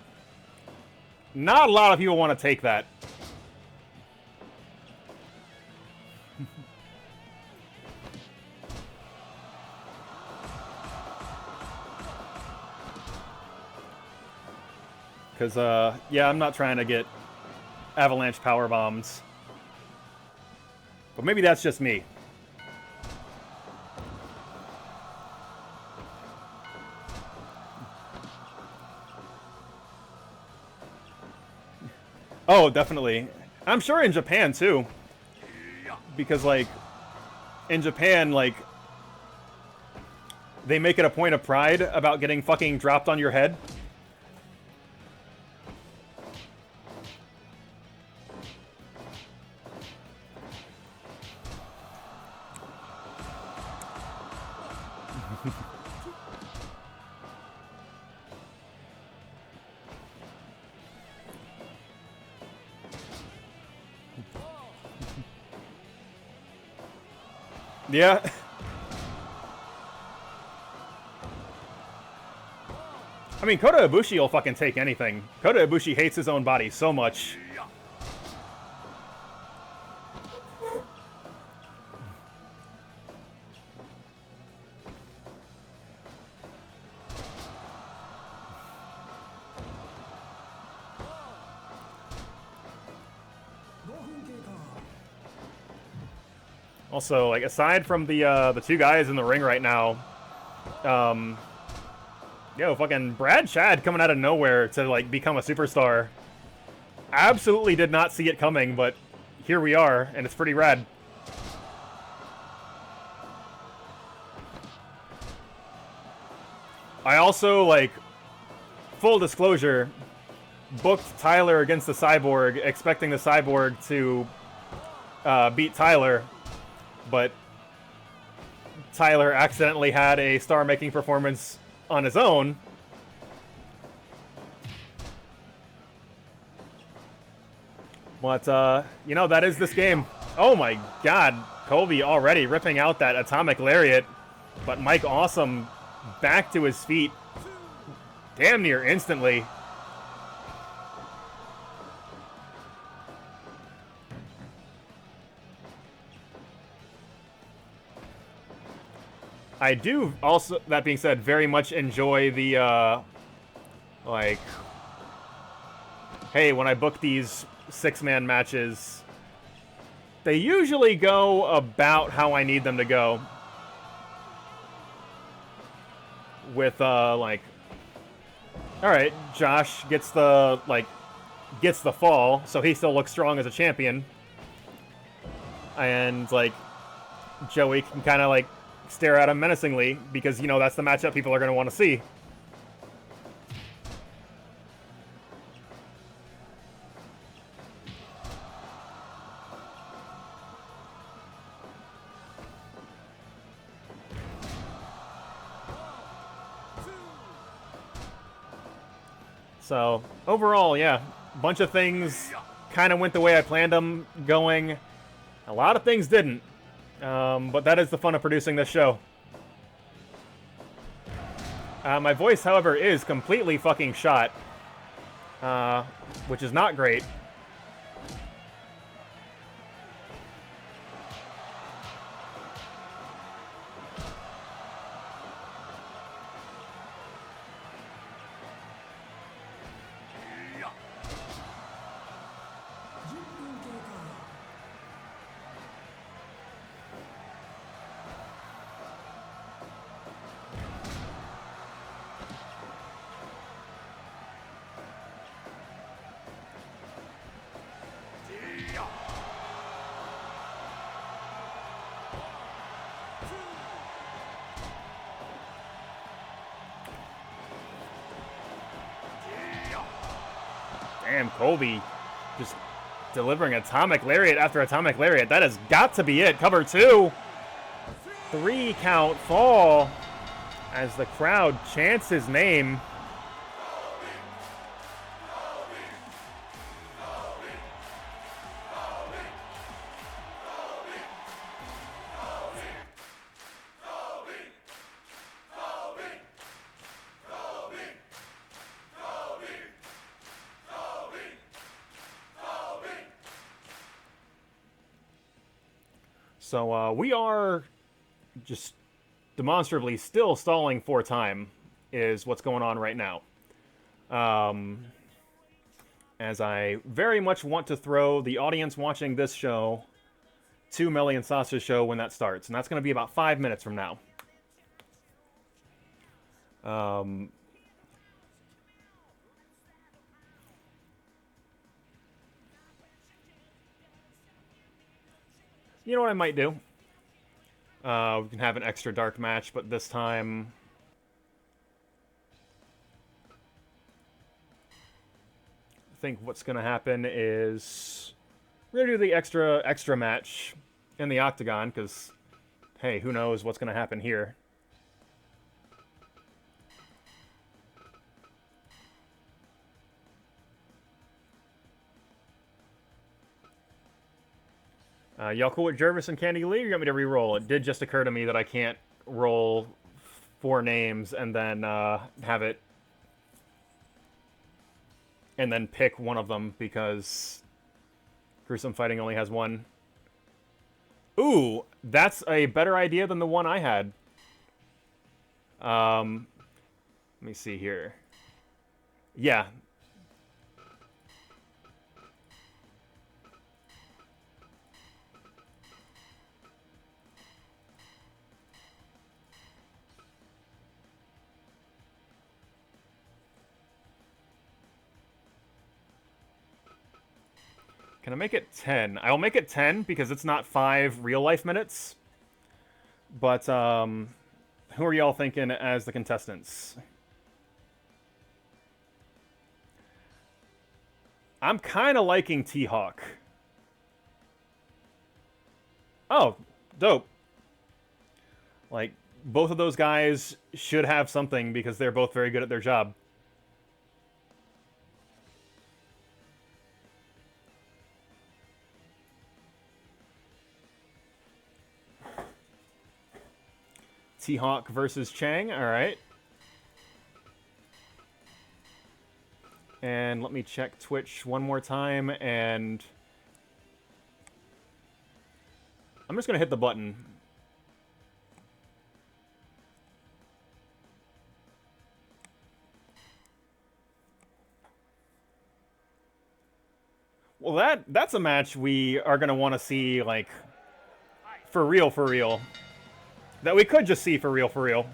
not a lot of people want to take that. Because, yeah, I'm not trying to get avalanche power bombs. But maybe that's just me. Oh, definitely. I'm sure in Japan, too. Because, like, in Japan, like, they make it a point of pride about getting fucking dropped on your head. Yeah. I mean, Kota Ibushi will fucking take anything. Kota Ibushi hates his own body so much. Also, like, aside from the two guys in the ring right now, yo, fucking Brad Chad coming out of nowhere to, like, become a superstar. Absolutely did not see it coming, but here we are, and it's pretty rad. I also, like, full disclosure, booked Tyler against the Cyborg, expecting the Cyborg to beat Tyler, but Tyler accidentally had a star-making performance on his own. But, you know, that is this game. Oh my god, COLBY already ripping out that atomic lariat, but Mike Awesome back to his feet damn near instantly. I do also, that being said, very much enjoy the, like, hey, when I book these 6-man matches, they usually go about how I need them to go. With, like, alright, Josh gets the, like, gets the fall, so he still looks strong as a champion. And, like, Joey can kind of, like, stare at him menacingly, because, you know, that's the matchup people are going to want to see. So, overall, yeah, a bunch of things kind of went the way I planned them going. A lot of things didn't. But that is the fun of producing this show. My voice, however, is completely fucking shot. Which is not great. Damn, COLBY just delivering atomic lariat after atomic lariat. That has got to be it. Cover 2. 3 count fall as the crowd chants his name. So we are just demonstrably still stalling for time is what's going on right now. As I very much want to throw the audience watching this show to Melly and Sasha's show when that starts. And that's going to be about 5 minutes from now. You know what I might do? We can have an extra dark match, but this time I think what's going to happen is we're going to do the extra match in the Octagon, because, hey, who knows what's going to happen here. Y'all cool with Jervis and Candy Lee, or you want me to re-roll? It did just occur to me that I can't roll 4 names and then have it... and then pick one of them, because Gruesome Fighting only has 1. Ooh, that's a better idea than the one I had. Let me see here. Yeah. Can I make it 10? I will make it 10 because it's not 5 real-life minutes. But, who are y'all thinking as the contestants? I'm kind of liking T-Hawk. Oh, dope. Like, both of those guys should have something because they're both very good at their job. T-Hawk versus Chang, alright. And let me check Twitch one more time, and I'm just going to hit the button. Well, that's a match we are going to want to see, like, for real, for real. That we could just see for real, for real.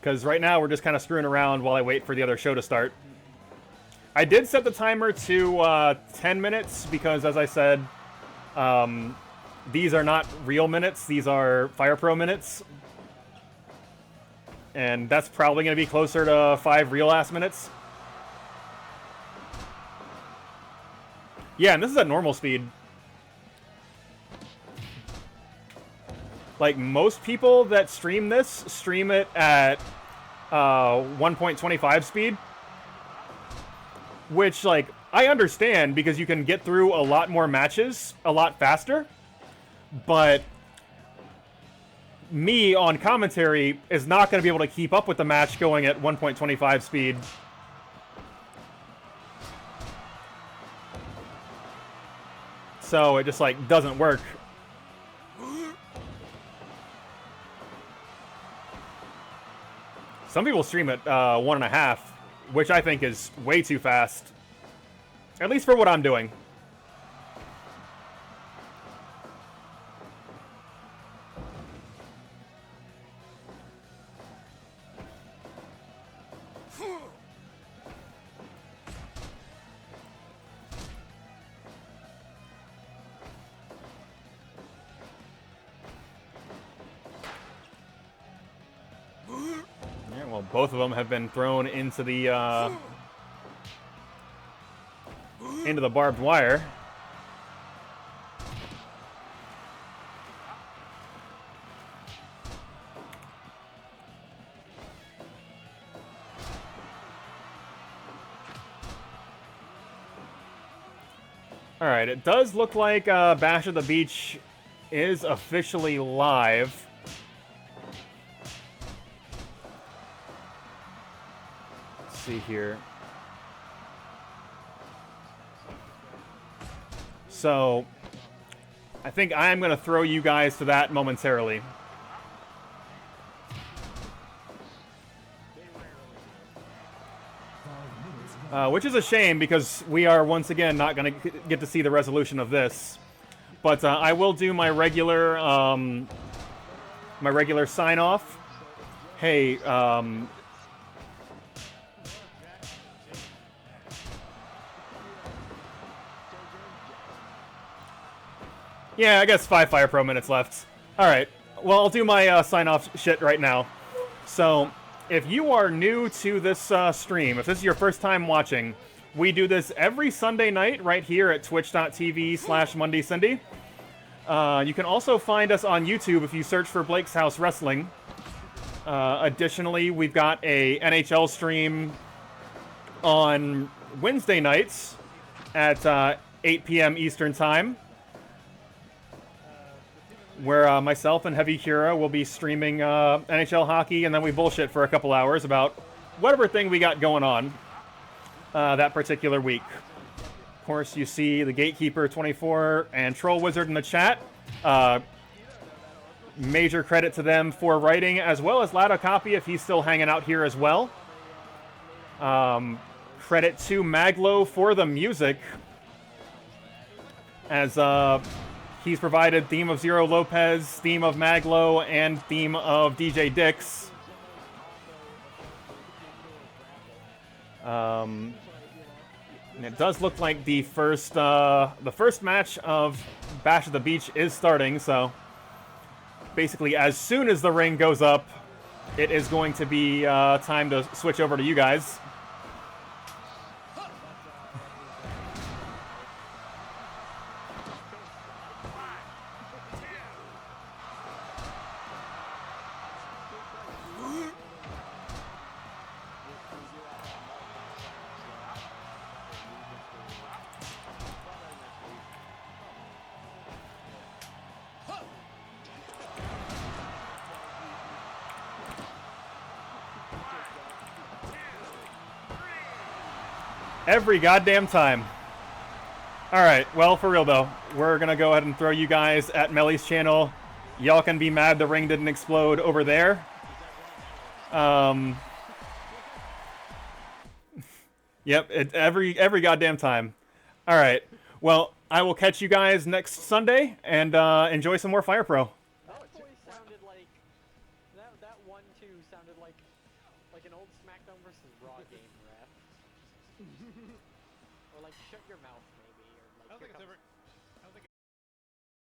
Because right now we're just kind of screwing around while I wait for the other show to start. I did set the timer to 10 minutes because, as I said, these are not real minutes. These are Fire Pro minutes. And that's probably going to be closer to 5 real-ass minutes. Yeah, and this is at normal speed. Like, most people that stream this stream it at 1.25 speed. Which, like, I understand because you can get through a lot more matches a lot faster. But me on commentary is not going to be able to keep up with the match going at 1.25 speed. So it just, like, doesn't work. Some people stream at 1.5, which I think is way too fast. At least for what I'm doing. Both of them have been thrown into the barbed wire. All right, it does look like Bash at the Beach is officially live. See here. So I think I'm going to throw you guys to that momentarily. Which is a shame because we are once again not going to get to see the resolution of this. But I will do my regular sign off. Hey, yeah, I guess 5 Fire Pro minutes left. Alright, well, I'll do my sign-off shit right now. So, if you are new to this stream, if this is your first time watching, we do this every Sunday night right here at twitch.tv/MondyCindy. You can also find us on YouTube if you search for Blake's House Wrestling. Additionally, we've got a NHL stream on Wednesday nights at 8 p.m. Eastern Time, where myself and Heavy Kira will be streaming NHL hockey, and then we bullshit for a couple hours about whatever thing we got going on that particular week. Of course, you see the Gatekeeper 24 and Troll Wizard in the chat. Major credit to them for writing, as well as Lado Copy if he's still hanging out here as well. Credit to Mag.Lo for the music, as he's provided theme of Zero Lopez, theme of Mag.Lo, and theme of DJ Dix. And it does look like the first match of Bash at the Beach is starting, so basically as soon as the ring goes up, it is going to be time to switch over to you guys. Every goddamn time. Alright, well, for real though, we're gonna go ahead and throw you guys at Melly's channel. Y'all can be mad the ring didn't explode over there. Yep, every goddamn time. Alright, well, I will catch you guys next Sunday, and enjoy some more Fire Pro. That voice sounded like that 1-2 sounded like an old SmackDown versus Raw game ref. Or like shut your mouth